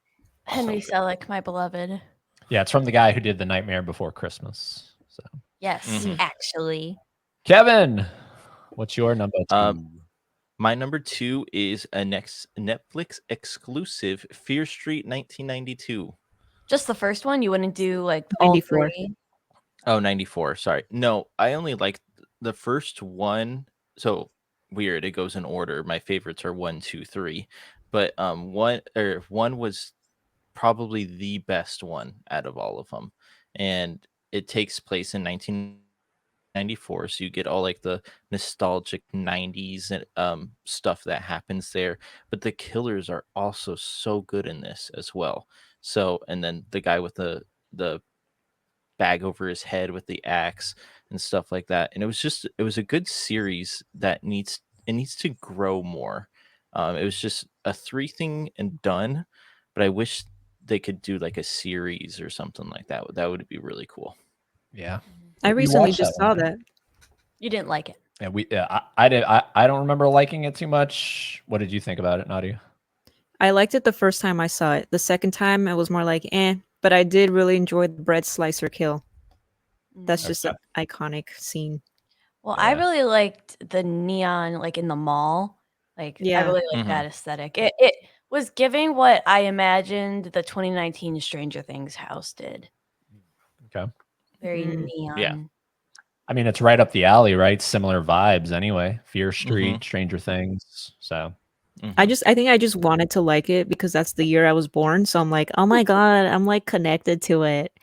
Speaker 4: Henry Selick, my beloved.
Speaker 1: Yeah, it's from the guy who did The Nightmare Before Christmas. So
Speaker 4: yes, actually.
Speaker 1: Kevin, what's your number 2?
Speaker 3: My number 2 is a next Netflix exclusive, Fear Street 1992.
Speaker 4: Just the first one? You wouldn't do like all
Speaker 2: 94.
Speaker 4: 3?
Speaker 3: Oh, 94. Sorry. No, I only liked the first one. So weird. It goes in order. My favorites are 1, 2, 3. But one was probably the best one out of all of them. And it takes place in 1994, so you get all like the nostalgic 90s and stuff that happens there, but the killers are also so good in this as well. So, and then the guy with the bag over his head with the axe and stuff like that. And it was a good series that needs to grow more. It was just a 3 thing and done, but I wish they could do like a series or something like that. That would be really cool.
Speaker 1: Yeah.
Speaker 2: I
Speaker 1: We
Speaker 2: recently
Speaker 1: watched
Speaker 2: just
Speaker 1: that one,
Speaker 2: saw
Speaker 1: right?
Speaker 2: that.
Speaker 4: You didn't like it.
Speaker 1: Yeah, I did. I don't remember liking it too much. What did you think about it, Nadia?
Speaker 2: I liked it the first time I saw it. The second time, it was more like, eh. But I did really enjoy the bread slicer kill. That's just
Speaker 1: Okay.
Speaker 2: an iconic scene.
Speaker 4: Well, I
Speaker 1: Yeah.
Speaker 4: really liked the neon, like in the mall. Like, I
Speaker 2: Yeah.
Speaker 4: really liked that aesthetic. It was giving what I imagined the 2019 Stranger Things house did.
Speaker 1: Okay.
Speaker 4: Very
Speaker 2: Mm.
Speaker 4: neon.
Speaker 3: Yeah.
Speaker 1: I mean, it's right up the alley, right? Similar vibes anyway. Fear Street,
Speaker 3: Mhm.
Speaker 1: Stranger Things. So
Speaker 2: I think I just wanted to like it because that's the year I was born. So I'm like, oh my God, I'm like connected to it.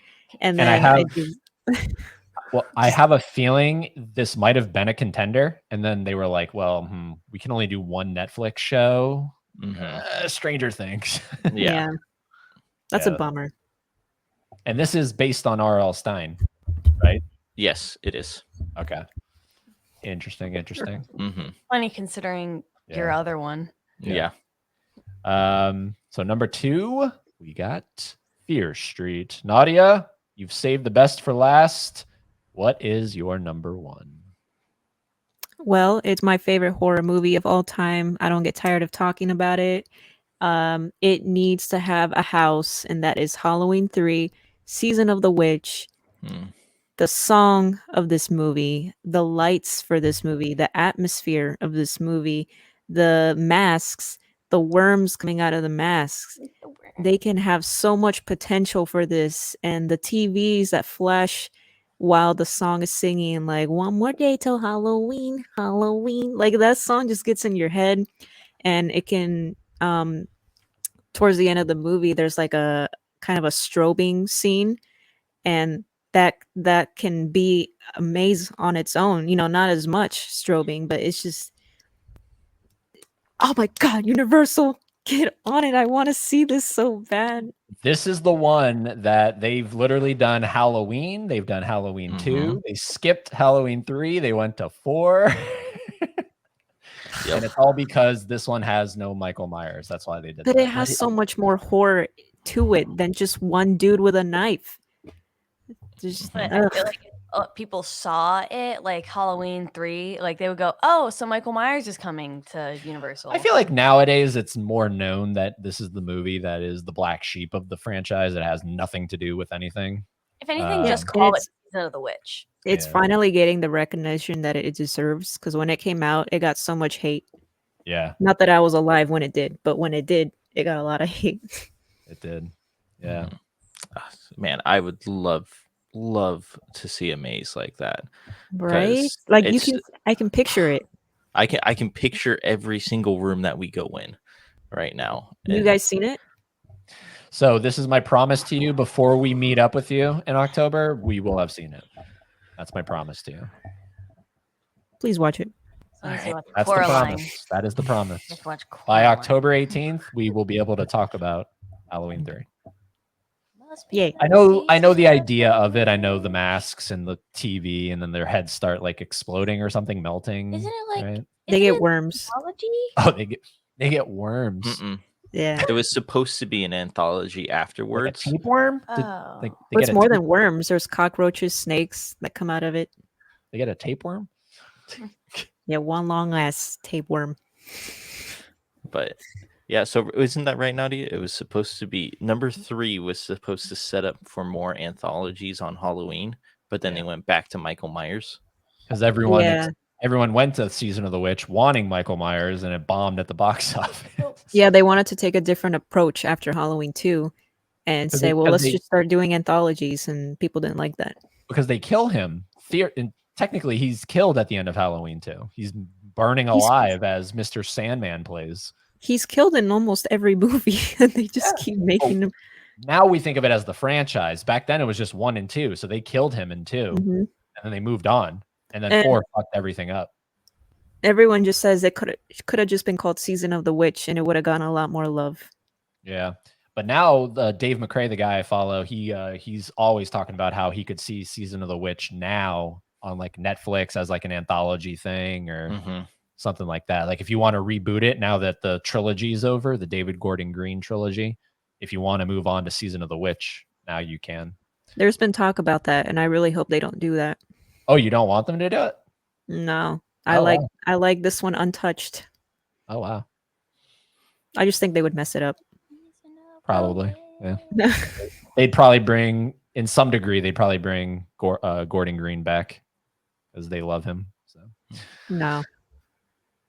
Speaker 2: And
Speaker 1: And I
Speaker 2: then
Speaker 1: have-
Speaker 2: it just
Speaker 1: I have a feeling this might have been a contender, and then they were like, "Well, we can only do one Netflix show, Stranger Things."
Speaker 2: yeah. That's a
Speaker 1: Yeah.
Speaker 2: bummer.
Speaker 1: And this is based on R.L. Stein, right?
Speaker 3: Yes, it is.
Speaker 1: Okay. Interesting.
Speaker 4: Funny considering your
Speaker 1: Yeah.
Speaker 4: other one.
Speaker 3: Yeah.
Speaker 1: So number 2, we got Fear Street. Nadia, you've saved the best for last. What is your number 1?
Speaker 2: Well, it's my favorite horror movie of all time. I don't get tired of talking about it. It needs to have a house, and that is Halloween 3, Season of the Witch. The song of this movie, the lights for this movie, the atmosphere of this movie, the masks, the worms coming out of the masks. They can have so much potential for this, and the TVs that flash while the song is singing, like one more day till Halloween, Halloween. Like that song just gets in your head, and it can towards the end of the movie there's like a kind of a strobing scene, and that can be a maze on its own, not as much strobing, but it's just, oh my God, Universal, get on it. I want to see this so bad.
Speaker 1: This is the one that they've literally done Halloween. They've done Halloween 2. They skipped Halloween 3. They went to 4. And it's all because this one has no Michael Myers. That's why they did
Speaker 2: But
Speaker 1: that.
Speaker 2: it has so much more horror to it than just one dude with a knife. Just,
Speaker 4: But I feel like if people saw it, like Halloween 3, like they would go, "Oh, so Michael Myers is coming to Universal."
Speaker 1: I feel like nowadays it's more known that this is the movie that is the black sheep of the franchise. It has nothing to do with anything.
Speaker 4: If anything, just
Speaker 2: Yeah,
Speaker 4: call it
Speaker 2: it's-
Speaker 4: Season of the Witch.
Speaker 2: It's
Speaker 1: Yeah.
Speaker 2: finally getting the recognition that it deserves, because when it came out, it got so much hate.
Speaker 1: Yeah,
Speaker 2: Not that I was alive when it did, but when it did, it got a lot of hate.
Speaker 1: it did. Yeah.
Speaker 3: Man, I would love to see a maze like that.
Speaker 2: Right?
Speaker 3: 'Cause
Speaker 2: Like
Speaker 3: it's-
Speaker 2: I can picture it.
Speaker 3: I can picture every single room that we go in right now.
Speaker 2: You
Speaker 3: And
Speaker 2: guys seen it?
Speaker 1: So this is my promise to you. Before we meet up with you in October, we will have seen it. That's my promise to you.
Speaker 2: Please watch it.
Speaker 4: As long as you watch
Speaker 1: That's the
Speaker 4: Coraline.
Speaker 1: promise. That is the promise.
Speaker 4: Just watch
Speaker 1: By
Speaker 4: Coraline.
Speaker 1: October 18th, we will be able to talk about Halloween 3.
Speaker 4: Must be
Speaker 2: Yay.
Speaker 1: I know the
Speaker 4: nice.
Speaker 1: idea of it. I know the masks and the TV, and then their heads start like exploding or something, melting.
Speaker 4: Isn't it like
Speaker 1: right?
Speaker 2: They
Speaker 4: isn't
Speaker 2: get
Speaker 4: it
Speaker 2: worms.
Speaker 4: mythology?
Speaker 1: Oh, they get worms.
Speaker 3: mm-mm.
Speaker 2: Yeah.
Speaker 3: It was supposed to be an anthology
Speaker 1: Like a
Speaker 3: afterwards.
Speaker 1: tapeworm?
Speaker 4: Oh.
Speaker 1: They
Speaker 2: But it's
Speaker 1: get a
Speaker 2: more
Speaker 1: tape-
Speaker 2: than worms. There's cockroaches, snakes that come out of it.
Speaker 1: They get a tapeworm?
Speaker 2: Yeah, one long ass tapeworm.
Speaker 3: But yeah, so isn't that right, Nadia? It was supposed to be number 3 was supposed to set up for more anthologies on Halloween, but then they went back to Michael Myers.
Speaker 1: because everyone
Speaker 2: Yeah.
Speaker 1: everyone went to Season of the Witch wanting Michael Myers, and it bombed at the box office.
Speaker 2: Yeah, they wanted to take a different approach after Halloween 2 and
Speaker 1: 'Cause
Speaker 2: say,
Speaker 1: they-
Speaker 2: well,
Speaker 1: 'cause
Speaker 2: let's
Speaker 1: they-
Speaker 2: just start doing anthologies, and people didn't like that.
Speaker 1: because they kill him. And technically, he's killed at the end of Halloween 2. He's burning
Speaker 2: He's-
Speaker 1: alive as Mr. Sandman plays.
Speaker 2: He's killed in almost every movie, and they just keep making him.
Speaker 1: Now we think of it as the franchise. Back then, it was just 1 and 2, so they killed him in 2,
Speaker 2: Mhm.
Speaker 1: and then they moved on, and then
Speaker 2: And-
Speaker 1: 4 fucked everything up.
Speaker 2: Everyone just says it could have just been called Season of the Witch, and it would have gotten a lot more love.
Speaker 1: Yeah, but now Dave McRae, the guy I follow, he's always talking about how he could see Season of the Witch now on like Netflix as like an anthology thing or something like that. Like if you want to reboot it now that the trilogy is over, the David Gordon Green trilogy, if you want to move on to Season of the Witch, now you can.
Speaker 2: There's been talk about that, and I really hope they don't do that.
Speaker 1: Oh, you don't want them to do it?
Speaker 2: No,
Speaker 1: Oh, wow.
Speaker 2: I like this one untouched.
Speaker 1: Oh wow,
Speaker 2: I just think they would mess it up.
Speaker 1: probably. Yeah, they'd probably bring, in some degree, they'd probably bring Gordon Green back because they love him. So
Speaker 2: No.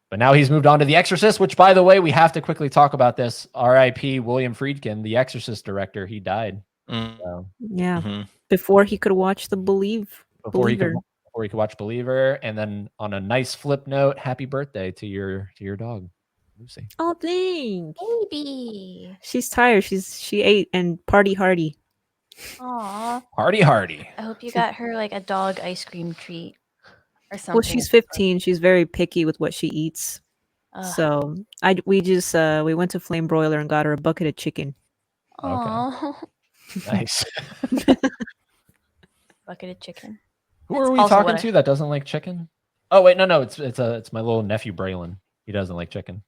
Speaker 1: but now he's moved on to The Exorcist, which, by the way, we have to quickly talk about this. R.I.P. William Friedkin, The Exorcist director. He died. So,
Speaker 2: Yeah. Before he could watch the
Speaker 1: before he
Speaker 2: Believer.
Speaker 1: could watch Believer, and then on a nice flip note, happy birthday to your dog, Lucy.
Speaker 2: Oh, thanks.
Speaker 4: Baby.
Speaker 2: She's tired. She ate and party hardy.
Speaker 4: Aw.
Speaker 1: Party hardy.
Speaker 4: I hope you got her like a dog ice cream treat or something.
Speaker 2: Well, she's 15. She's very picky with what she eats.
Speaker 4: Ugh.
Speaker 2: So we went to Flame Broiler and got her a bucket of chicken.
Speaker 4: Aw.
Speaker 1: Nice.
Speaker 4: Bucket of chicken.
Speaker 1: Who
Speaker 4: That's
Speaker 1: are we
Speaker 4: also
Speaker 1: talking
Speaker 4: what I-
Speaker 1: to that doesn't like chicken? Oh wait, no, it's my little nephew Braylon. He doesn't like chicken.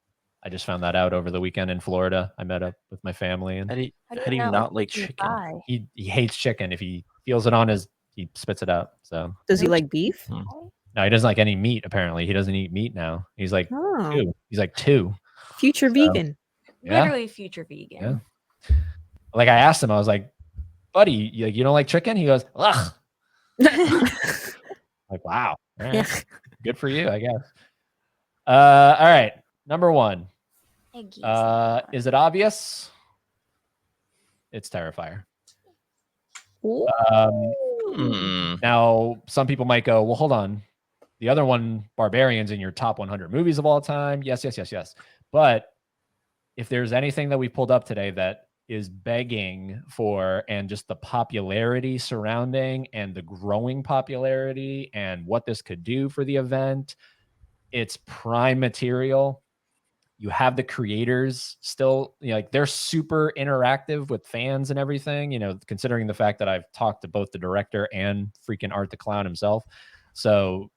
Speaker 1: I just found that out over the weekend in Florida. I met up with my family, and
Speaker 3: How do you not like chicken?
Speaker 4: pie?
Speaker 1: he hates chicken. If he feels it on he spits it out. So
Speaker 2: Does he like beef?
Speaker 1: no, he doesn't like any meat. Apparently, he doesn't eat meat now. He's like
Speaker 2: Oh,
Speaker 1: 2. He's like 2.
Speaker 2: future vegan.
Speaker 1: Yeah.
Speaker 4: Literally future vegan.
Speaker 1: Like I asked him, I was like, "Buddy, you don't like chicken?" He goes, "Ugh." Like, wow. All right.
Speaker 2: Yeah.
Speaker 1: Good for you, I guess. All right. Number 1.
Speaker 4: Eggies.
Speaker 1: Is it obvious? It's Terrifier. Now, some people might go, well, hold on. The other one, Barbarian's in your top 100 movies of all time. Yes. But if there's anything that we pulled up today that is begging for, and just the popularity surrounding and the growing popularity and what this could do for the event, it's prime material. You have the creators still, like they're super interactive with fans and everything, considering the fact that I've talked to both the director and freaking Art the Clown himself. So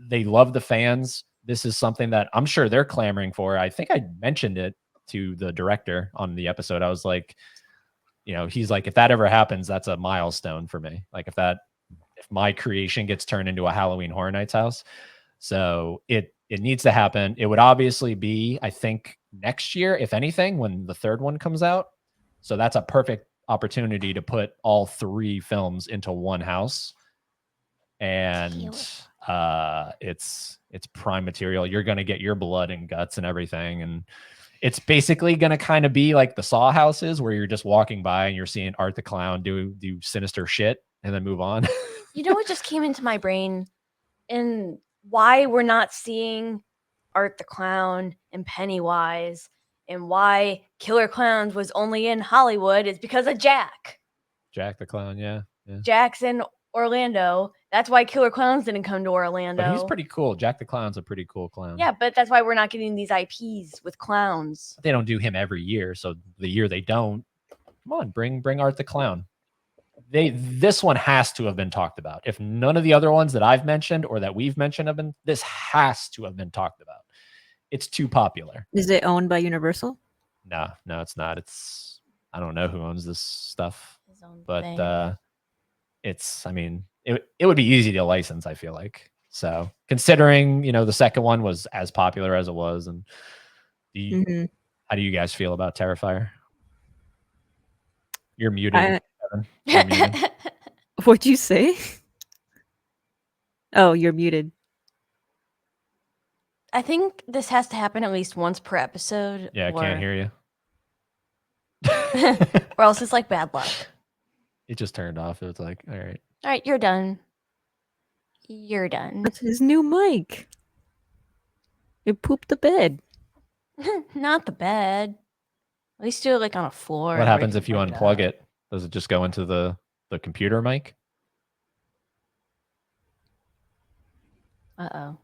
Speaker 1: they love the fans. This is something that I'm sure they're clamoring for. I think I mentioned it to the director on the episode. I was like, he's like, if that ever happens, that's a milestone for me. Like if my creation gets turned into a Halloween Horror Nights house. So it needs to happen. It would obviously be, I think, next year, if anything, when the third one comes out. So that's a perfect opportunity to put all 3 films into one house. And it's prime material. You're going to get your blood and guts and everything. And it's basically going to kind of be like the Saw houses, where you're just walking by and you're seeing Art the Clown do sinister shit and then move on.
Speaker 4: You know what just came into my brain? And why we're not seeing Art the Clown and Pennywise, and why Killer Clowns was only in Hollywood is because of Jack.
Speaker 1: Jack the Clown, yeah.
Speaker 4: Jack's in Orlando. That's why Killer Clowns didn't come to Orlando.
Speaker 1: But he's pretty cool. Jack the Clown's a pretty cool clown.
Speaker 4: Yeah, but that's why we're not getting these IPs with clowns.
Speaker 1: They don't do him every year, so the year they don't, come on, bring Art the Clown. This one has to have been talked about. If none of the other ones that I've mentioned or that we've mentioned have been, this has to have been talked about. It's too popular.
Speaker 2: Is it owned by Universal?
Speaker 1: No, it's not. I don't know who owns this stuff,
Speaker 4: His own
Speaker 1: but
Speaker 4: thing.
Speaker 1: it would be easy to license, I feel like. So considering, the second one was as popular as it was, and how do you guys feel about Terrifier? You're muted. Kevin. You're muted.
Speaker 2: What'd you say? Oh, you're muted.
Speaker 4: I think this has to happen at least once per episode.
Speaker 1: Yeah, I can't hear you.
Speaker 4: Or else it's like bad luck.
Speaker 1: It just turned off. It was like, all right.
Speaker 4: All right, you're done. You're done.
Speaker 2: That's his new mic. It pooped the bed.
Speaker 4: Not the bed. At least do it like on a floor.
Speaker 1: What
Speaker 4: where
Speaker 1: happens
Speaker 4: can
Speaker 1: if you
Speaker 4: pick
Speaker 1: unplug
Speaker 4: up.
Speaker 1: it? Does it just go into the computer mic?
Speaker 4: Uh-oh.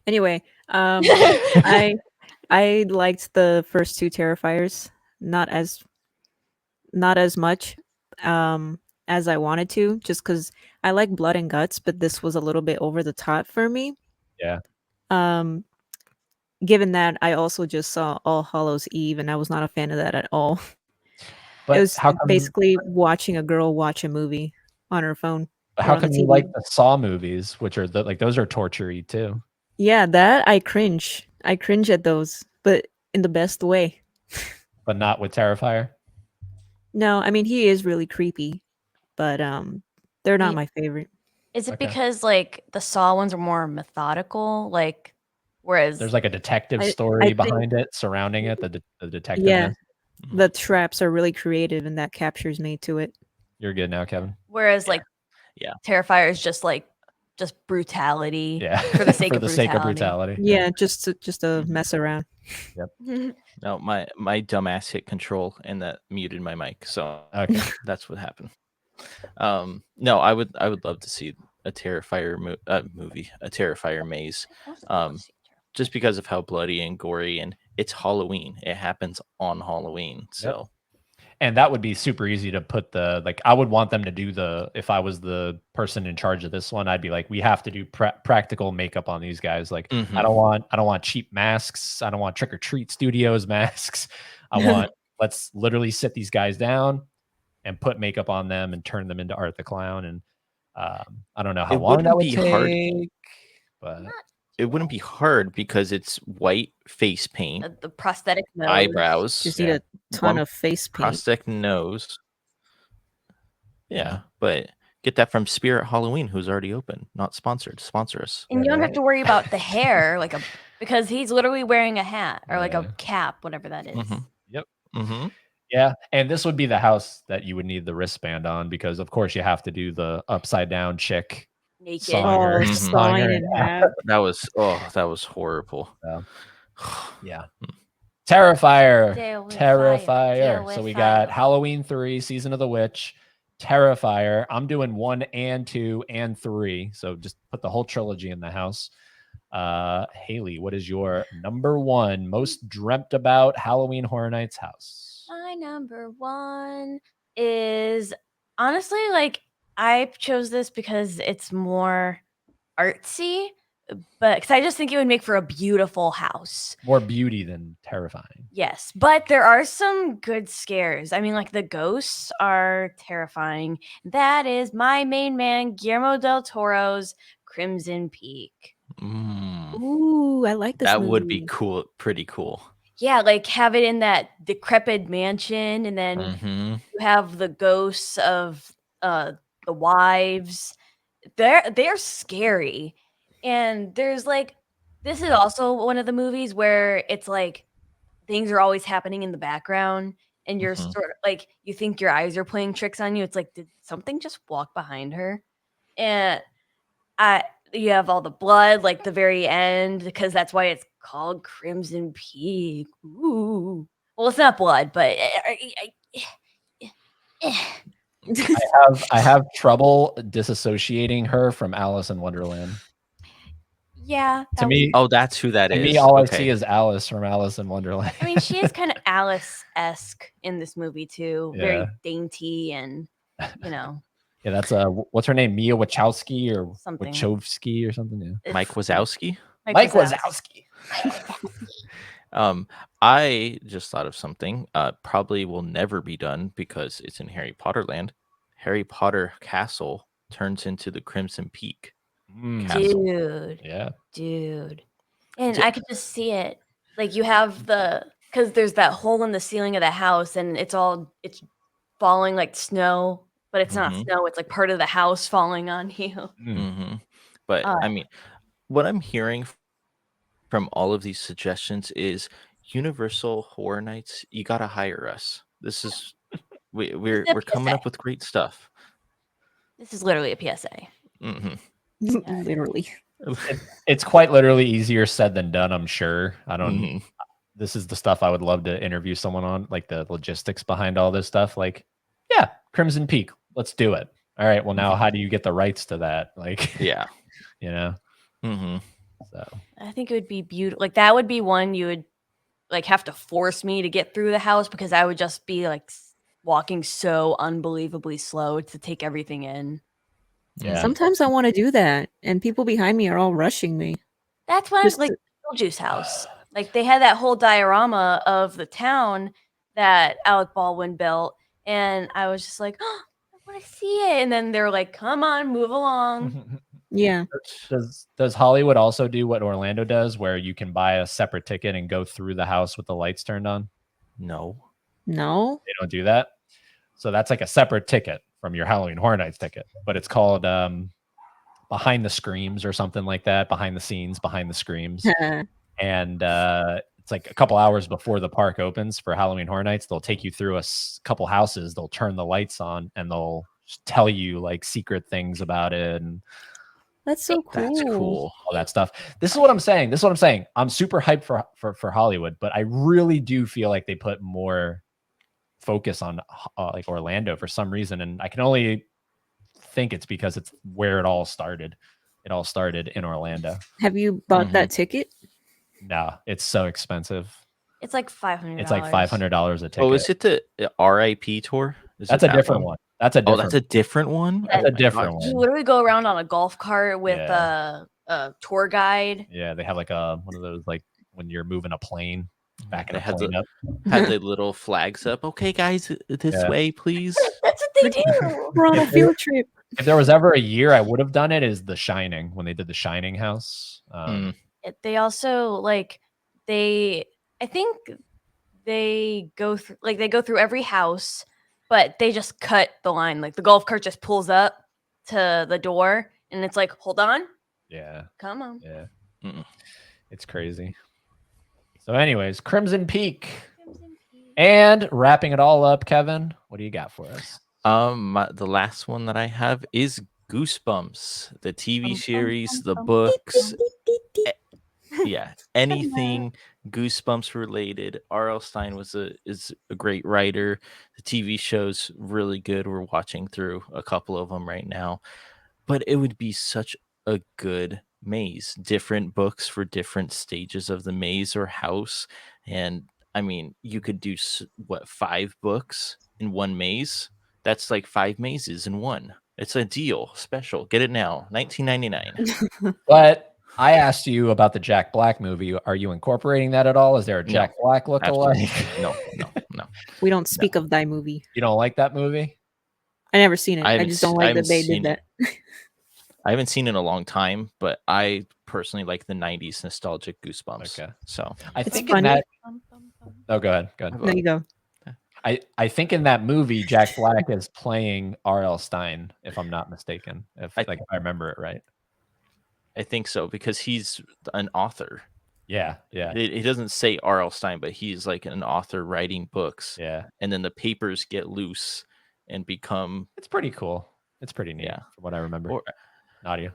Speaker 2: Anyway, I liked the first two Terrifiers, not as much as I wanted to, just because I like blood and guts, but this was a little bit over the top for me.
Speaker 1: Yeah.
Speaker 2: Given that I also just saw All Hallows Eve, and I was not a fan of that at all.
Speaker 1: But
Speaker 2: It was
Speaker 1: how come,
Speaker 2: basically watching a girl watch a movie on her phone.
Speaker 1: how
Speaker 2: or on the
Speaker 1: come you
Speaker 2: TV.
Speaker 1: like the Saw movies, which are like those are torture-y too?
Speaker 2: Yeah, that I cringe. I cringe at those, but in the best way.
Speaker 1: But not with Terrifier?
Speaker 2: No, I mean he is really creepy, but they're not
Speaker 4: Ye-
Speaker 2: my favorite.
Speaker 4: Is it
Speaker 1: Okay.
Speaker 4: because like the Saw ones are more methodical? Like whereas
Speaker 1: There's like a detective
Speaker 2: I
Speaker 1: story
Speaker 2: think-
Speaker 1: behind it, surrounding it, the detective.
Speaker 2: Yeah, the traps are really creative, and that captures me to it.
Speaker 1: You're good now, Kevin.
Speaker 4: whereas
Speaker 3: Yeah.
Speaker 4: like
Speaker 3: Yeah.
Speaker 4: Terrifier is just brutality.
Speaker 1: Yeah.
Speaker 4: For the sake
Speaker 1: for
Speaker 4: of
Speaker 1: the sake of
Speaker 4: brutality.
Speaker 1: brutality.
Speaker 2: Yeah, just to
Speaker 3: Mhm.
Speaker 2: mess around.
Speaker 3: No, my dumbass hit control and that muted my mic. So
Speaker 1: Okay.
Speaker 3: that's what happened. No, I would love to see a Terrifier movie, a Terrifier maze. Just because of how bloody and gory, and it's Halloween. It happens on Halloween. So
Speaker 1: And that would be super easy to put I would want them to do if I was the person in charge of this one, I'd be like, we have to do practical makeup on these guys. Like,
Speaker 3: Mhm.
Speaker 1: I don't want cheap masks. I don't want Trick or Treat Studios masks. Let's literally sit these guys down and put makeup on them and turn them into Art the Clown. And I don't know how
Speaker 3: It
Speaker 1: long that would
Speaker 3: wouldn't be hard.
Speaker 1: take, but
Speaker 3: it wouldn't be hard because it's white face paint,
Speaker 4: The prosthetic nose.
Speaker 3: eyebrows,
Speaker 2: Just need
Speaker 1: Yeah.
Speaker 2: a ton
Speaker 3: One
Speaker 2: of face paint.
Speaker 3: prosthetic nose. Yeah, but get that from Spirit Halloween, who's already open, not sponsored. Sponsor us.
Speaker 4: And you don't have
Speaker 1: Right.
Speaker 4: to worry about the hair, because he's literally wearing a hat or like
Speaker 1: Yeah.
Speaker 4: a cap, whatever that is.
Speaker 3: Mhm.
Speaker 1: Yep.
Speaker 3: Mm-hmm.
Speaker 1: Yeah, and this would be the house that you would need the wristband on because, of course, you have to do the upside down chick
Speaker 4: Naked.
Speaker 1: sawing her,
Speaker 3: Mhm.
Speaker 1: sawing her
Speaker 2: sawing
Speaker 1: in
Speaker 2: in
Speaker 1: half.
Speaker 2: half.
Speaker 3: That was horrible.
Speaker 1: Yeah. Terrifier.
Speaker 4: Deal with
Speaker 1: Terrifier.
Speaker 4: fire. Deal
Speaker 1: So
Speaker 4: with
Speaker 1: we got
Speaker 4: fire.
Speaker 1: Halloween 3, Season of the Witch, Terrifier. I'm doing 1 and 2 and 3. So just put the whole trilogy in the house. Haley, what is your number 1 most dreamt about Halloween Horror Nights house?
Speaker 4: My number 1 is honestly I chose this because it's more artsy, but because I just think it would make for a beautiful house.
Speaker 1: More beauty than terrifying.
Speaker 4: Yes, but there are some good scares. I mean, like the ghosts are terrifying. That is my main man, Guillermo del Toro's Crimson Peak.
Speaker 2: Ooh, I like this
Speaker 3: That
Speaker 2: movie.
Speaker 3: would be cool. Pretty cool.
Speaker 4: Yeah, like have it in that decrepit mansion, and then
Speaker 3: Mm-hmm.
Speaker 4: you have the ghosts of the wives. They're scary. And there's this is also one of the movies where it's like things are always happening in the background and you're
Speaker 3: Mhm.
Speaker 4: sort of like you think your eyes are playing tricks on you. It's like, did something just walk behind her? And you have all the blood, like the very end, because that's why it's called Crimson Peak. Ooh. Well, it's not blood, but
Speaker 1: I have trouble disassociating her from Alice in Wonderland.
Speaker 4: yeah.
Speaker 1: To me,
Speaker 3: Oh, that's who that
Speaker 1: to
Speaker 3: is.
Speaker 1: me, all I
Speaker 3: Okay.
Speaker 1: see is Alice from Alice in Wonderland.
Speaker 4: I mean, she is kind of Alice-esque in this movie too. Very
Speaker 1: Yeah.
Speaker 4: dainty and, you know,
Speaker 1: Yeah, that's what's her name? Mia Wachowski or
Speaker 4: Something.
Speaker 1: Wachowski or something. Yeah.
Speaker 4: it's
Speaker 3: Mike Wazowski.
Speaker 1: Mike Wazowski.
Speaker 3: I just thought of something. Probably will never be done because it's in Harry Potter land. Harry Potter Castle turns into the Crimson Peak.
Speaker 1: Mm,
Speaker 3: Castle.
Speaker 1: yeah.
Speaker 4: Dude. And
Speaker 3: Yeah.
Speaker 4: I could just see it. Like you have because there's that hole in the ceiling of the house and it's falling like snow, but it's not
Speaker 3: Mhm.
Speaker 4: snow. It's like part of the house falling on you.
Speaker 1: Mm.
Speaker 3: Mm-hmm. But I mean, what I'm hearing from all of these suggestions is Universal Horror Nights. You gotta hire us. This is we're coming up with great stuff.
Speaker 4: This is literally a PSA.
Speaker 2: Literally.
Speaker 1: It's quite literally easier said than done, I'm sure. I don't.
Speaker 3: Mm-hmm.
Speaker 1: This is the stuff I would love to interview someone on, like the logistics behind all this stuff. Like, yeah, Crimson Peak, let's do it. All right, well now, how do you get the rights to that? Like,
Speaker 3: Yeah,
Speaker 1: you know. So
Speaker 4: I think it would be beautiful. Like that would be one you would like have to force me to get through the house because I would just be like walking so unbelievably slow to take everything in.
Speaker 1: yeah,
Speaker 2: Sometimes I want to do that, and people behind me are all rushing me.
Speaker 4: That's why
Speaker 2: Just
Speaker 4: like Beetlejuice house. Like they had that whole diorama of the town that Alec Baldwin built, and I was just like, oh, I want to see it. And then they're like, come on, move along.
Speaker 2: Yeah.
Speaker 1: Does Hollywood also do what Orlando does, where you can buy a separate ticket and go through the house with the lights turned on?
Speaker 3: no.
Speaker 1: They don't do that. So that's like a separate ticket from your Halloween Horror Nights ticket, but it's called Behind the Screams or something like that. Behind the Scenes, Behind the Screams. And it's like a couple hours before the park opens for Halloween Horror Nights. They'll take you through a couple houses. They'll turn the lights on and they'll tell you like secret things about it. And
Speaker 2: That's so cool.
Speaker 3: That's cool.
Speaker 1: all that stuff. This is what I'm saying. I'm super hyped for Hollywood, but I really do feel like they put more focus on like Orlando for some reason. And I can only think it's because it's where it all started. It all started in Orlando.
Speaker 2: Have you bought that ticket?
Speaker 1: No, it's so expensive.
Speaker 4: It's like $500.
Speaker 1: It's like $500 a ticket.
Speaker 3: Oh, is it the RIP tour?
Speaker 1: That's a different one. That's a different.
Speaker 3: Oh, that's a different one.
Speaker 1: That's a different
Speaker 4: You
Speaker 1: one.
Speaker 4: literally go around on a golf cart with a tour guide.
Speaker 1: Yeah, they have like one of those like when you're moving a plane, backing
Speaker 3: They
Speaker 1: a
Speaker 3: had
Speaker 1: plane up.
Speaker 3: Had the little flags up. Okay, guys, this way, please.
Speaker 4: That's what they do.
Speaker 2: We're on a field trip.
Speaker 1: If there was ever a year I would have done it, is The Shining, when they did The Shining house.
Speaker 4: They also like I think they go through every house, but they just cut the line. Like the golf cart just pulls up to the door, and it's like, hold on,
Speaker 1: Yeah,
Speaker 4: come on.
Speaker 1: yeah, it's crazy. So, anyways, Crimson Peak, and wrapping it all up, Kevin, what do you got for us?
Speaker 3: The last one that I have is Goosebumps, the TV series, the books. Yeah, anything Goosebumps related. R.L. Stine is a great writer. The TV show's really good. We're watching through a couple of them right now, but it would be such a good maze. Different books for different stages of the maze or house, and I mean, you could do 5 books in one maze. That's like 5 mazes in one. It's a deal, special. Get it now, $19.99.
Speaker 1: But I asked you about the Jack Black movie. Are you incorporating that at all? Is there a Jack Black look-alike?
Speaker 3: No.
Speaker 2: We don't speak of thy movie.
Speaker 1: You don't like that movie?
Speaker 2: I never seen it. I just don't like that they did that.
Speaker 3: I haven't seen it in a long time, but I personally like the 90s nostalgic Goosebumps.
Speaker 1: Okay.
Speaker 3: So
Speaker 1: I
Speaker 2: It's
Speaker 1: think
Speaker 2: funny.
Speaker 1: in that. Oh, go ahead.
Speaker 2: There you go.
Speaker 1: I think in that movie, Jack Black is playing R.L. Stine, if I'm not mistaken. If I remember it right.
Speaker 3: I think so, because he's an author.
Speaker 1: Yeah.
Speaker 3: He doesn't say R.L. Stine, but he's like an author writing books.
Speaker 1: Yeah.
Speaker 3: And then the papers get loose and become.
Speaker 1: It's pretty cool. It's pretty neat, from what I remember. Nadia.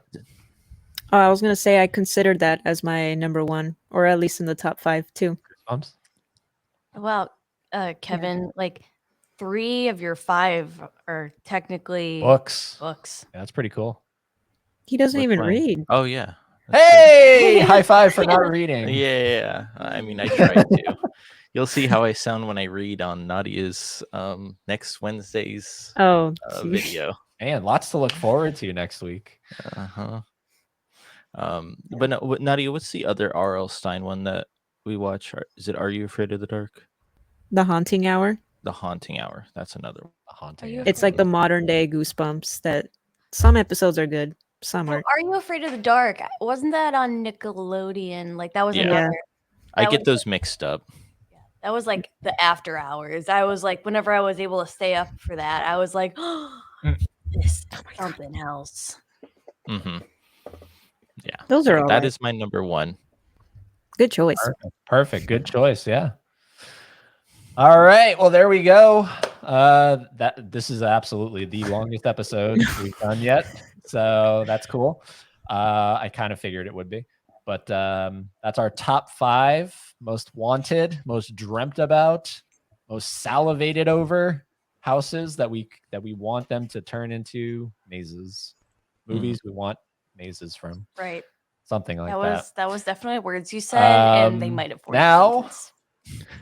Speaker 2: I was gonna say I considered that as my number one, or at least in the top 5 too.
Speaker 1: Goosebumps?
Speaker 4: Well, Kevin, like 3 of your 5 are technically
Speaker 1: Books.
Speaker 4: Yeah,
Speaker 1: that's pretty cool.
Speaker 2: He doesn't even read.
Speaker 3: Oh yeah.
Speaker 1: Hey, high five for not reading.
Speaker 3: Yeah. I mean, I try to. You'll see how I sound when I read on Nadia's next Wednesday's video.
Speaker 1: Man, lots to look forward to next week.
Speaker 3: But no, Nadia, what's the other R.L. Stine one that we watch? Is it Are You Afraid of the Dark?
Speaker 2: The Haunting Hour.
Speaker 3: The Haunting Hour. That's another one.
Speaker 1: Haunting.
Speaker 2: It's like the modern day Goosebumps. That some episodes are good, some aren't.
Speaker 4: Are You Afraid of the Dark? Wasn't that on Nickelodeon? Like that was another.
Speaker 3: I get those mixed up.
Speaker 4: That was like the after hours. I was like, whenever I was able to stay up for that, I was like, oh, this is something else.
Speaker 3: Yeah,
Speaker 2: Those are all
Speaker 3: that
Speaker 2: right.
Speaker 3: is my number one.
Speaker 2: Good choice.
Speaker 1: Perfect. Good choice. Yeah. All right. Well, there we go. This is absolutely the longest episode we've done yet. So that's cool. I kind of figured it would be. But that's our top 5 most wanted, most dreamt about, most salivated over houses that we want them to turn into mazes. Movies we want mazes from.
Speaker 4: Right.
Speaker 1: Something like that.
Speaker 4: That was definitely words you said, and they might have forced
Speaker 1: now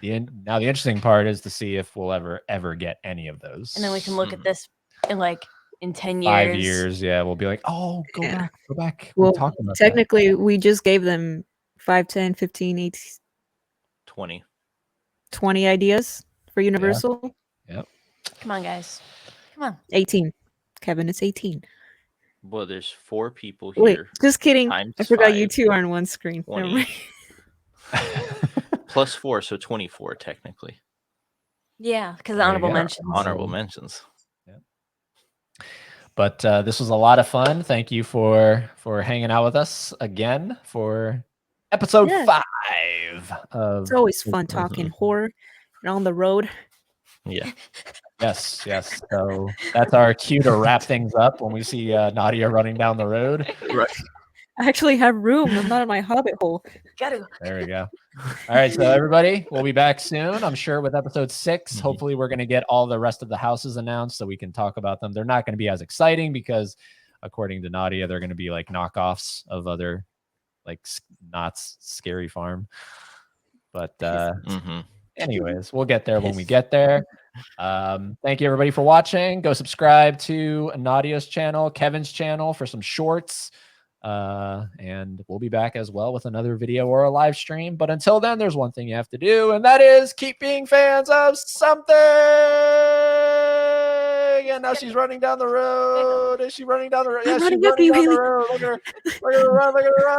Speaker 1: the interesting part is to see if we'll ever get any of those.
Speaker 4: And then we can look at this in 10 years.
Speaker 1: 5 years, yeah. We'll be like, oh, go back.
Speaker 2: Well,
Speaker 1: about
Speaker 2: technically,
Speaker 1: that.
Speaker 2: we just gave them 5, 10, 15, 18, 20 ideas for Universal.
Speaker 1: Yep.
Speaker 4: Come on, guys. Come on.
Speaker 2: 18. Kevin, it's 18.
Speaker 3: Well, there's 4 people here.
Speaker 2: Wait, just kidding. I forgot
Speaker 3: 5,
Speaker 2: you 2 are on one screen. Never mind.
Speaker 3: Plus 4, so 24 technically.
Speaker 4: Yeah, because honorable mentions.
Speaker 3: Honorable mentions.
Speaker 1: Yeah. But this was a lot of fun. Thank you for hanging out with us again for episode 5 of.
Speaker 2: It's always fun talking horror and on the road.
Speaker 3: Yeah.
Speaker 1: Yes. So that's our cue to wrap things up when we see Nadia running down the road.
Speaker 3: Right.
Speaker 2: I actually have room. I'm not in my hobbit hole.
Speaker 4: Gotta go.
Speaker 1: There we go. All right, so everybody, we'll be back soon, I'm sure, with episode 6. Hopefully, we're going to get all the rest of the houses announced so we can talk about them. They're not going to be as exciting because, according to Nadia, they're going to be like knockoffs of other, like, Knott's Scary Farm. But anyways, we'll get there when we get there. Thank you, everybody, for watching. Go subscribe to Nadia's channel, Kevin's channel for some shorts. And we'll be back as well with another video or a live stream. But until then, there's one thing you have to do, and that is keep being fans of something. And now she's running down the road. Is she running down the road? Yeah, she's running down the road. Look at her run. Look at her run.